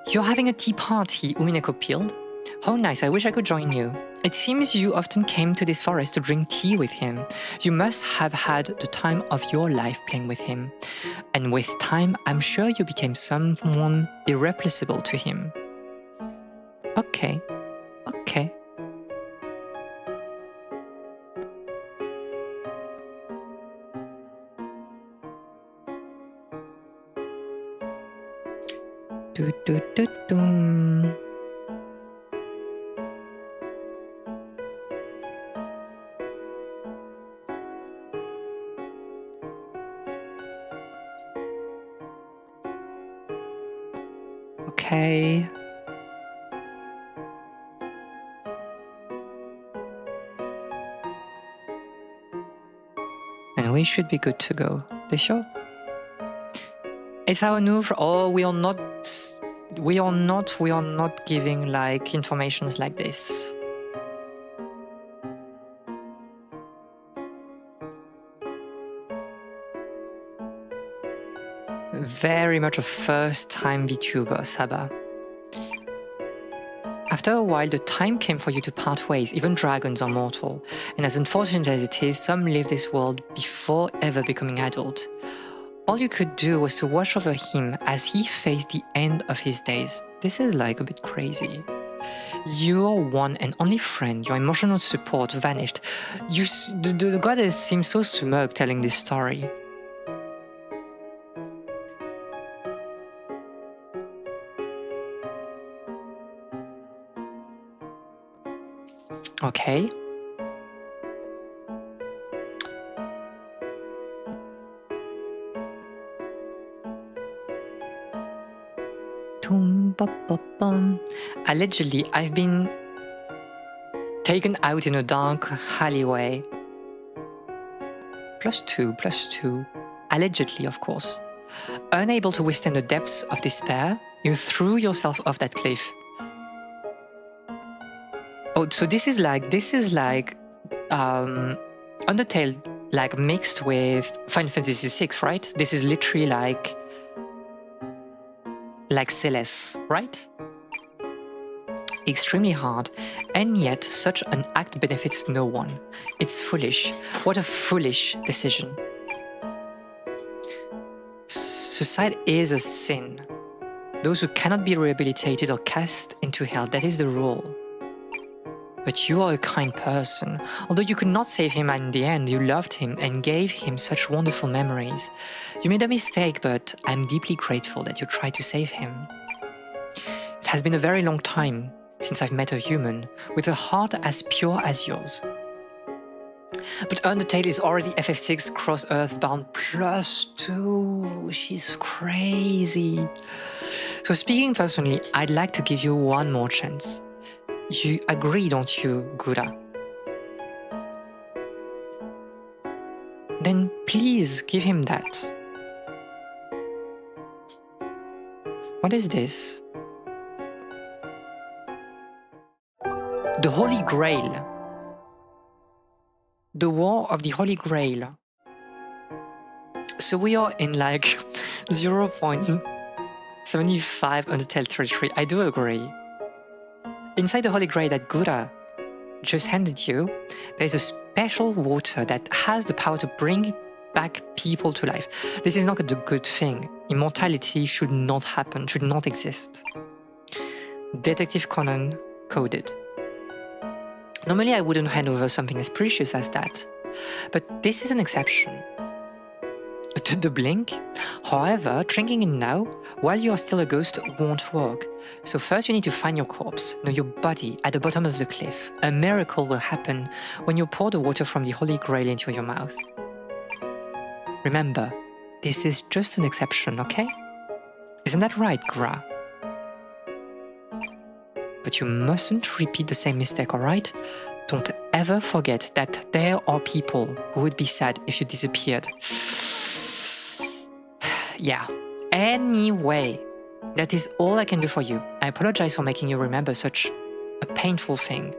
You're having a tea party, Umineko pealed. How nice, I wish I could join you. It seems you often came to this forest to drink tea with him. You must have had the time of your life playing with him. And with time, I'm sure you became someone irreplaceable to him. Okay. Okay. And we should be good to go. They sure? It's our new. Oh, we are not giving like informations like this. Very much a first-time VTuber, Saba. After a while, the time came for you to part ways. Even dragons are mortal, and as unfortunate as it is, some leave this world before ever becoming adult. All you could do was to watch over him as he faced the end of his days. This is like a bit crazy. Your one and only friend, your emotional support vanished. The goddess seems so smug telling this story. Okay. Allegedly, I've been taken out in a dark alleyway. +2. Allegedly, of course. Unable to withstand the depths of despair, you threw yourself off that cliff. Oh, so this is like Undertale, like mixed with Final Fantasy VI, right? This is literally like Celeste, right? Extremely hard, and yet such an act benefits no one. It's foolish. What a foolish decision. suicide is a sin. Those who cannot be rehabilitated are cast into hell. That is the rule. But you are a kind person. Although you could not save him in the end, you loved him and gave him such wonderful memories. You made a mistake, but I'm deeply grateful that you tried to save him. It has been a very long time since I've met a human with a heart as pure as yours. But Undertale is already FF6 cross Earthbound +2. She's crazy. So speaking personally, I'd like to give you one more chance. You agree, don't you, Gura? Then please give him that. What is this? The Holy Grail. The War of the Holy Grail. So we are in like 0.75 Undertale territory. I do agree. Inside the Holy Grail that Gura just handed you, there's a special water that has the power to bring back people to life. This is not a good thing. Immortality should not happen, should not exist. Detective Conan coded. Normally I wouldn't hand over something as precious as that, but this is an exception. To the blink. However, drinking it now, while you are still a ghost, won't work. So first you need to find your corpse, know your body at the bottom of the cliff. A miracle will happen when you pour the water from the Holy Grail into your mouth. Remember, this is just an exception, okay? Isn't that right, Gra? But you mustn't repeat the same mistake, alright? Don't ever forget that there are people who would be sad if you disappeared. Yeah. Anyway, that is all I can do for you. I apologize for making you remember such a painful thing.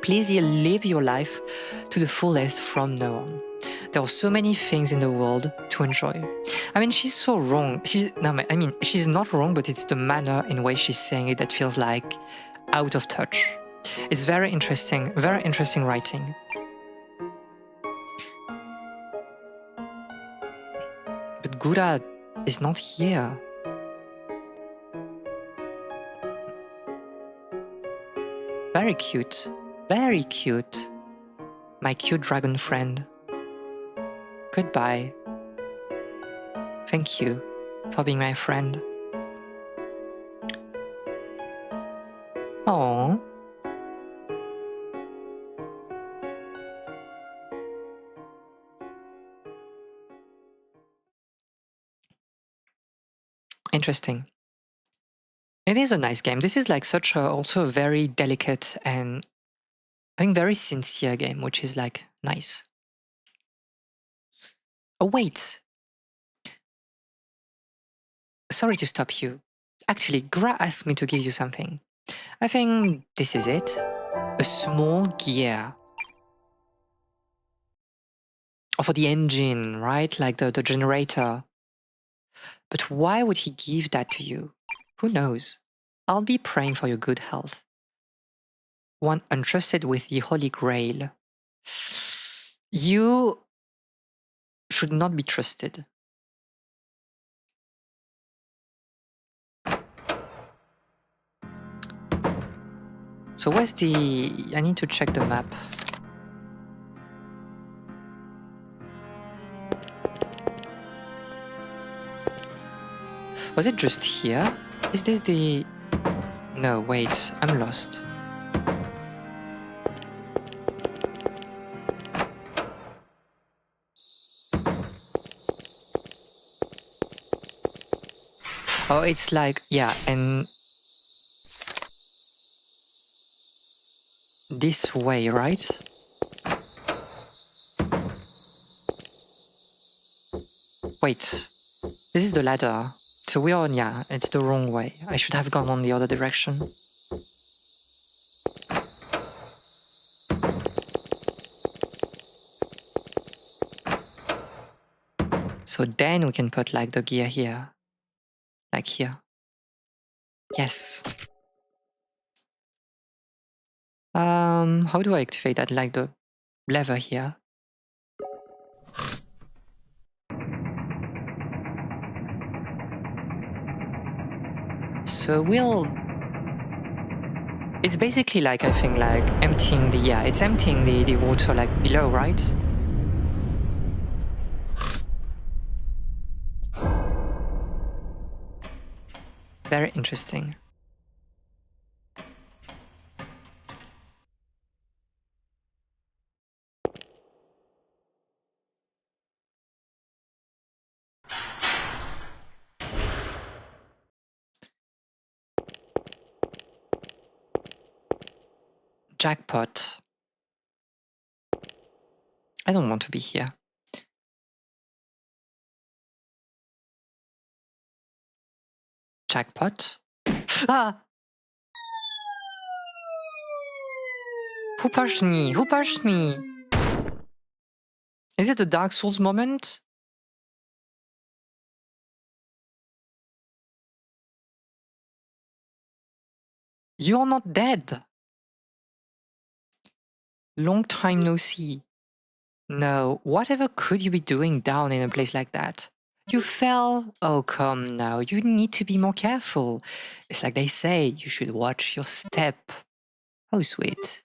Please live your life to the fullest from now on. There are so many things in the world to enjoy. I mean, she's so wrong. She's not wrong, but it's the manner in which she's saying it that feels like out of touch. It's very interesting writing. But Gura is not here. Very cute. Very cute. My cute dragon friend. Goodbye. Thank you for being my friend. Aww. Interesting. It is a nice game. This is like also a very delicate and I think very sincere game, which is like nice. Oh wait. Sorry to stop you. Actually, Gra asked me to give you something. I think this is it. A small gear. Or for the engine, right? Like the generator. But why would he give that to you? Who knows? I'll be praying for your good health. One entrusted with the Holy Grail. You should not be trusted. So where's the... I need to check the map. Was it just here? Is this the... No, wait, I'm lost. Oh, it's like, yeah, and... This way, right? Wait, this is the ladder. So we are on, yeah, it's the wrong way. I should have gone on the other direction. So then we can put like the gear here. Like here. Yes. How do I activate that? Like the lever here. So it's basically like, I think, like emptying it's emptying the water like below, right? Very interesting. Jackpot. I don't want to be here. Jackpot. Ah! Who pushed me? Who pushed me? Is it a Dark Souls moment? You're not dead. Long time no see. No, whatever could you be doing down in a place like that? You fell? Oh, come now. You need to be more careful. It's like they say, you should watch your step. Oh, sweet.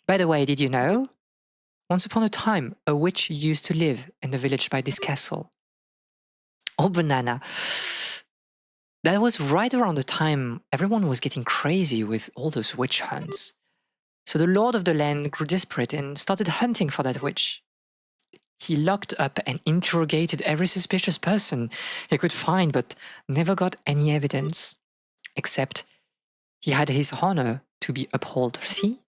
By the way, did you know? Once upon a time, a witch used to live in the village by this castle. Oh, banana. That was right around the time everyone was getting crazy with all those witch hunts. So the lord of the land grew desperate and started hunting for that witch. He locked up and interrogated every suspicious person he could find, but never got any evidence. Except he had his honor to be upheld, see?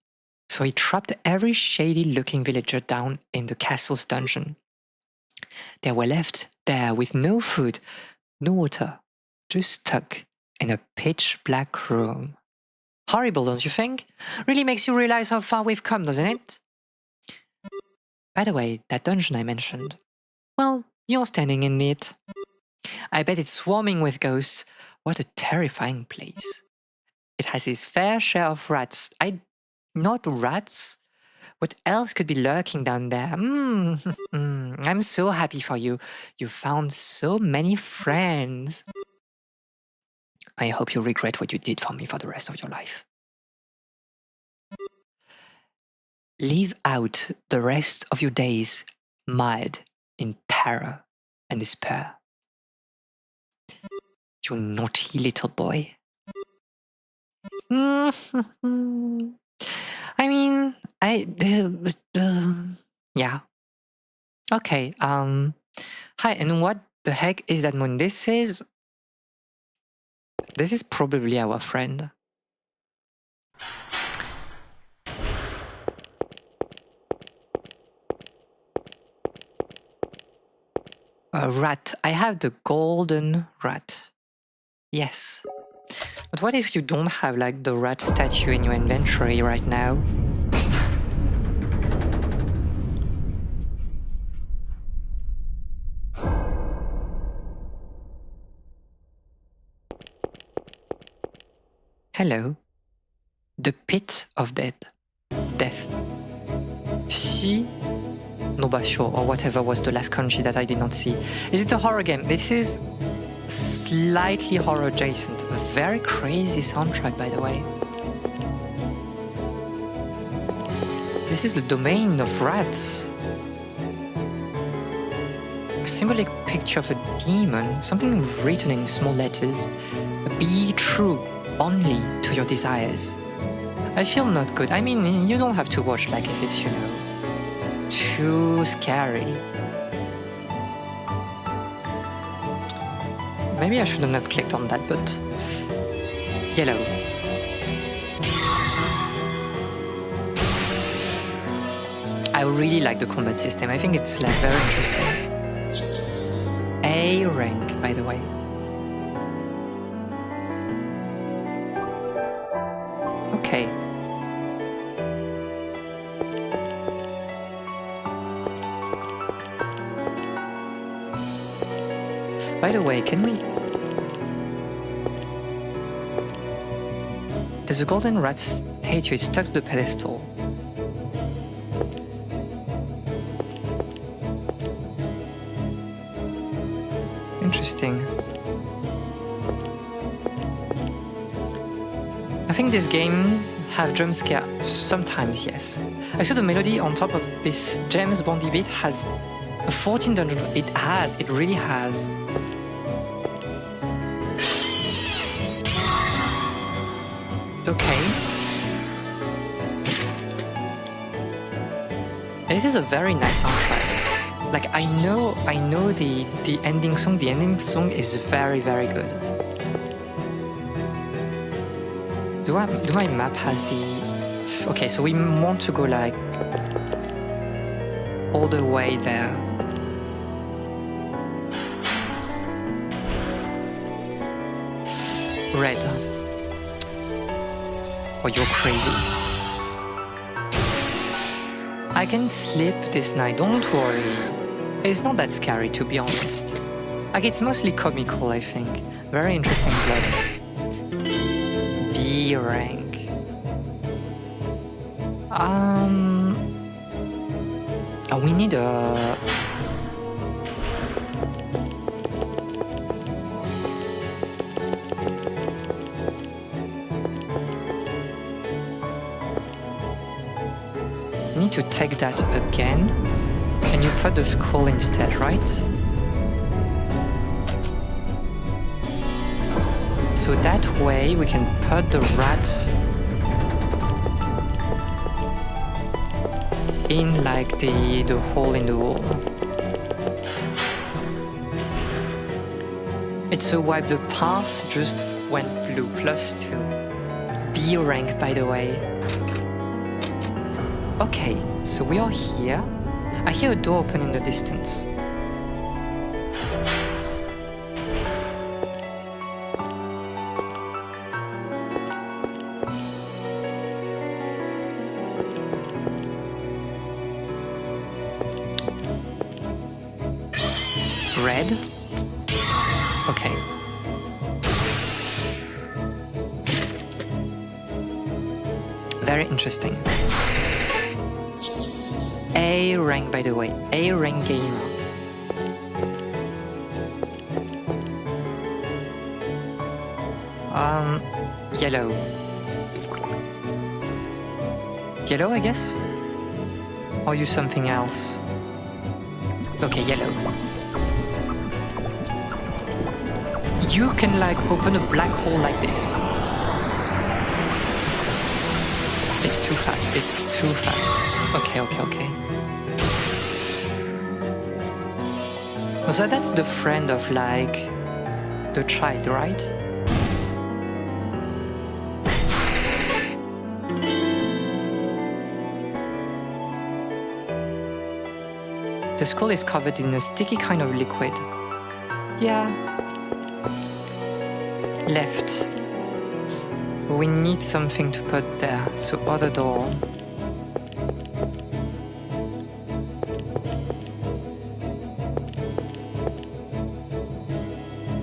So he trapped every shady-looking villager down in the castle's dungeon. They were left there with no food, no water, just stuck in a pitch-black room. Horrible, don't you think? Really makes you realize how far we've come, doesn't it? By the way, that dungeon I mentioned, well, you're standing in it. I bet it's swarming with ghosts. What a terrifying place. It has its fair share of rats. Not rats? What else could be lurking down there? I'm so happy for you. You found so many friends. I hope you regret what you did for me for the rest of your life. Live out the rest of your days mired in terror and despair. You naughty little boy. I mean, yeah. Okay, hi, and what the heck is that moon? This is probably our friend. A rat. I have the golden rat. Yes. But what if you don't have like the rat statue in your inventory right now? Hello. The pit of death. See? Nobasho, or whatever was the last kanji that I did not see. Is it a horror game? This is slightly horror adjacent. A very crazy soundtrack, by the way. This is the domain of rats. A symbolic picture of a demon, something written in small letters. Be true only to your desires. I feel not good. I mean, you don't have to watch like if it's, too scary. Maybe I shouldn't have clicked on that, but yellow. I really like the combat system. I think it's like very interesting. A rank, by the way. Okay. By the way, can we... There's a golden rat statue, it's stuck to the pedestal. Interesting. think this game have jump scare? Sometimes, yes. I saw the melody on top of this James Bondy beat has a 1400. It really has. Okay. And this is a very nice soundtrack. Like I know the ending song. The ending song is very, very good. Do my map has the... Okay, so we want to go like all the way there. Red. Oh, you're crazy. I can sleep this night, don't worry. It's not that scary, to be honest. Like, it's mostly comical, I think. Very interesting blood. B rank. Oh, we need a... Need to take that again. Can you put the skull instead, right? So that way we can put the rat in like the hole in the wall. It's a wipe. The pass just went blue, +2. B rank, by the way. Okay, so we are here. I hear a door open in the distance. Red? Okay. Very interesting. A rank, by the way. A rank gamer. Yellow. Yellow, I guess? Or you something else? Okay, yellow. You can like open a black hole like this. It's too fast. It's too fast. Okay. So that's the friend of like the child, right? The skull is covered in a sticky kind of liquid. Yeah. Left. We need something to put there. So other door.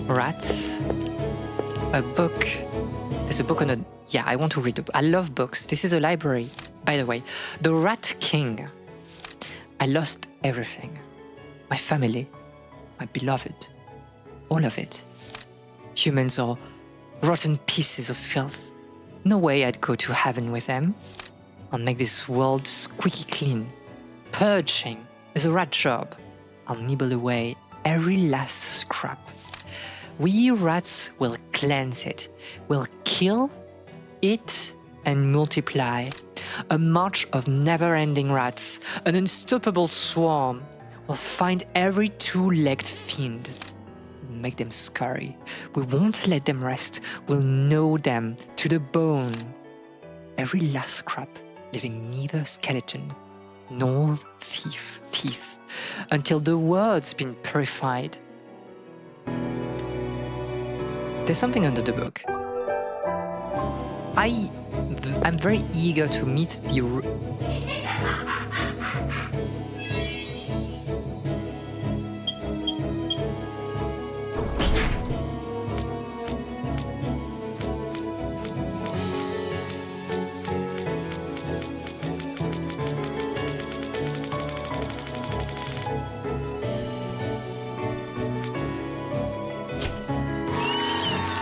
Rats. A book. There's a book on a... Yeah, I want to read a book. I love books. This is a library. By the way, the Rat King. I lost everything. My family. My beloved. All of it. Humans are rotten pieces of filth. No way I'd go to heaven with them. I'll make this world squeaky clean. Purging is a rat job. I'll nibble away every last scrap. We rats will cleanse it. We'll kill it and multiply. A march of never-ending rats, an unstoppable swarm. We'll find every two-legged fiend. Make them scurry. We won't let them rest. We'll gnaw them to the bone. Every last scrap, leaving neither skeleton nor teeth, until the world's been purified. There's something under the book. I'm very eager to meet the...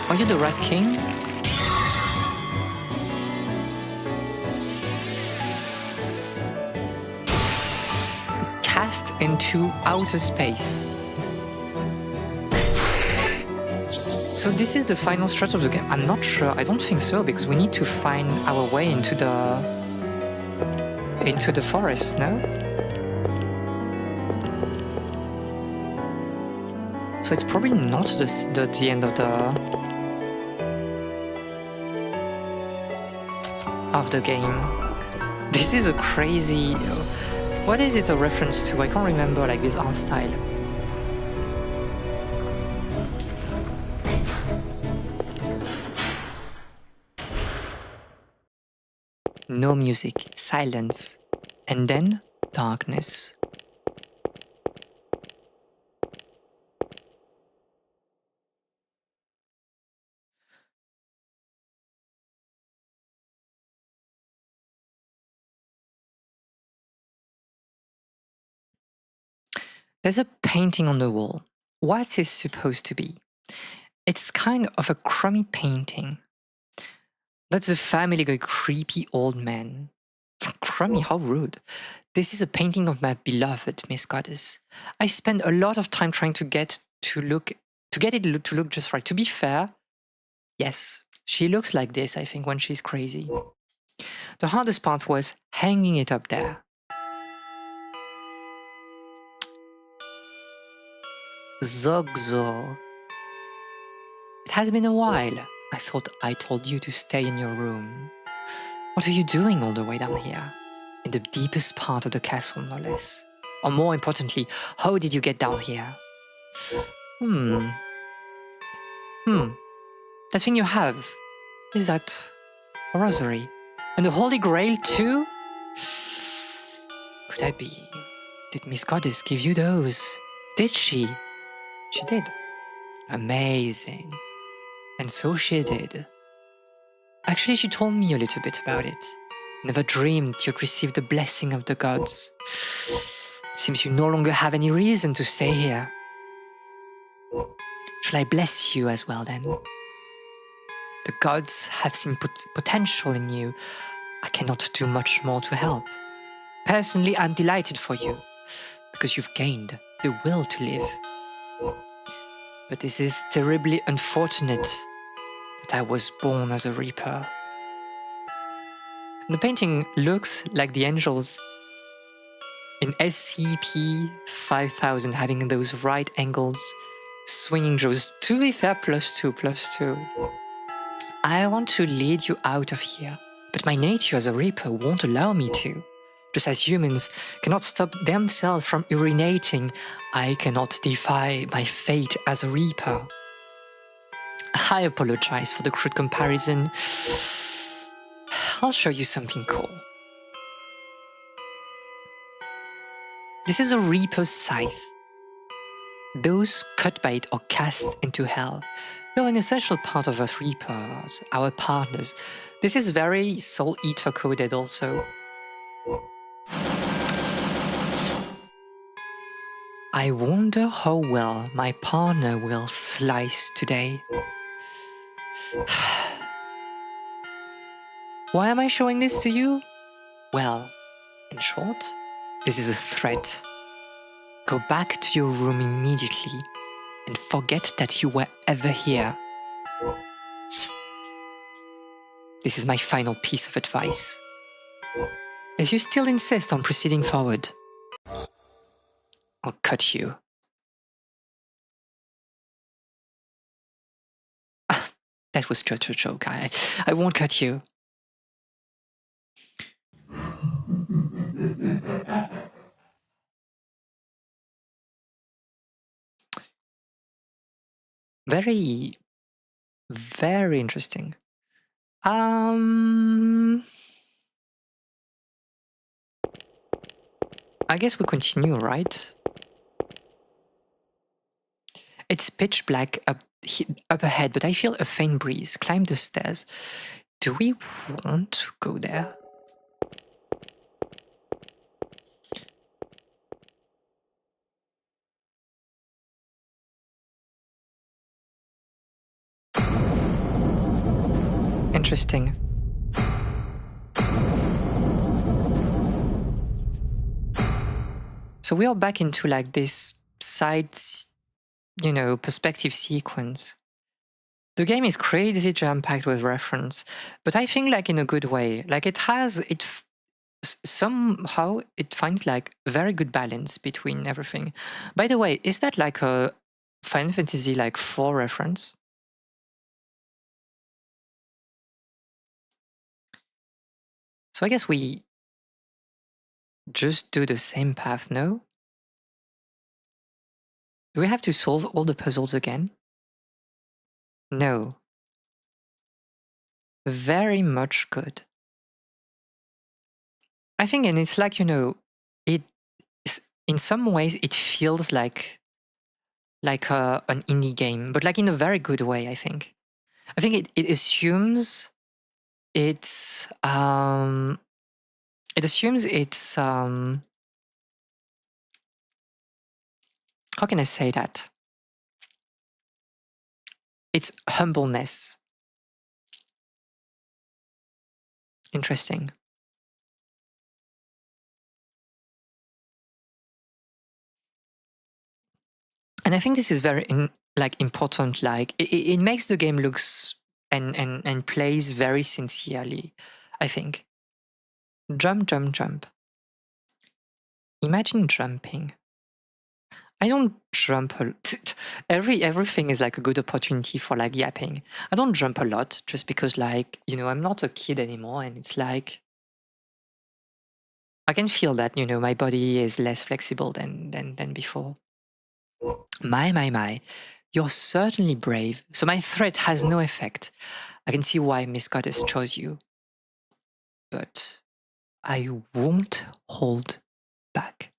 Are you the Rat King? into outer space. So this is the final stretch of the game. I'm not sure. I don't think so, because we need to find our way into the forest, no? So it's probably not the end of the game. This is a crazy... What is it a reference to? I can't remember, like this art style. No music, silence, and then darkness. There's a painting on the wall. What is supposed to be? It's kind of a crummy painting. That's a Family Guy creepy old man. Crummy, how rude. This is a painting of my beloved Miss Goddess. I spent a lot of time trying to get it to look just right. To be fair, yes, she looks like this, I think, when she's crazy. The hardest part was hanging it up there. Zogzo. It has been a while. I thought I told you to stay in your room. What are you doing all the way down here? In the deepest part of the castle, no less. Or more importantly, how did you get down here? That thing you have, is that a rosary? And the Holy Grail too? Could that be? Did Miss Goddess give you those? Did she? She did. Amazing. And so she did. Actually, she told me a little bit about it. Never dreamed you'd receive the blessing of the gods. It seems you no longer have any reason to stay here. Shall I bless you as well then? The gods have seen potential in you. I cannot do much more to help. Personally, I'm delighted for you, because you've gained the will to live. But this is terribly unfortunate that I was born as a reaper. The painting looks like the angels in SCP-5000 having those right angles, swinging jaws. To be fair, +2/+2. I want to lead you out of here, but my nature as a reaper won't allow me to. Just as humans cannot stop themselves from urinating, I cannot defy my fate as a reaper. I apologize for the crude comparison. I'll show you something cool. This is a reaper's scythe. Those cut by it or cast into hell. You're an essential part of us reapers, our partners. This is very Soul Eater coded also. I wonder how well my partner will slice today. Why am I showing this to you? Well, in short, this is a threat. Go back to your room immediately and forget that you were ever here. This is my final piece of advice. If you still insist on proceeding forward, I'll cut you. That was just a joke. I won't cut you. Very, very interesting. I guess we continue, right? It's pitch black up ahead, but I feel a faint breeze. Climb the stairs. Do we want to go there? Interesting. So we are back into like this side, perspective sequence. The game is crazy jam-packed with reference, but I think like in a good way. Like somehow it finds like very good balance between everything. By the way, is that like a Final Fantasy like 4 reference? So I guess we just do the same path, no? Do we have to solve all the puzzles again? No. Very much good. I think, and it's like, it in some ways it feels like an indie game, but like in a very good way, I think. I think it assumes it's how can I say that? It's humbleness. Interesting. And I think this is very important. Like it makes the game looks and plays very sincerely, I think. Jump, jump, jump. Imagine jumping. I don't jump everything is like a good opportunity for like yapping. I don't jump a lot just because like, I'm not a kid anymore, and it's like I can feel that, my body is less flexible than before. My. You're certainly brave. So my threat has no effect. I can see why Miss Goddess chose you. But I won't hold back.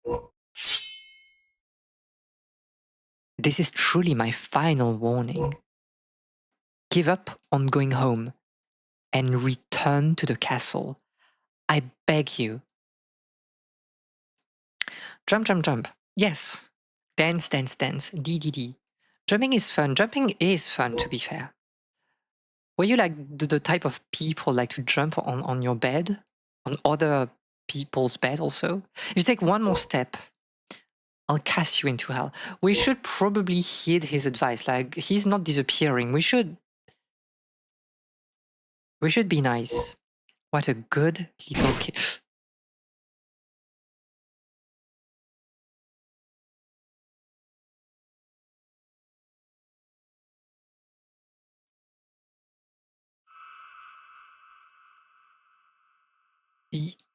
This is truly my final warning. Give up on going home and return to the castle. I beg you. Jump, jump, jump. Yes. Dance, dance, dance. D. Jumping is fun. Jumping is fun, to be fair. Were you like the type of people like to jump on your bed? On other people's bed also? If you take one more step, I'll cast you into hell. We should probably heed his advice. Like, he's not disappearing. We should be nice. What a good little kid.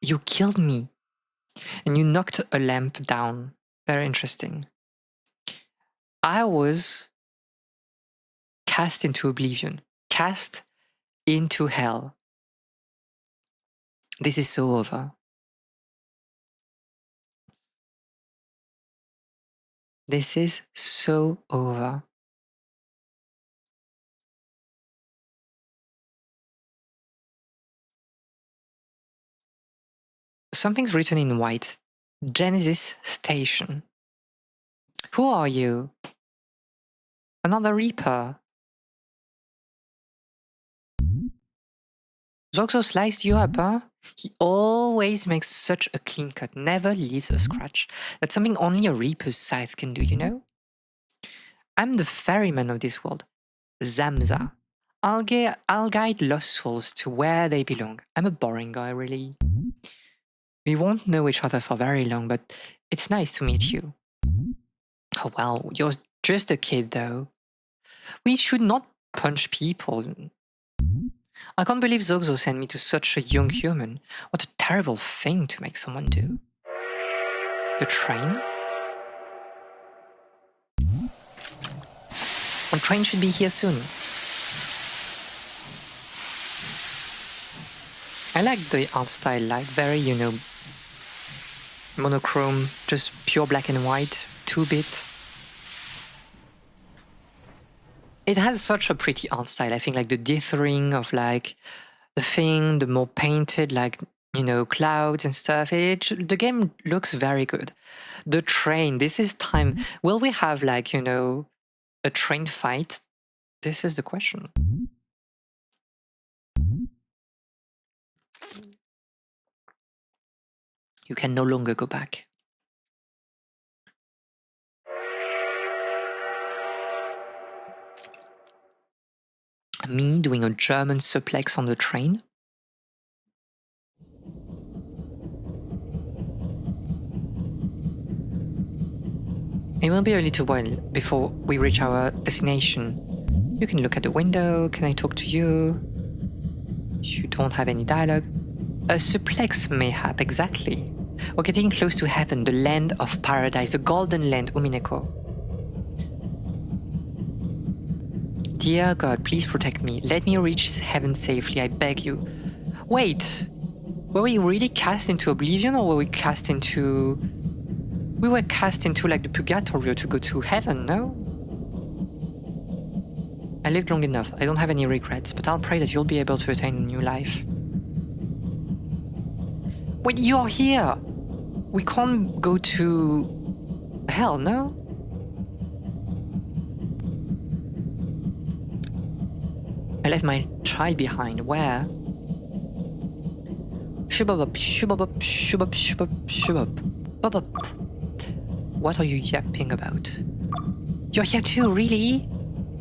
You killed me. And you knocked a lamp down. Very interesting. I was cast into oblivion. Cast into hell. This is so over. This is so over. Something's written in white. Genesis Station. Who are you? Another Reaper. Zoxo sliced you up, huh? He always makes such a clean cut, never leaves a scratch. That's something only a Reaper's scythe can do, you know? I'm the ferryman of this world. Zamza. I'll guide lost souls to where they belong. I'm a boring guy, really. We won't know each other for very long, but it's nice to meet you. Oh well, you're just a kid though. We should not punch people. I can't believe Zoxo sent me to such a young human. What a terrible thing to make someone do. The train? One train should be here soon. I like the art style, like very, monochrome, just pure black and white, 2-bit. It has such a pretty art style. I think like the dithering of like the thing, the more painted, like, clouds and stuff. The game looks very good. The train, this is time. Will we have like, a train fight? This is the question. You can no longer go back. me doing a German suplex on the train. It will be a little while before we reach our destination. You can look at the window. Can I talk to you? You don't have any dialogue. A suplex mayhap, exactly. We're getting close to heaven, the land of paradise, the golden land, Umineko. Dear God, please protect me. Let me reach heaven safely, I beg you. Wait, were we really cast into oblivion, or were we cast into... We were cast into like the purgatorio to go to heaven, no? I lived long enough, I don't have any regrets, but I'll pray that you'll be able to attain a new life. Wait, you're here! We can't go to hell, no? I left my child behind. Where? Shubabub, shubabub, shubab, shubab, shubab. Bubub. What are you yapping about? You're here too, really?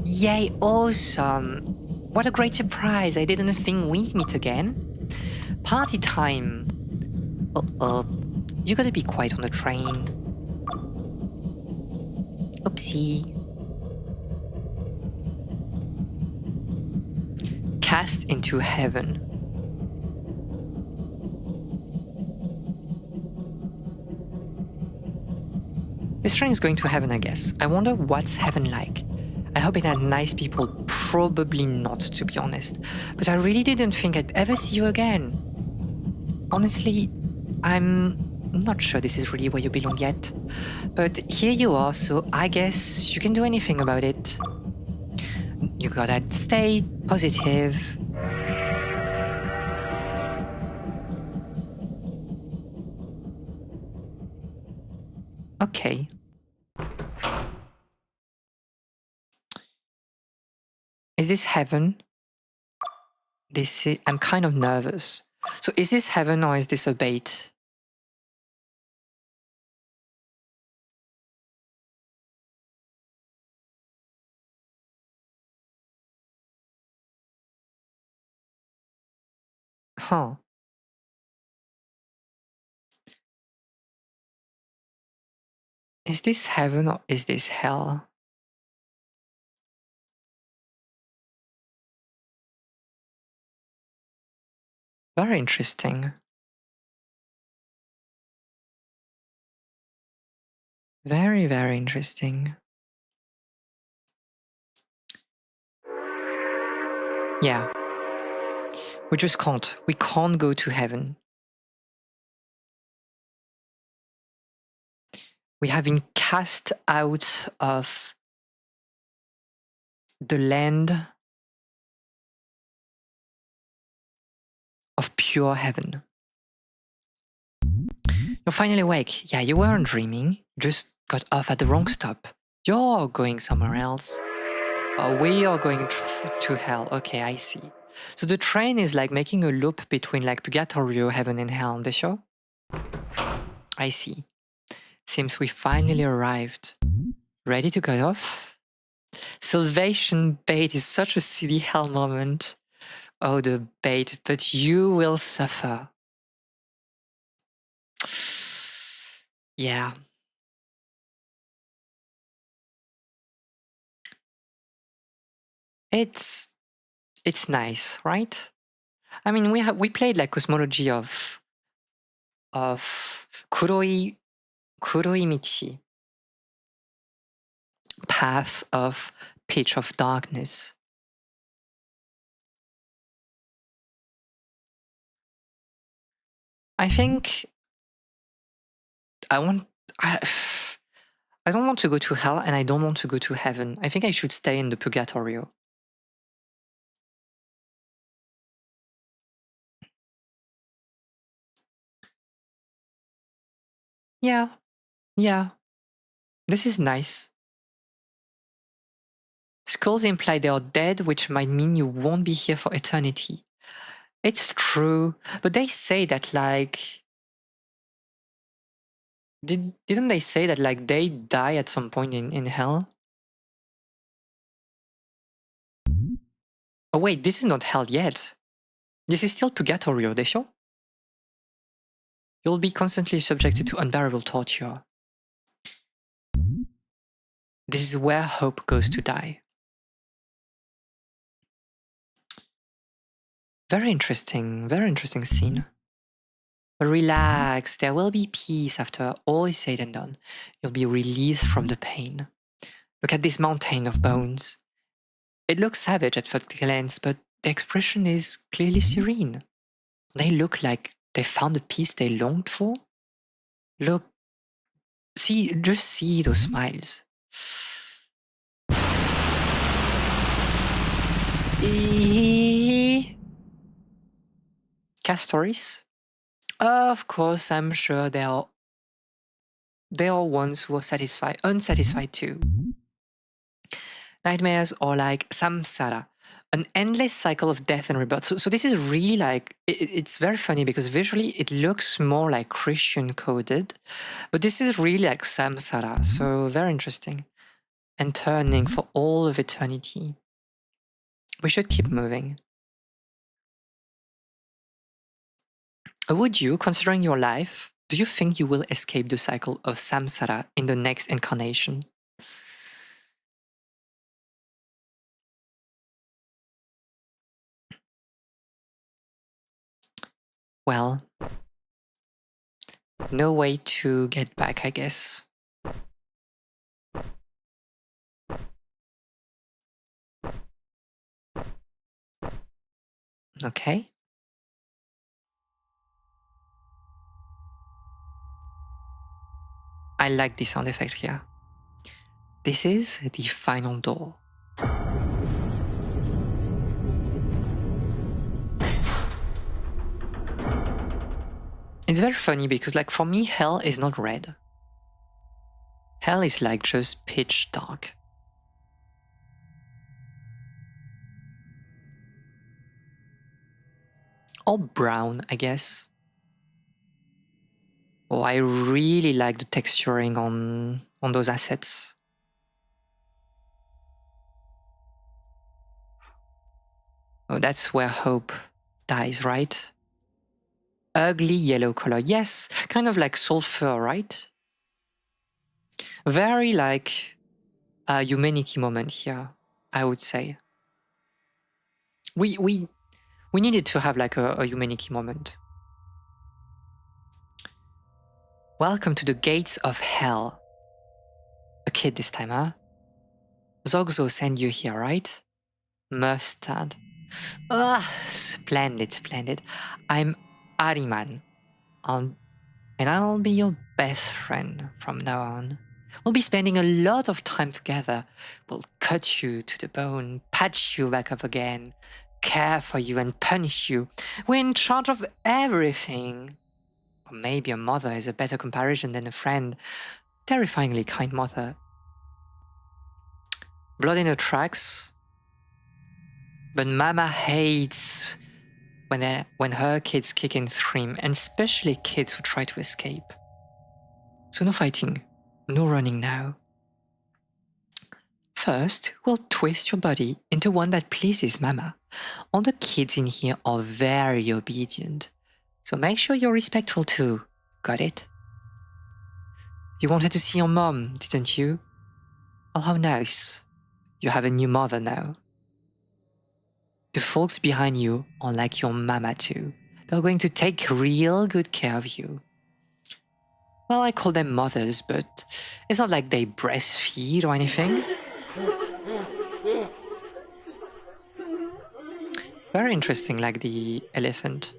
Yay, awesome! What a great surprise! I didn't think we'd meet again. Party time! You gotta be quiet on the train. Oopsie. Cast into heaven. This train is going to heaven, I guess. I wonder what's heaven like. I hope it had nice people. Probably not, to be honest. But I really didn't think I'd ever see you again. Honestly, I'm not sure this is really where you belong yet. But here you are, so I guess you can do anything about it. You gotta stay positive. Okay. Is this heaven? I'm kind of nervous. So is this heaven or is this a bait? Huh. Is this heaven or is this hell? Very interesting. Very, very interesting. Yeah. We just can't. We can't go to heaven. We have been cast out of the land of pure heaven. You're finally awake. Yeah, you weren't dreaming. You just got off at the wrong stop. You're going somewhere else. We are going to hell. Okay, I see. So the train is like making a loop between like Purgatorio, heaven and hell on the show? I see. Seems we finally arrived. Ready to get off? Salvation bait is such a silly hell moment. Oh, the bait, but you will suffer. Yeah. It's nice, right? I mean, we played like cosmology of Kuroi Michi, path of pitch of darkness. I think I don't want to go to hell and I don't want to go to heaven. I think I should stay in the Purgatorio. Yeah. This is nice. Skulls imply they are dead, which might mean you won't be here for eternity. It's true, but they say that like... Didn't they say that like they die at some point in hell? Oh wait, this is not hell yet. This is still purgatorio, desho? You'll be constantly subjected to unbearable torture. This is where hope goes to die. Very interesting scene. But relax, there will be peace after all is said and done. You'll be released from the pain. Look at this mountain of bones. It looks savage at first glance, but the expression is clearly serene. They look like they found the peace they longed for. Look, just see those smiles. Cast stories? Of course, I'm sure there are ones who are unsatisfied too. Nightmares are like samsara, an endless cycle of death and rebirth. So this is really like, it's very funny because visually it looks more like Christian coded, but this is really like samsara, so very interesting. And turning for all of eternity. We should keep moving. Would you, considering your life, do you think you will escape the cycle of samsara in the next incarnation? Well, no way to get back, I guess. Okay. I like the sound effect here. This is the final door. It's very funny because, like, for me, hell is not red. Hell is like just pitch dark. Or brown, I guess. Oh, I really like the texturing on those assets. Oh, that's where hope dies, right? Ugly yellow color. Yes, kind of like sulfur, right? Very like a humanity moment here, I would say. We needed to have like a humanity moment. Welcome to the gates of hell. A kid this time, huh? Zogzo sent you here, right? Mustard. Ah, splendid. I'm Ariman. And I'll be your best friend from now on. We'll be spending a lot of time together. We'll cut you to the bone, patch you back up again, care for you and punish you. We're in charge of everything. Or maybe a mother is a better comparison than a friend. Terrifyingly kind mother. Blood in her tracks. But Mama hates when her kids kick and scream, and especially kids who try to escape. So no fighting, no running now. First, we'll twist your body into one that pleases Mama. All the kids in here are very obedient, so make sure you're respectful too. Got it? You wanted to see your mom, didn't you? Oh, how nice. You have a new mother now. The folks behind you are like your mama too. They're going to take real good care of you. Well, I call them mothers, but it's not like they breastfeed or anything. Very interesting, like the elephant.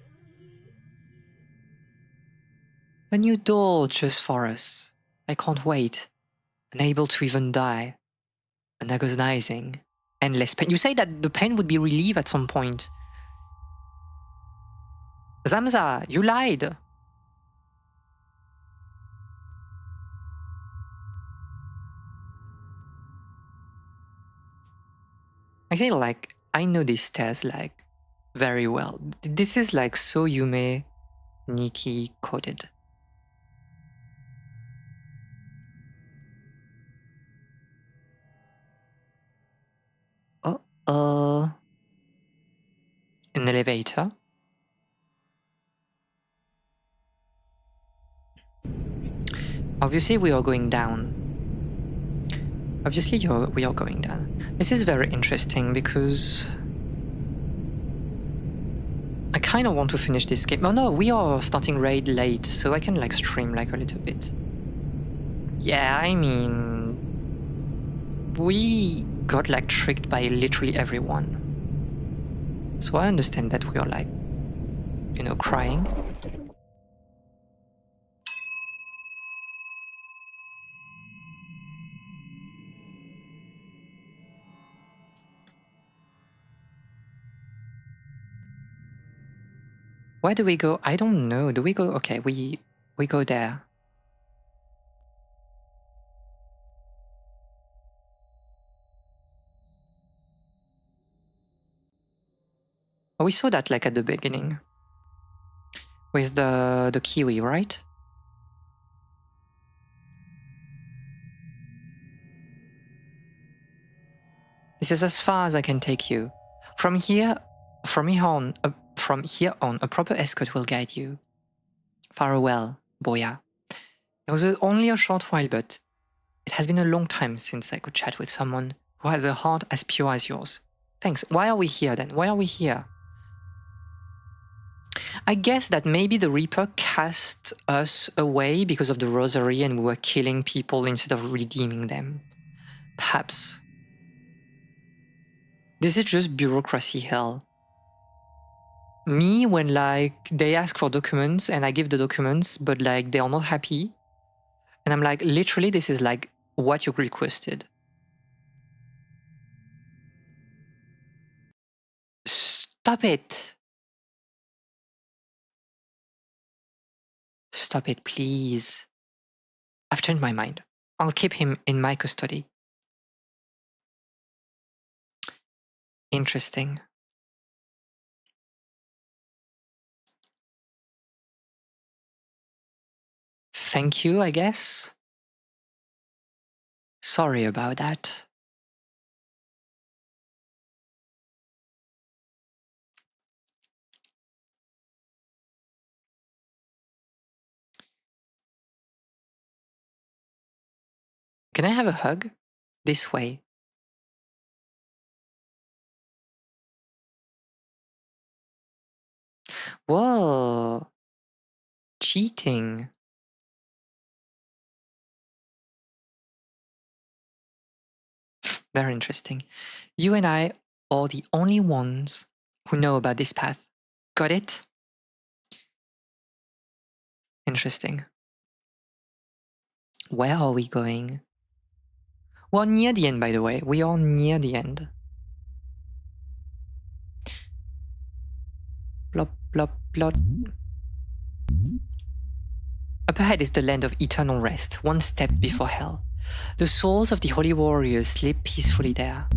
A new doll just for us. I can't wait. Unable to even die. An agonizing, endless pain. You say that the pain would be relieved at some point. Zamza, you lied. I feel like I know these stairs like very well. This is like so Yume Nikki coded. Uh-oh. elevator. Obviously, we are going down. We are going down. This is very interesting because I kind of want to finish this game. Oh no, we are starting raid late, so I can like stream like a little bit. Yeah, I mean, we got like tricked by literally everyone. So I understand that we are like, you know, crying. Where do we go? I don't know. Do we go? Okay, we go there. Oh, we saw that like at the beginning. With the kiwi, right? This is as far as I can take you. From here on, a proper escort will guide you. Farewell, Boya. It was only a short while, but it has been a long time since I could chat with someone who has a heart as pure as yours. Thanks. Why are we here then? Why are we here? I guess that maybe the Reaper cast us away because of the rosary and we were killing people instead of redeeming them. Perhaps. This is just bureaucracy hell. Me, when like they ask for documents and I give the documents, but like they are not happy. And I'm like, literally, this is like what you requested. Stop it. Stop it, please. I've changed my mind. I'll keep him in my custody. Interesting. Thank you, I guess. Sorry about that. Can I have a hug? This way. Whoa. Cheating. Very interesting. You and I are the only ones who know about this path. Got it? Interesting. Where are we going? We're near the end, by the way. We are near the end. Plop, plop, plop. Up ahead is the land of eternal rest, one step before hell. The souls of the holy warriors sleep peacefully there.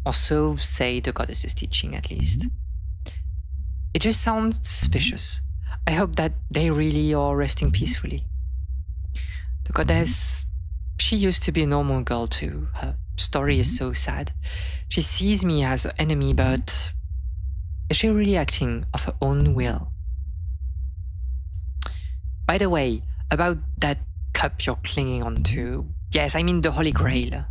Or so say the goddess's teaching, at least. It just sounds suspicious. I hope that they really are resting peacefully. The goddess, she used to be a normal girl too. Her story is so sad. She sees me as an enemy, but is she really acting of her own will? By the way, about that cup you're clinging onto, yes, I mean the Holy Grail.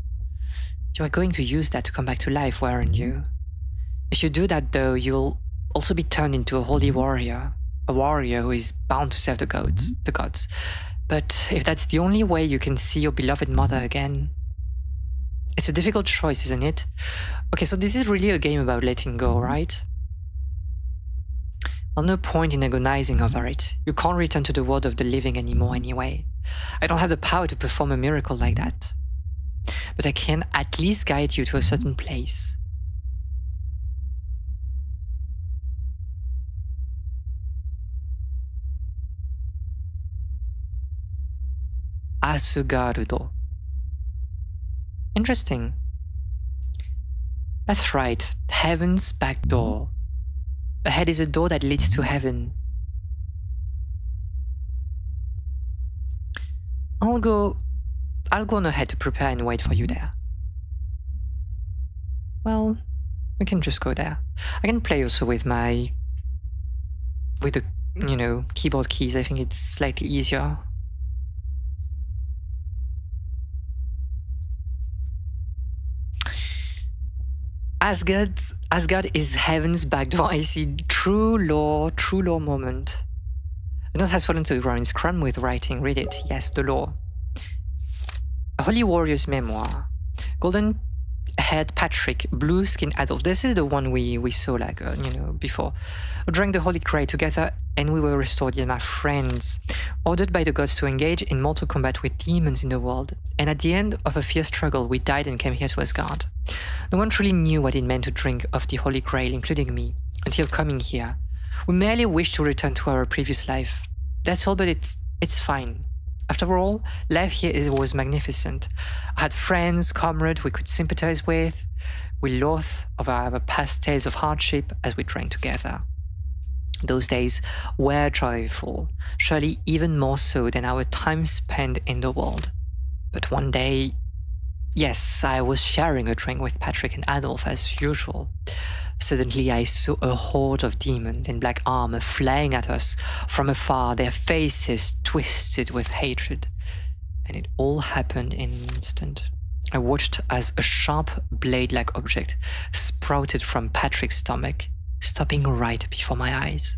You are going to use that to come back to life, weren't you? If you do that though, you'll also be turned into a holy warrior. A warrior who is bound to serve the gods. But if that's the only way you can see your beloved mother again, it's a difficult choice, isn't it? Okay, so this is really a game about letting go, right? Well, no point in agonizing over it. You can't return to the world of the living anymore anyway. I don't have the power to perform a miracle like that. But I can at least guide you to a certain place. Asugarudo. Interesting. That's right, heaven's back door. Ahead is a door that leads to heaven. I'll go on ahead to prepare and wait for you there. Well, We can just go there. I can play also with the keyboard keys. I think it's slightly easier. Asgard is heaven's back door. I see true lore moment. The note has fallen to the ground. It's crammed with writing. Read it. Yes, the lore. A holy warrior's memoir. Golden-haired Patrick, blue-skinned Adolf. This is the one we saw before. We drank the holy grail together and we were restored, yet my friends. Ordered by the gods to engage in mortal combat with demons in the world. And at the end of a fierce struggle, we died and came here to Asgard. No one truly knew what it meant to drink of the holy grail, including me, until coming here. We merely wished to return to our previous life. That's all, but it's fine. After all, life here was magnificent. I had friends, comrades we could sympathize with. We laughed over our past tales of hardship as we drank together. Those days were joyful, surely even more so than our time spent in the world. But one day, yes, I was sharing a drink with Patrick and Adolf as usual. Suddenly I saw a horde of demons in black armor flying at us from afar, their faces twisted with hatred. And it all happened in an instant. I watched as a sharp blade-like object sprouted from Patrick's stomach, stopping right before my eyes.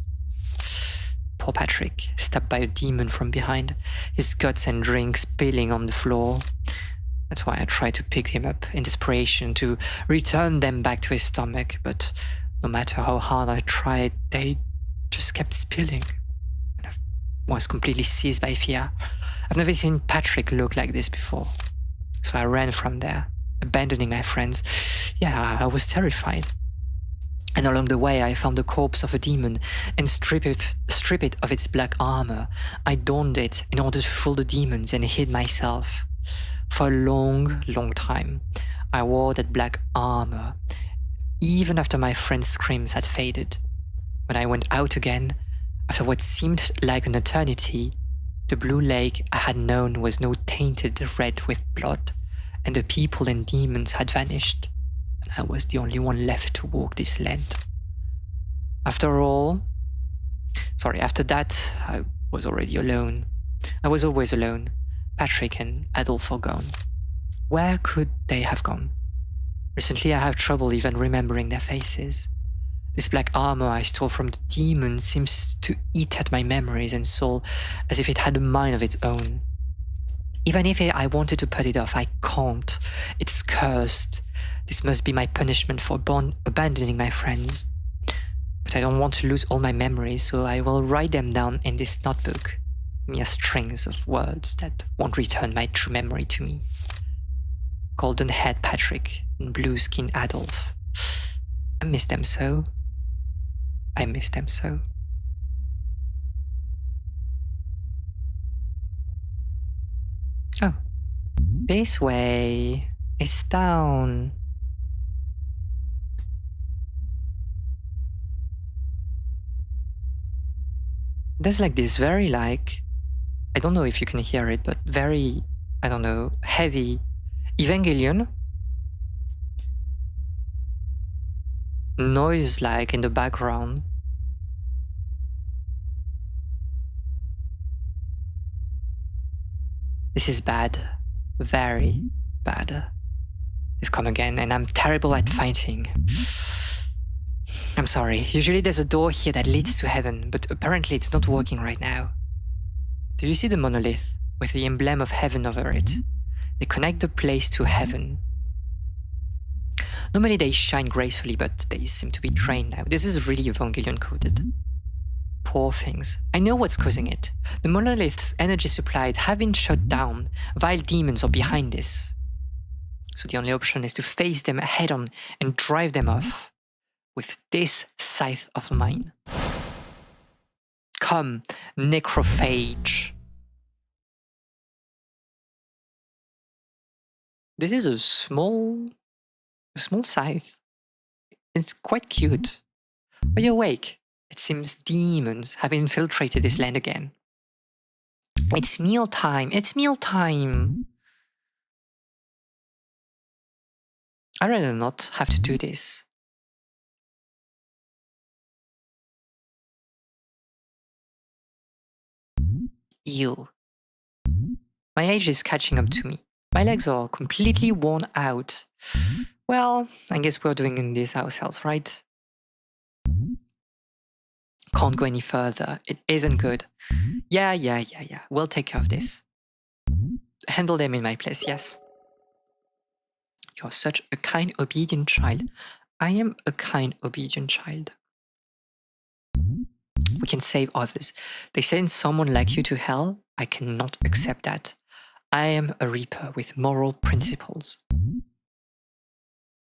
Poor Patrick, stabbed by a demon from behind, his guts and drink spilling on the floor. That's why I tried to pick him up in desperation to return them back to his stomach, but no matter how hard I tried, they just kept spilling. And I was completely seized by fear. I've never seen Patrick look like this before. So I ran from there, abandoning my friends. Yeah, I was terrified. And along the way, I found the corpse of a demon and strip it of its black armor. I donned it in order to fool the demons and hid myself. For a long, long time, I wore that black armor, even after my friend's screams had faded. When I went out again, after what seemed like an eternity, the blue lake I had known was now tainted red with blood, and the people and demons had vanished, and I was the only one left to walk this land. After that, I was already alone. I was always alone. Patrick and Adolf are gone. Where could they have gone? Recently I have trouble even remembering their faces. This black armor I stole from the demon seems to eat at my memories and soul as if it had a mind of its own. Even if I wanted to put it off, I can't. It's cursed. This must be my punishment for abandoning my friends. But I don't want to lose all my memories, so I will write them down in this notebook. Mere strings of words that won't return my true memory to me. Golden-haired Patrick and blue-skinned Adolf. I miss them so. I miss them so. Oh. This way. It's down. There's like this very I don't know if you can hear it, but very, I don't know, heavy Evangelion noise in the background. This is bad. Very bad. They've come again, and I'm terrible at fighting. I'm sorry. Usually there's a door here that leads to heaven, but apparently it's not working right now. Do you see the monolith with the emblem of heaven over it? They connect the place to heaven. Normally they shine gracefully, but they seem to be drained now. This is really Evangelion coded. Poor things. I know what's causing it. The monolith's energy supply have been shut down. Vile demons are behind this. So the only option is to face them head on and drive them off with this scythe of mine. Come, necrophage. This is a small scythe. It's quite cute. Are you awake? It seems demons have infiltrated this land again. It's meal time. It's meal time. I'd rather not have to do this. Ew. My age is catching up to me. My legs are completely worn out. Well, I guess we're doing this ourselves, right? Can't go any further. It isn't good. Yeah. We'll take care of this. Handle them in my place, yes. You're such a kind, obedient child. I am a kind, obedient child. We can save others. They send someone like you to hell. I cannot accept that. I am a reaper with moral principles.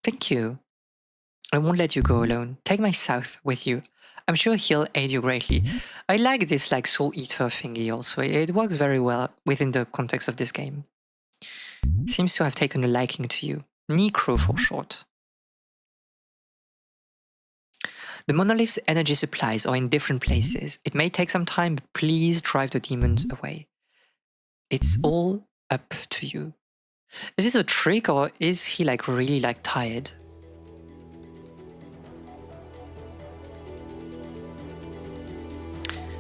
Thank you. I won't let you go alone. Take my south with you. I'm sure he'll aid you greatly. I like this like soul eater thingy also. It works very well within the context of this game. Seems to have taken a liking to you. Necro for short. The monolith's energy supplies are in different places. It may take some time, but please drive the demons away. It's all up to you. Is this a trick or is he like really like tired?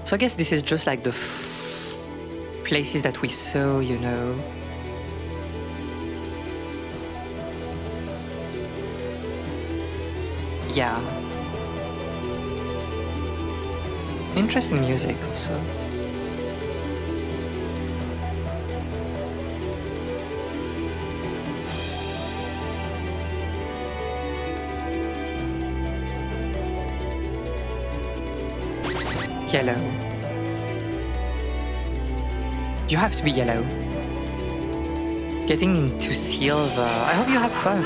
So I guess this is just like the places that we saw, you know. Yeah. Interesting music also. Yellow. You have to be yellow. Getting into silver. I hope you have fun.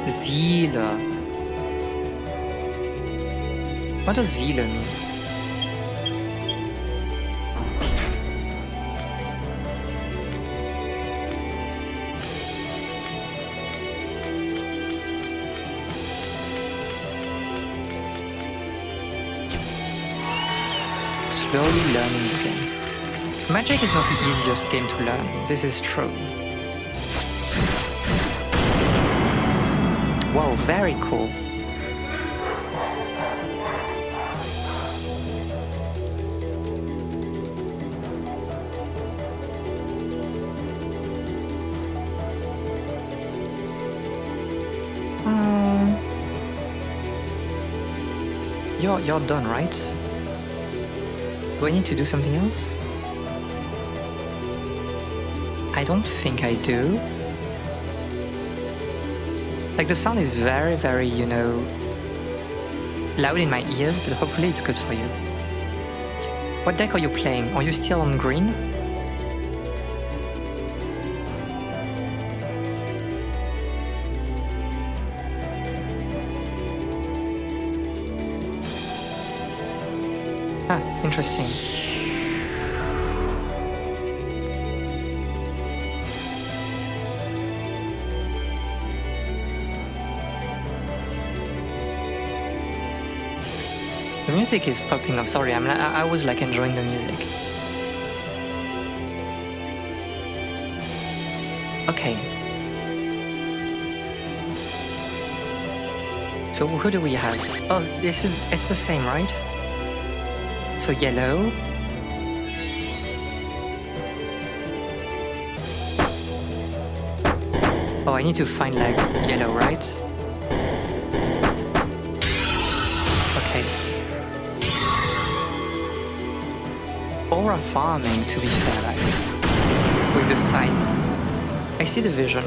Zelle. What does Zelle mean? Slowly learning the game. Magic is not the easiest game to learn, this is true. Wow, very cool. You're done, right? Do I need to do something else? I don't think I do. Like the sound is very, very, you know, loud in my ears, but hopefully it's good for you. What deck are you playing? Are you still on green? Ah, interesting. The music is popping up. Sorry, I was like enjoying the music. Okay. So who do we have? Oh, it's the same, right? So yellow. Oh, I need to find like yellow, right? Okay. Aura farming, to be fair, like, with the scythe. I see the vision.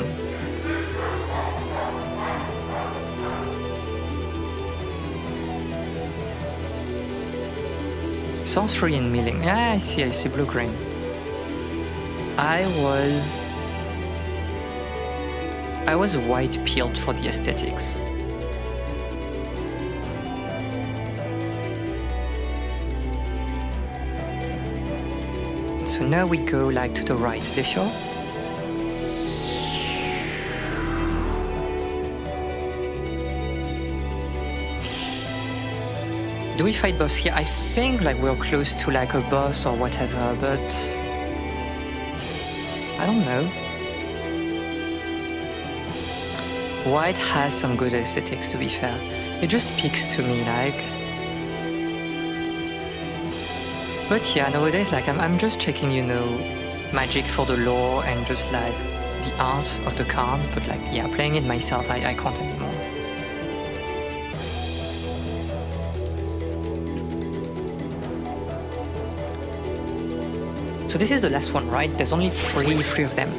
Sorcery and milling. Yeah, I see blue-green. I was white-pilled for the aesthetics. So now we go like to the right, they sure? Do we fight boss here? I think like we're close to like a boss or whatever, but I don't know. White has some good aesthetics, to be fair. It just speaks to me like. But yeah, nowadays, like I'm just checking, you know, magic for the lore and just like the art of the card. But like, yeah, playing it myself, I can't anymore. So this is the last one, right? There's only three of them.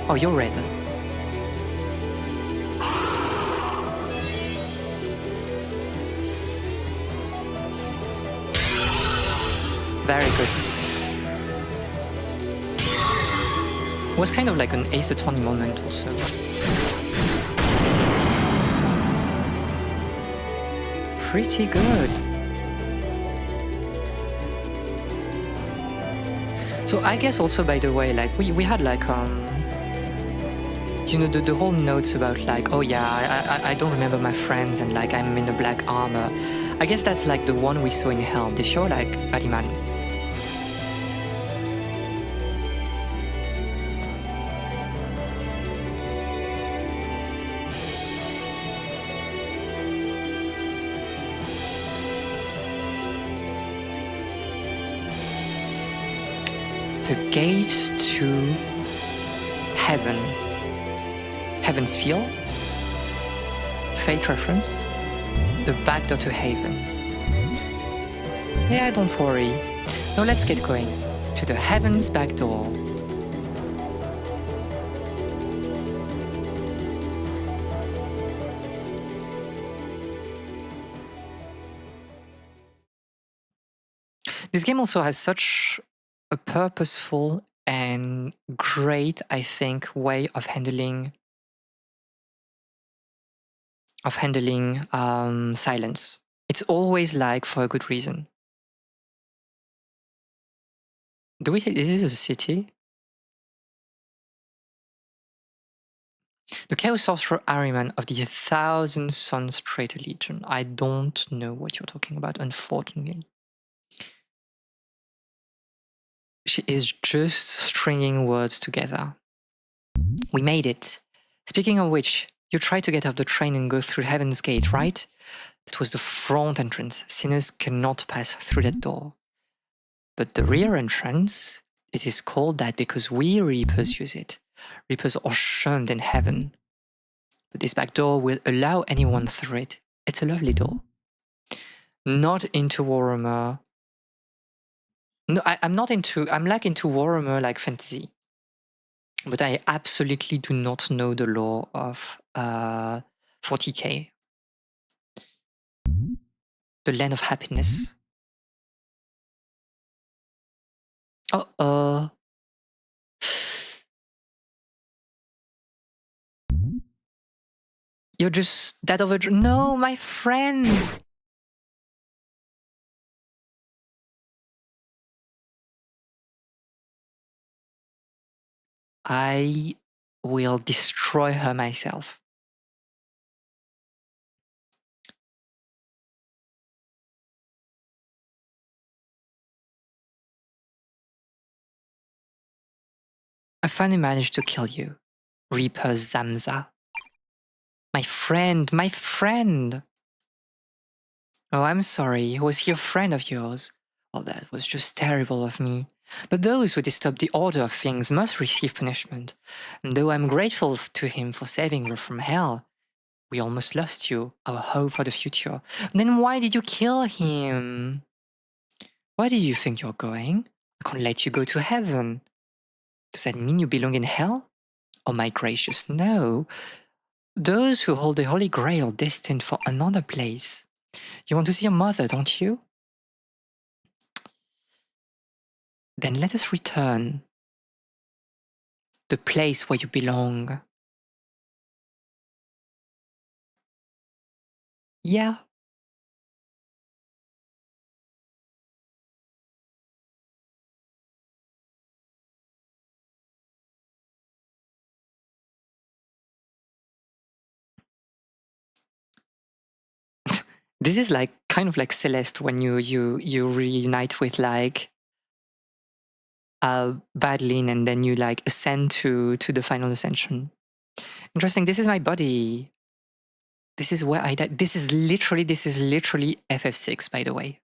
Oh, you're red. Very good. It was kind of like an Ace Attorney moment also. Pretty good. So I guess also, by the way, like we had like you know, the whole notes about like, oh yeah, I don't remember my friends and like I'm in a black armor. I guess that's like the one we saw in Hell. They show like Ariman. The gate to heaven. Heaven's Feel. Fate reference. The back door to heaven. Yeah, don't worry. Now let's get going. To the heaven's back door. This game also has such a purposeful and great, I think, way of handling silence. It's always like for a good reason. Is this a city? The Chaos Sorcerer Ahriman of the 1,000 Suns Traitor Legion. I don't know what you're talking about, unfortunately. She is just stringing words together. We made it. Speaking of which, you tried to get off the train and go through Heaven's Gate, right? That was the front entrance. Sinners cannot pass through that door. But the rear entrance, it is called that because we Reapers use it. Reapers are shunned in heaven. But this back door will allow anyone through it. It's a lovely door. Not into Warhammer. No, I'm like into Warhammer like fantasy. But I absolutely do not know the lore of 40k. The Land of Happiness. You're just that over. No, my friend. I will destroy her myself. I finally managed to kill you, Reaper Zamza. My friend, my friend! Oh, I'm sorry, was he a friend of yours? Well, that was just terrible of me. But those who disturb the order of things must receive punishment. And though I'm grateful to him for saving her from hell, we almost lost you, our hope for the future. Then why did you kill him? Where did you think you're going? I can't let you go to heaven. Does that mean you belong in hell? Oh my gracious, no. Those who hold the Holy Grail are destined for another place. You want to see your mother, don't you? Then let us return. The place where you belong. Yeah. This is like kind of like Celeste when you reunite with like Badlin and then you like ascend to the final ascension. Interesting. This is my body. This is where I died. This is literally FF6, by the way.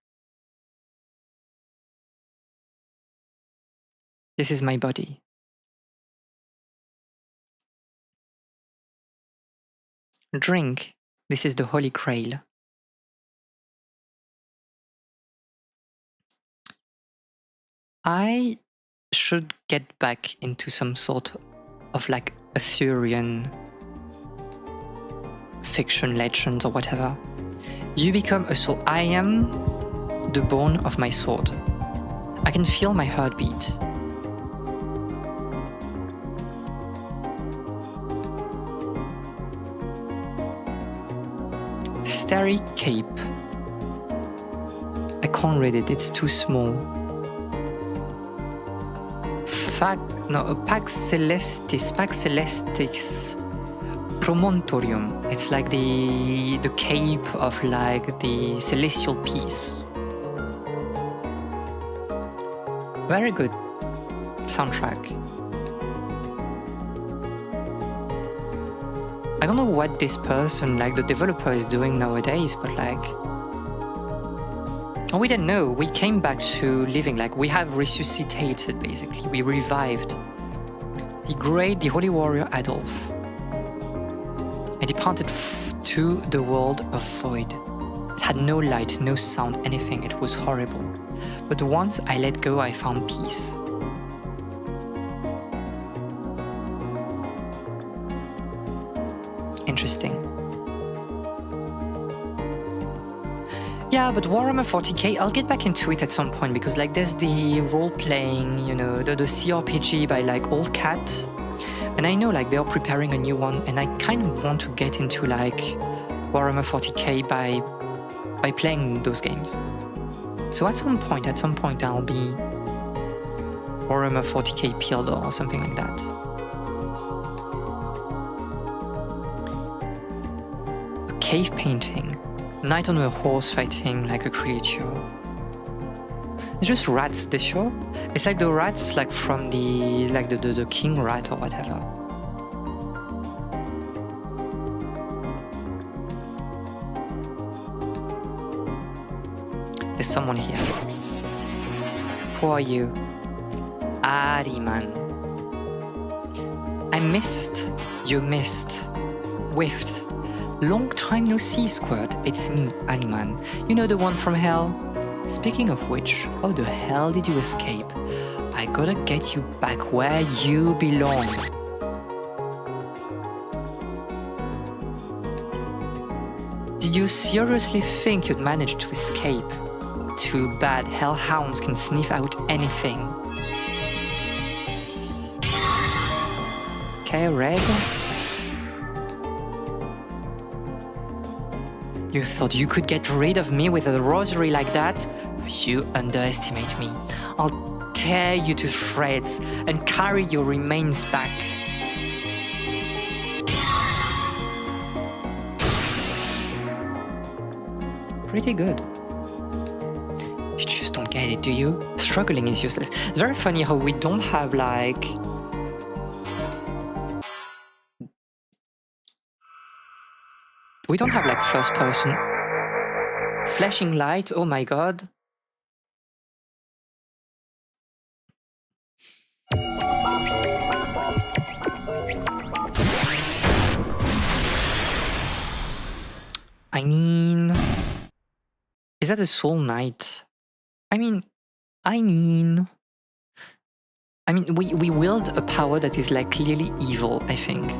This is my body. Drink. This is the Holy Grail. I should get back into some sort of like Arthurian fiction, legends, or whatever. You become a soul. I am the bone of my sword. I can feel my heartbeat. Starry Cape. I can't read it, it's too small. Pax Celestis Promontorium. It's like the cape of like the celestial peace. Very good soundtrack. I don't know what this person, like the developer, is doing nowadays, but like, we didn't know. We came back to living, like we have resuscitated, basically. We revived the holy warrior Adolf. I departed to the world of void. It had no light, no sound, anything. It was horrible. But once I let go, I found peace. Interesting. Yeah, but Warhammer 40k, I'll get back into it at some point because like there's the role-playing, you know, the CRPG by like Old Cat. And I know like they are preparing a new one and I kind of want to get into like Warhammer 40k by playing those games. So at some point I'll be Warhammer 40k Pillar or something like that. A cave painting. Knight on a horse fighting like a creature. It's just rats, they show. It's like the rats like from the king rat or whatever. There's someone here. Who are you? Ariman. I missed. You missed. Whiffed. Long time no see, Squirt. It's me, Ariman. You know the one from hell? Speaking of which, how the hell did you escape? I gotta get you back where you belong. Did you seriously think you'd manage to escape? Too bad, hellhounds can sniff out anything. Okay, Red. You thought you could get rid of me with a rosary like that? You underestimate me. I'll tear you to shreds and carry your remains back. Pretty good. You just don't get it, do you? Struggling is useless. It's very funny how we don't have like... We don't have like first person. Flashing light, oh my god. I mean... Is that a soul knight? I mean, we wield a power that is like clearly evil, I think.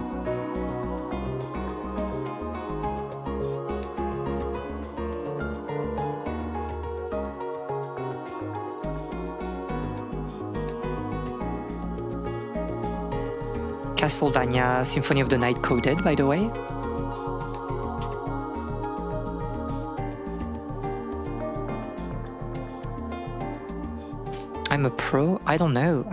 Castlevania Symphony of the Night coded, by the way. I'm a pro? I don't know.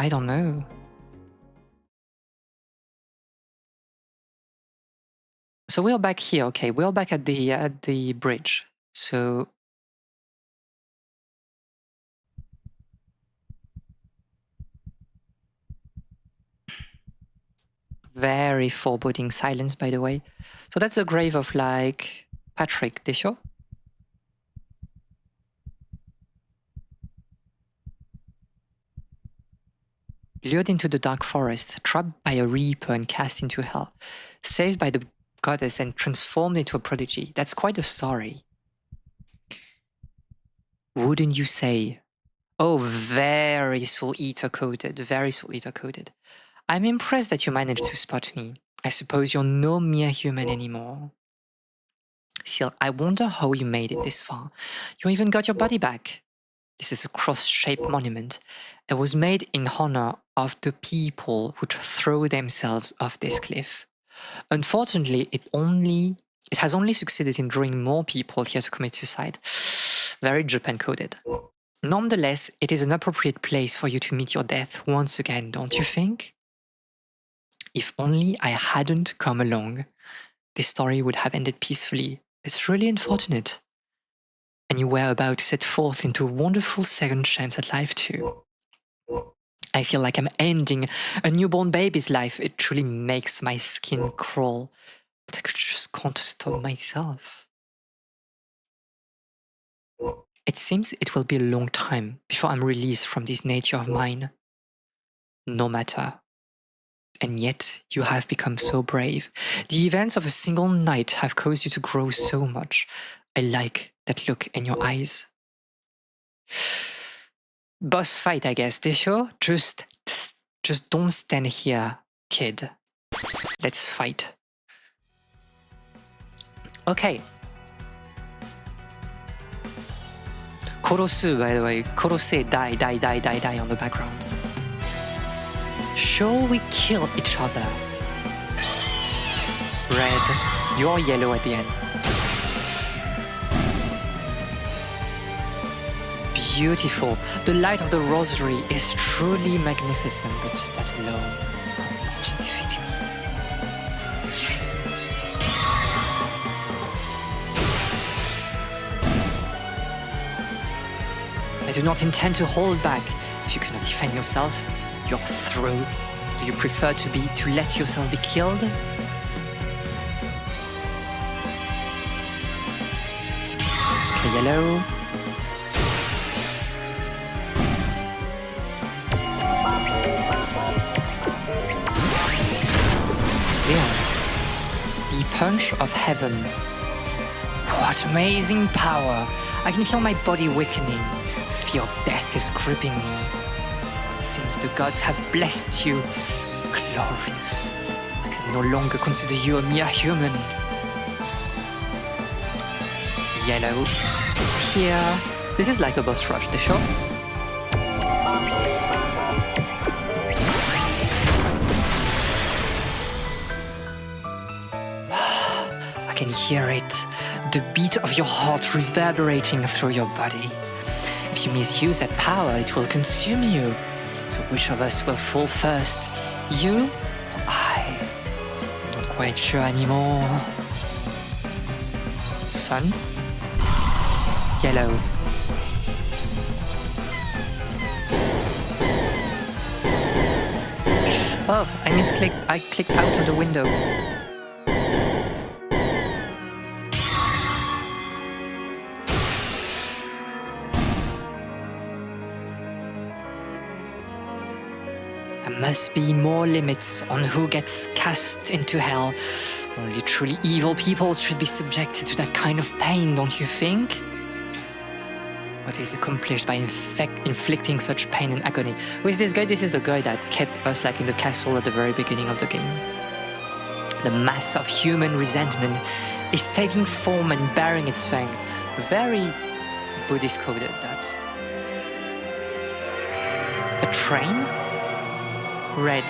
So we're back here, okay, we're back at the bridge. So very foreboding silence, by the way. So that's the grave of like Patrick Deschaux. lured into the dark forest, trapped by a reaper and cast into hell, saved by the goddess and transformed into a prodigy. That's quite a story. Wouldn't you say? Oh, very Soul Eater coded, very Soul Eater coded. I'm impressed that you managed to spot me. I suppose you're no mere human anymore. Still, I wonder how you made it this far. You even got your body back. This is a cross-shaped monument. It was made in honor of the people who throw themselves off this cliff. Unfortunately, it has only succeeded in drawing more people here to commit suicide. Very Japan-coded. Nonetheless, it is an appropriate place for you to meet your death once again, don't you think? If only I hadn't come along, this story would have ended peacefully. It's really unfortunate. And you were about to set forth into a wonderful second chance at life too. I feel like I'm ending a newborn baby's life. It truly makes my skin crawl. But I just can't stop myself. It seems it will be a long time before I'm released from this nature of mine. No matter. And yet, you have become so brave. The events of a single night have caused you to grow so much. I like that look in your eyes. Boss fight, I guess. Desho, just don't stand here, kid. Let's fight. Okay. Korosu, by the way. Korose, die on the background. Shall we kill each other? Red, you're yellow at the end. Beautiful. The light of the rosary is truly magnificent, but that alone won't defeat me. I do not intend to hold back. If you cannot defend yourself, you're through. Do you prefer to let yourself be killed? Okay, yellow. The punch of heaven. What amazing power! I can feel my body weakening. Fear of death is gripping me. It seems the gods have blessed you. Glorious. I can no longer consider you a mere human. Yellow. Here. This is like a boss rush, the show. I can hear it. The beat of your heart reverberating through your body. If you misuse that power, it will consume you. So which of us will fall first? You or I? I'm not quite sure anymore. Sun? Yellow. Oh, I misclicked. I clicked out of the window. There must be more limits on who gets cast into hell. Only truly evil people should be subjected to that kind of pain, don't you think? What is accomplished by inflicting such pain and agony? Who is this guy? This is the guy that kept us like in the castle at the very beginning of the game. The mass of human resentment is taking form and bearing its fang. Very Buddhist coded, that. A train? Red.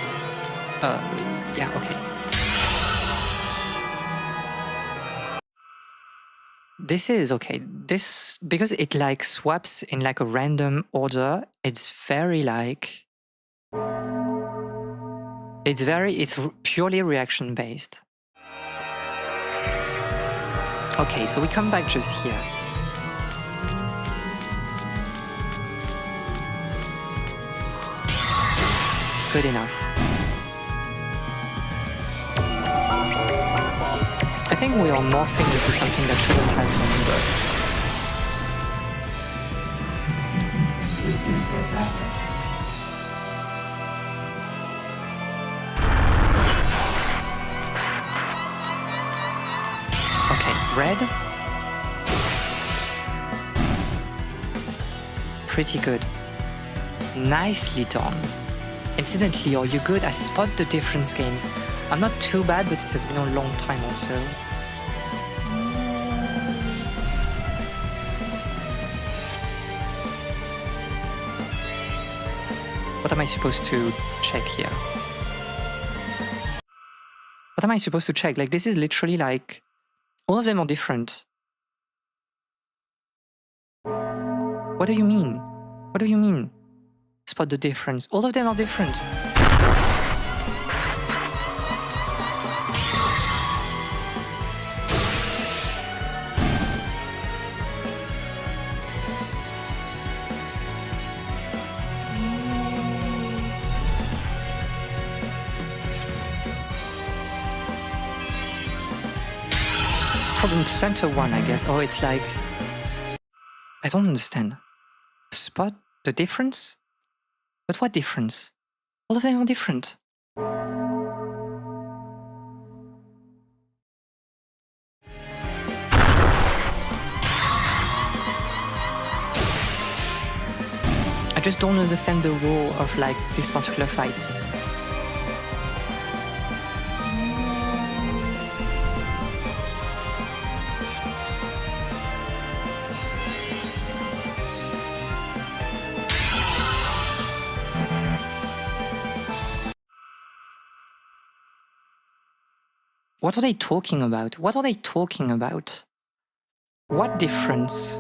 Yeah, okay. This is okay. This, because it like swaps in like a random order, it's very like... It's purely reaction based. Okay, so we come back just here. Good enough. I think we are morphing into something that shouldn't have been, but... red. Pretty good. Nicely done. Incidentally, are you good? I spot the difference games. I'm not too bad, but it has been a long time also. What am I supposed to check here? What am I supposed to check? Like, this is literally like, all of them are different. What do you mean? What do you mean? Spot the difference. All of them are different. For the center one, I guess. Oh, it's like... I don't understand. Spot the difference? But what difference? All of them are different. I just don't understand the rule of like this particular fight. What are they talking about? What are they talking about? What difference?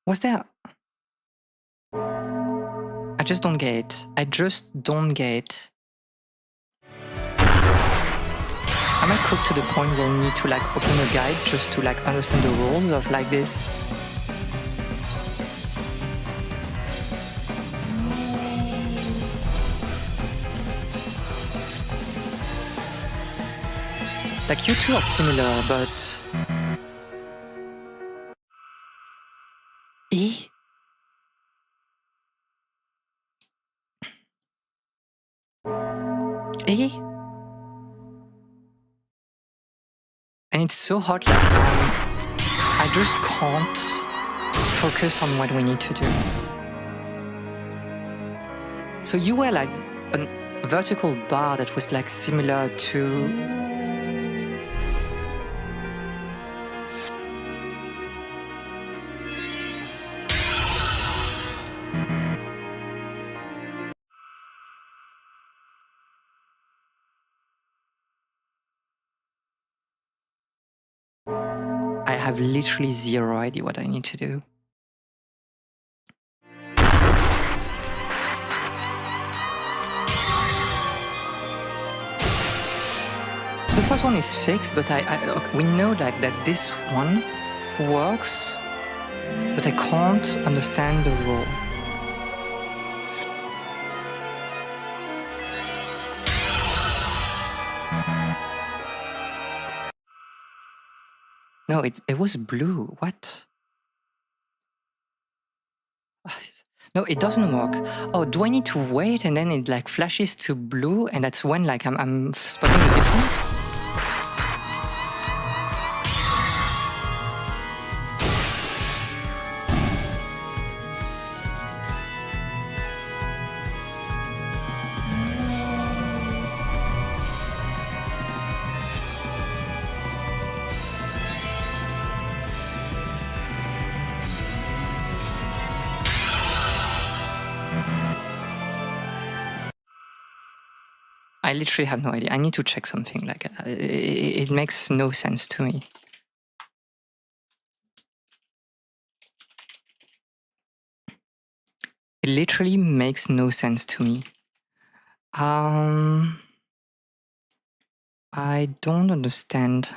Was there... I just don't get it. I just don't get it. Am I cooked to the point where I need to like open a guide just to like understand the rules of like this? Like you two are similar, but... E? E? And it's so hot, like I just can't focus on what we need to do. So you were like a vertical bar that was like similar to... I have literally zero idea what I need to do. So the first one is fixed, but we know like that this one works, but I can't understand the rule. No, it was blue. What? No, it doesn't work. Oh, do I need to wait and then it like flashes to blue and that's when like I'm spotting the difference? I literally have no idea. I need to check something. Like it makes no sense to me. It literally makes no sense to me. I don't understand.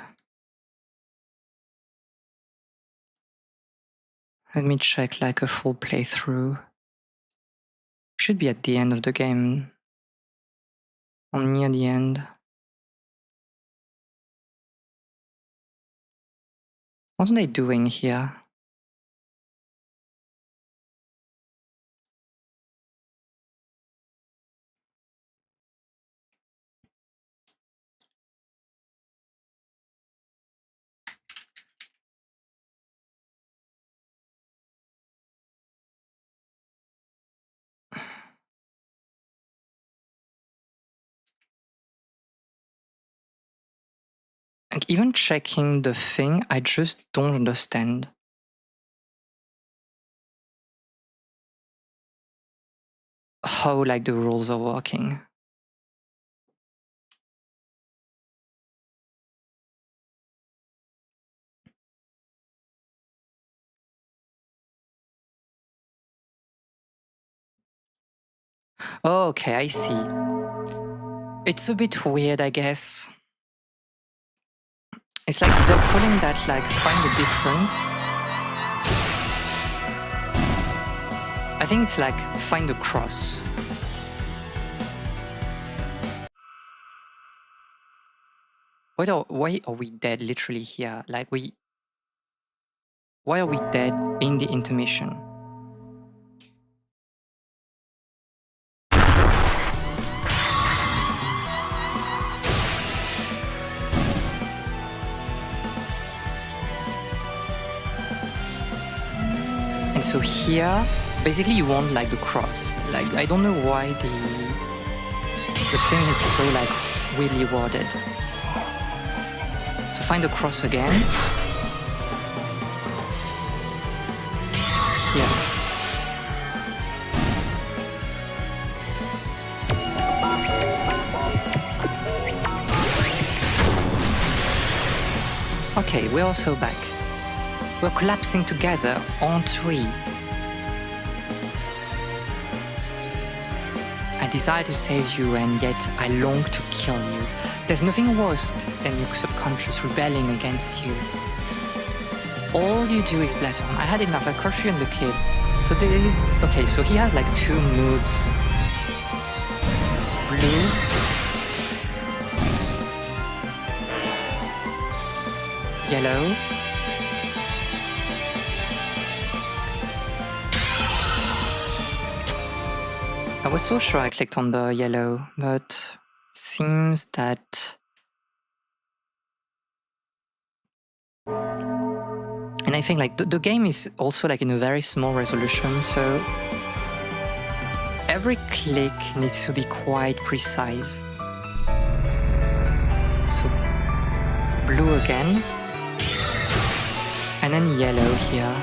Let me check like a full playthrough. Should be at the end of the game. Or near the end. What are they doing here? Like even checking the thing, I just don't understand. How like the rules are working. Oh, okay, I see. It's a bit weird, I guess. It's like they're calling that like find the difference. I think it's like find the cross. Why are we dead literally here? Like why are we dead in the intermission? And so here, basically you want like the cross. Like I don't know why the thing is so like really worded. So find the cross again. Here. Okay, we're also back. We're collapsing together, aren't we? I desire to save you, and yet I long to kill you. There's nothing worse than your subconscious rebelling against you. All you do is bless him. I had enough. I crushed you and the kid. So okay, so he has like two moods. Blue. Yellow. I was so sure I clicked on the yellow, but seems that... And I think like the game is also like in a very small resolution, so every click needs to be quite precise. So blue again, and then yellow here.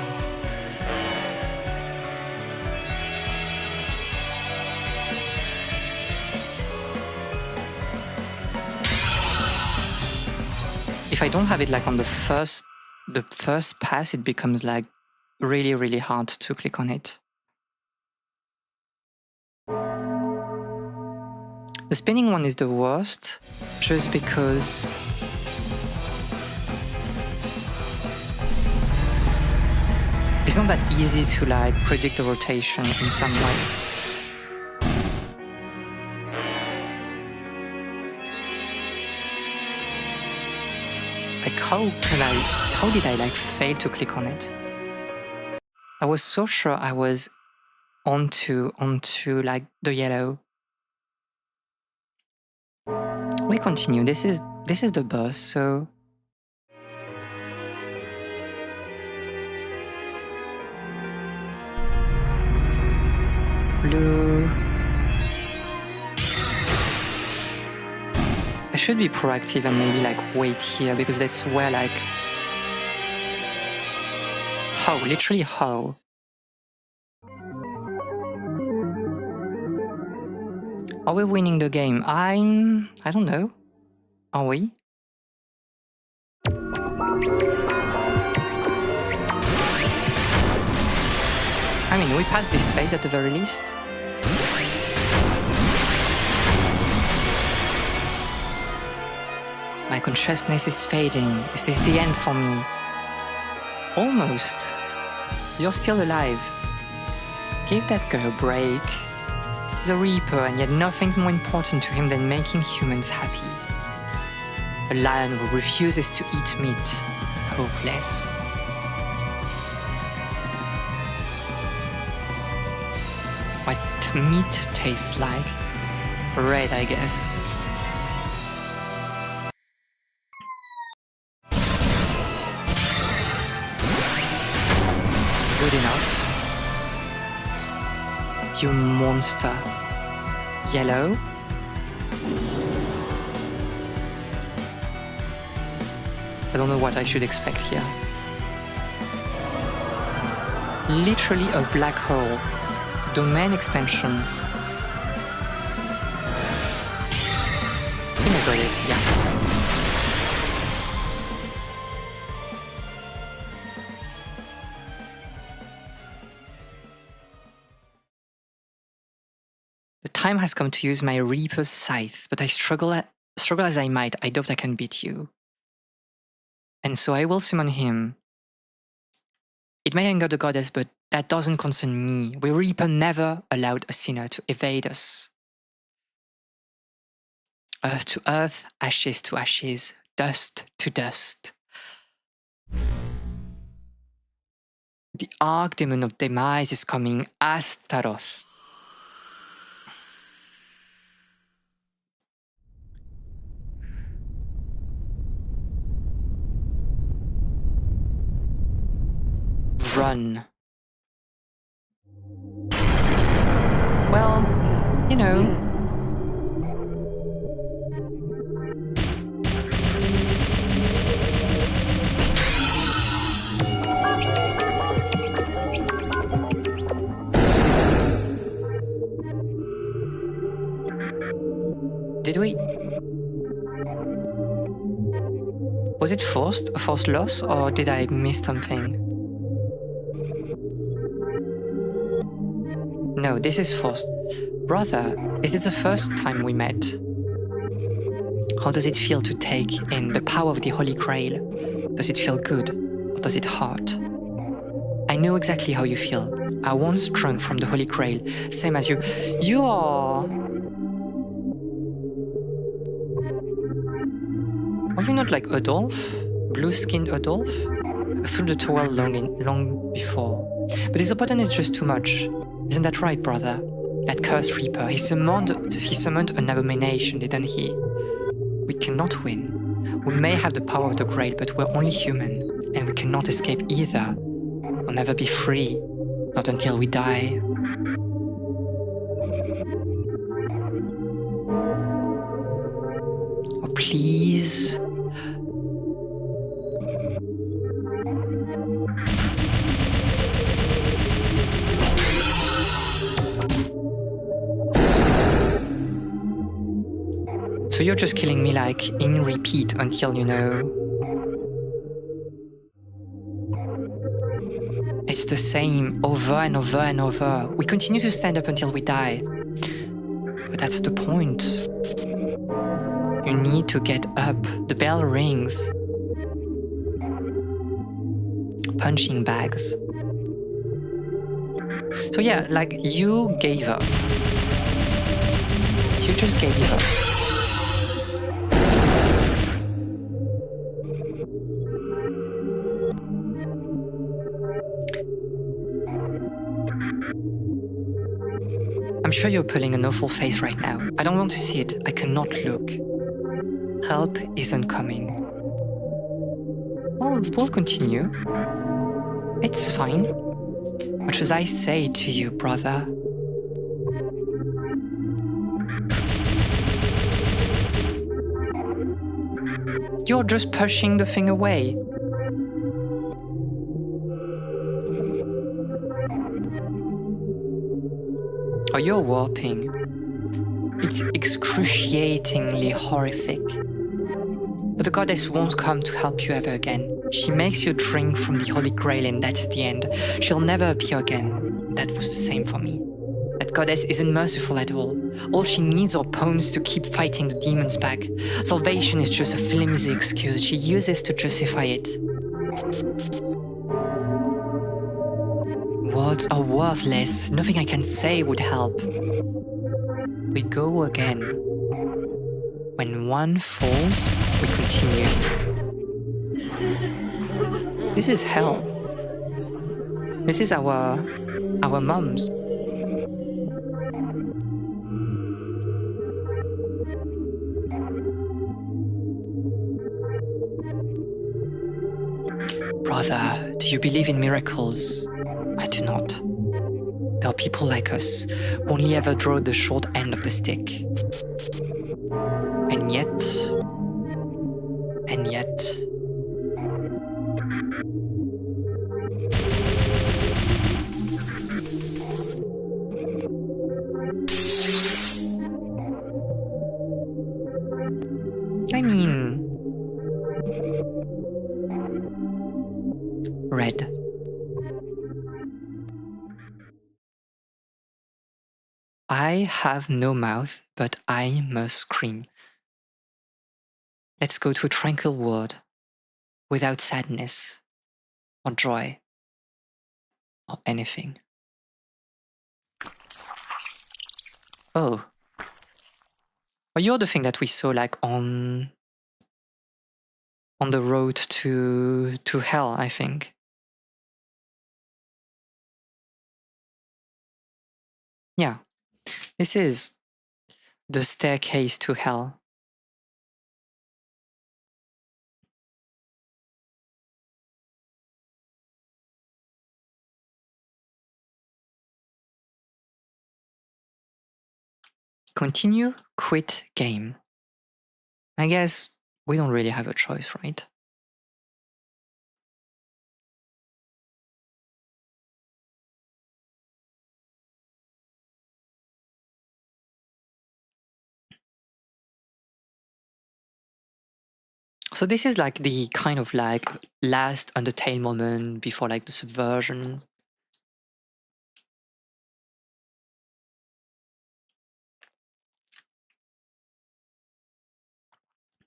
If I don't have it like on the first pass, it becomes like really, really hard to click on it. The spinning one is the worst, just because it's not that easy to like predict the rotation in some ways. Like how did I like fail to click on it? I was so sure I was onto like the yellow. We continue. This is the boss, so blue. I should be proactive and maybe like wait here, because that's where like... How? Literally how? Are we winning the game? I don't know. Are we? I mean, we passed this phase at the very least. My consciousness is fading. Is this the end for me? Almost. You're still alive. Give that girl a break. He's a reaper, and yet nothing's more important to him than making humans happy. A lion who refuses to eat meat. Hopeless. What meat tastes like? Red, I guess. Good enough. You monster. Yellow? I don't know what I should expect here. Literally a black hole. Domain expansion. I think I got it, yeah. The time has come to use my Reaper's Scythe, but I struggle as I might, I doubt I can beat you. And so I will summon him. It may anger the goddess, but that doesn't concern me. We Reaper never allowed a sinner to evade us. Earth to earth, ashes to ashes, dust to dust. The Archdemon of Demise is coming, Astaroth. Run. Well, you know. Did we? Was it forced? A forced loss? Or did I miss something? No, this is forced. Brother, is it the first time we met? How does it feel to take in the power of the Holy Grail? Does it feel good, or does it hurt? I know exactly how you feel. I once drunk from the Holy Grail, same as you. You are... Are you not like Adolf? Blue-skinned Adolf? I threw the towel long before. But his opponent is just too much. Isn't that right, brother? That cursed Reaper, he summoned an abomination, didn't he? We cannot win. We may have the power of the Grail, but we're only human, and we cannot escape either. We'll never be free, not until we die. Oh, please. So you're just killing me like in repeat until, you know... It's the same over and over and over. We continue to stand up until we die. But that's the point. You need to get up. The bell rings. Punching bags. So yeah, like you gave up. You just gave up. I'm sure you're pulling an awful face right now. I don't want to see it. I cannot look. Help isn't coming. Well, we'll continue. It's fine. What should I say to you, brother? You're just pushing the thing away. Oh, you're warping. It's excruciatingly horrific. But the goddess won't come to help you ever again. She makes you drink from the Holy Grail and that's the end. She'll never appear again. That was the same for me. That goddess isn't merciful at all. All she needs are pawns to keep fighting the demons back. Salvation is just a flimsy excuse she uses to justify it. words are worthless. Nothing I can say would help. We go again. When one falls, we continue. This is hell. This is our mums. Brother, do you believe in miracles? I do not. There are people like us who only ever draw the short end of the stick. And yet... I mean... Red. I have no mouth, but I must scream. Let's go to a tranquil world, without sadness, or joy, or anything. Oh. Oh, you're the thing that we saw like on the road to hell, I think. Yeah. This is the staircase to hell. Continue, quit, game. I guess we don't really have a choice, right? So this is like the kind of like last Undertale moment before like the subversion.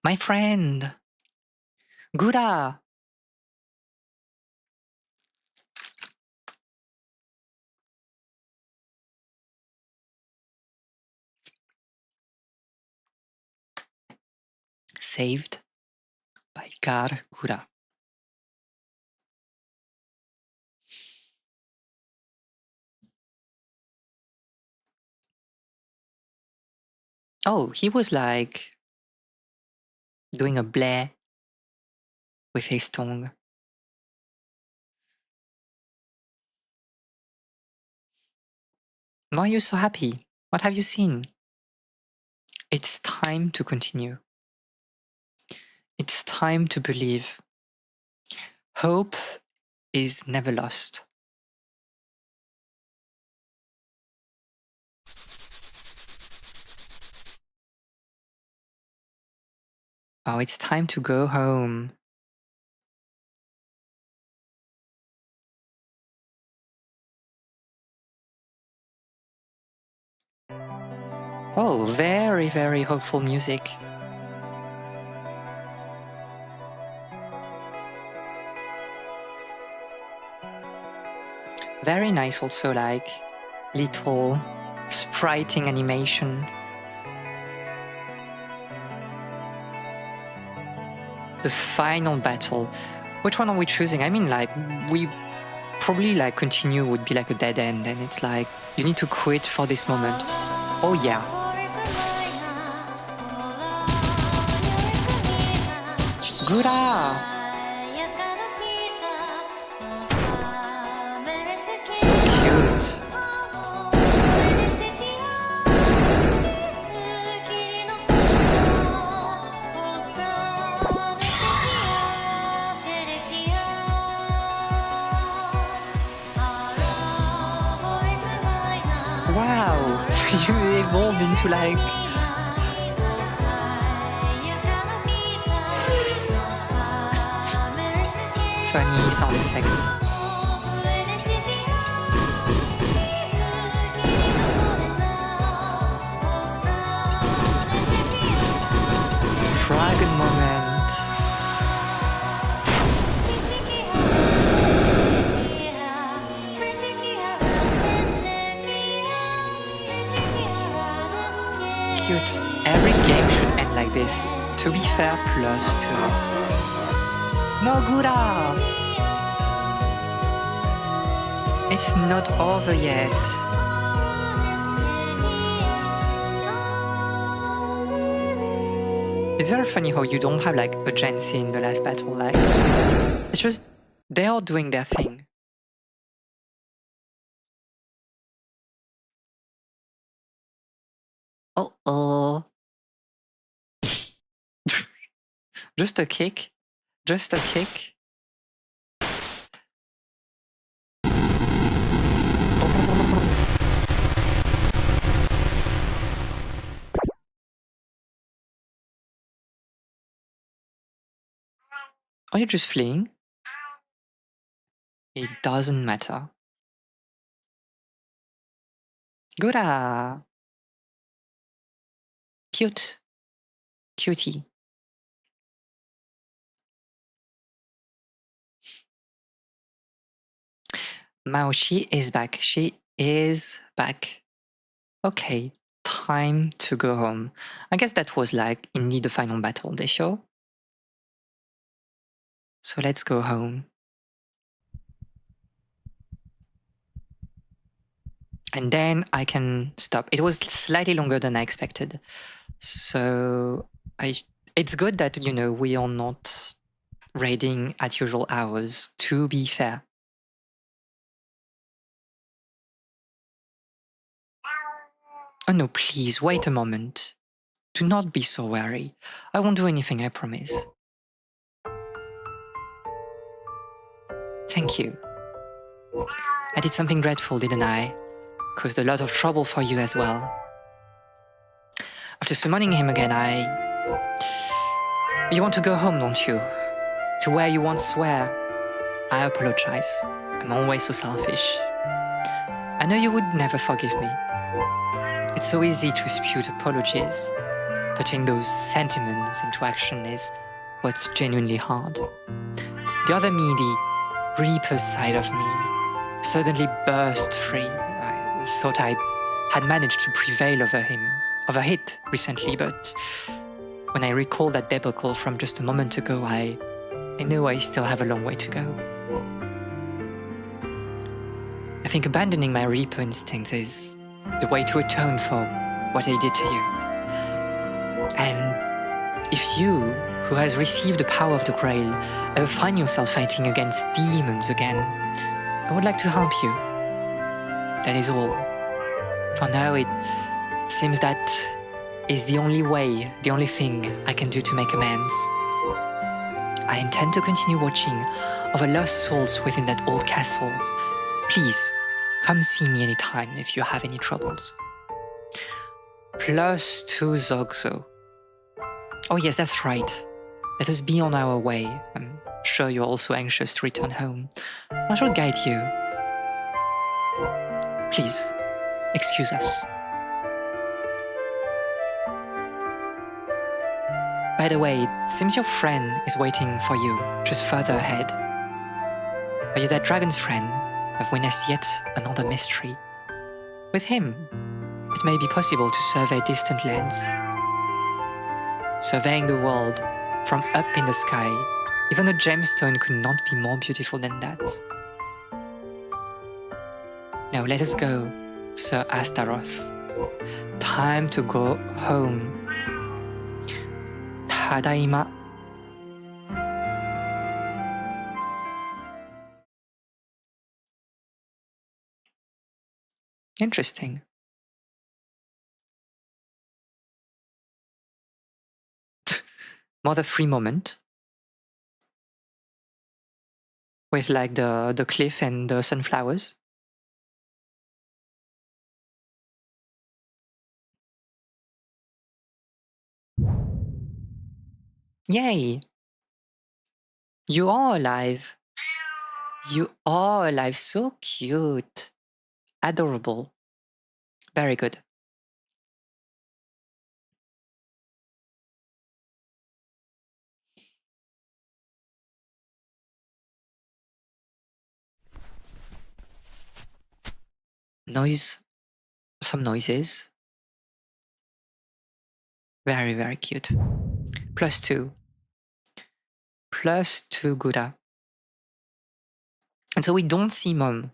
My friend! Gura! Saved by Gura. Oh, he was like doing a bleh with his tongue. Why are you so happy? What have you seen? It's time to continue. It's time to believe. Hope is never lost. Oh, it's time to go home. Oh, very, very hopeful music. Very nice also, like, little spriting animation. The final battle. Which one are we choosing? I mean, like, we probably, like, continue would be like a dead end, and it's like, you need to quit for this moment. Oh yeah. Gura! So cute. Wow, you evolved into like... funny sound effects. Dragon moment. is, to be fair, +2. No, Gura! It's not over yet. It's very funny how you don't have like urgency in the last battle. Like, it's just they are doing their thing. Uh-oh. Just a kick. Just a kick. Are you just fleeing? It doesn't matter. Gura! Cute. Cutie. Mao, she is back. She is back. Okay, time to go home. I guess that was like indeed the final battle they show. So let's go home. And then I can stop. It was slightly longer than I expected. So it's good that, you know, we are not raiding at usual hours, to be fair. Oh no, please, wait a moment. Do not be so wary. I won't do anything, I promise. Thank you. I did something dreadful, didn't I? Caused a lot of trouble for you as well. After summoning him again, You want to go home, don't you? To where you once were. I apologize. I'm always so selfish. I know you would never forgive me. It's so easy to spew apologies. Putting those sentiments into action is what's genuinely hard. The other me, the Reaper side of me, suddenly burst free. I thought I had managed to prevail over it recently, but when I recall that debacle from just a moment ago, I know I still have a long way to go. I think abandoning my Reaper instincts is the way to atone for what I did to you. And if you, who has received the power of the Grail, ever find yourself fighting against demons again, I would like to help you. That is all. For now, it seems that is the only way, the only thing I can do to make amends. I intend to continue watching over lost souls within that old castle. Please, come see me anytime if you have any troubles. +2 Zogzo. Oh yes, that's right. Let us be on our way. I'm sure you're also anxious to return home. I shall guide you. Please, excuse us. By the way, it seems your friend is waiting for you just further ahead. Are you that dragon's friend? I've witnessed yet another mystery. With him, it may be possible to survey distant lands. Surveying the world from up in the sky, even a gemstone could not be more beautiful than that. Now let us go, Sir Astaroth. Time to go home. Tadaima. Interesting. Mother-free moment. With like the cliff and the sunflowers. Yay! You are alive. You are alive. So cute. Adorable. Very good. Noise. Some noises. Very, very cute. +2. +2 Gouda. And so we don't see Mom.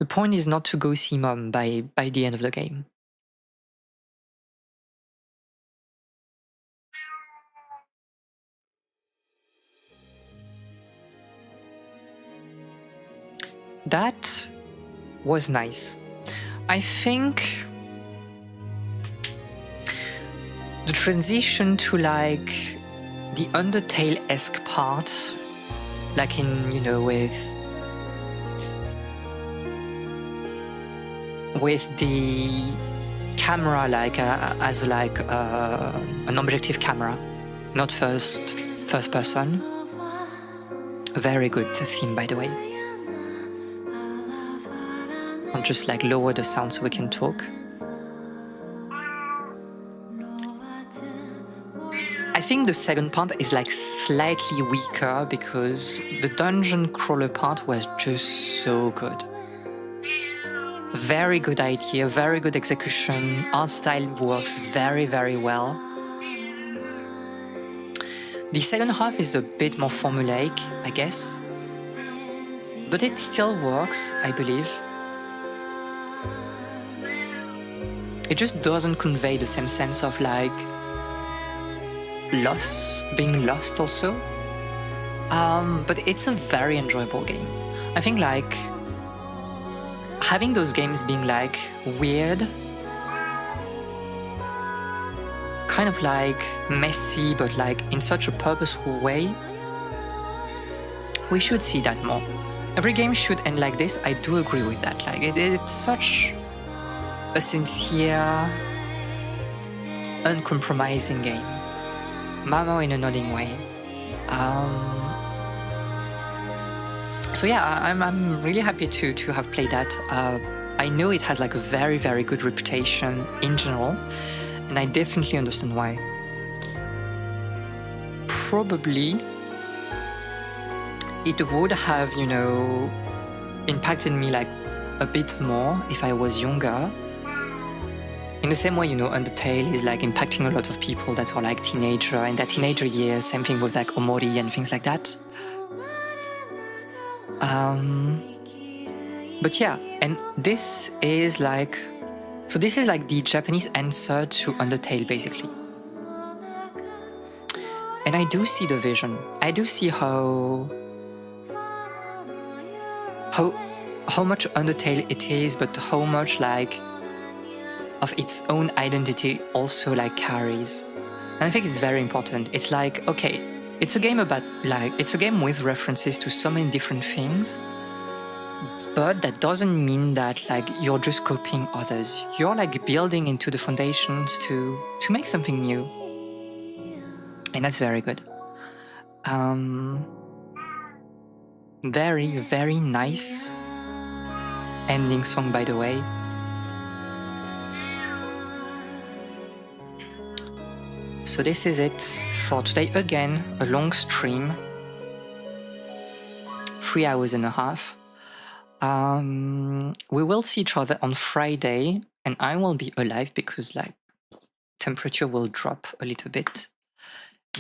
The point is not to go see Mom by the end of the game. That was nice. I think the transition to like the Undertale-esque part, like in, you know, with the camera like as like an objective camera, not first person. Very good theme, by the way. I'll just like lower the sound so we can talk. I think the second part is like slightly weaker because the dungeon crawler part was just so good. Very good idea, very good execution, art style works very, very well. The second half is a bit more formulaic, I guess, but it still works, I believe. It just doesn't convey the same sense of like being lost also. But it's a very enjoyable game. I think like having those games being like weird, kind of like messy, but like in such a purposeful way, we should see that more. Every game should end like this. I do agree with that. Like it's such a sincere, uncompromising game. Mamo in a nodding way. So yeah, I'm really happy to have played that. I know it has like a very, very good reputation in general, and I definitely understand why. Probably it would have, you know, impacted me like a bit more if I was younger. In the same way, you know, Undertale is like impacting a lot of people that are like teenager in their teenager years. Same thing with like Omori and things like that. But yeah, and this is like, so this is like the Japanese answer to Undertale, basically. And I do see the vision. I do see how much Undertale it is, but how much like of its own identity also like carries. And I think it's very important. It's like, okay, it's a game about like, it's a game with references to so many different things, but that doesn't mean that like you're just copying others. You're like building into the foundations to make something new. And that's very good. Very, very nice ending song, by the way. So this is it for today. Again, a long stream, 3 hours and a half. We will see each other on Friday, and I will be alive because like temperature will drop a little bit.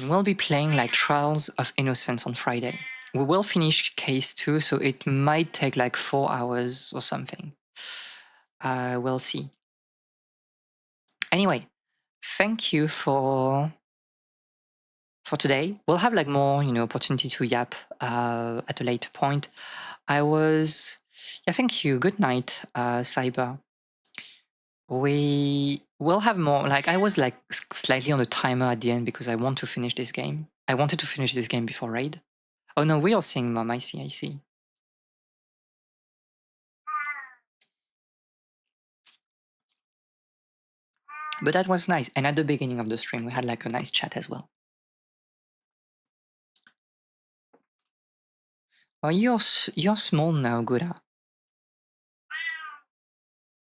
And we'll be playing like Trials of Innocence on Friday. We will finish case 2, so it might take like 4 hours or something. We'll see. Anyway, thank you for today. We'll have like more, you know, opportunity to yap at a later point. Thank you. Good night, Cyber. We will have more, like I was like slightly on the timer at the end because I want to finish this game. I wanted to finish this game before raid. Oh no, we are seeing Mom, I see. But that was nice. And at the beginning of the stream, we had like a nice chat as well. Oh, you're small now, Gura.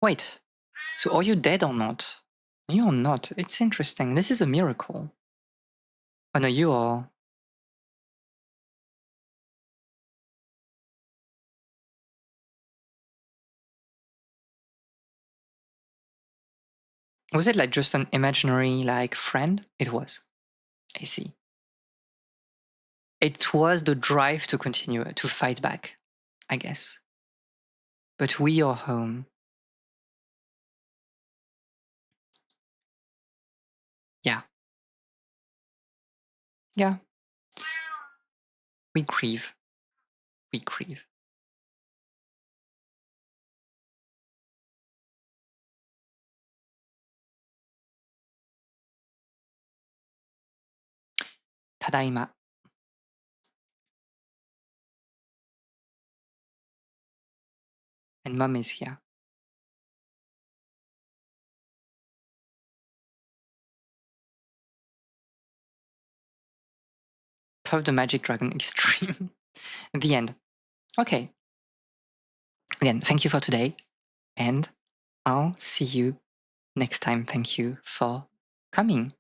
Wait, so are you dead or not? You're not. It's interesting. This is a miracle. Oh no, you are. Was it like just an imaginary like friend? It was. I see. it was the drive to continue, to fight back, I guess. But we are home. Yeah. Yeah. We grieve. We grieve. Tadaima. And mom is here. Puff the Magic Dragon Extreme. The end. Okay. Again, thank you for today. And I'll see you next time. Thank you for coming.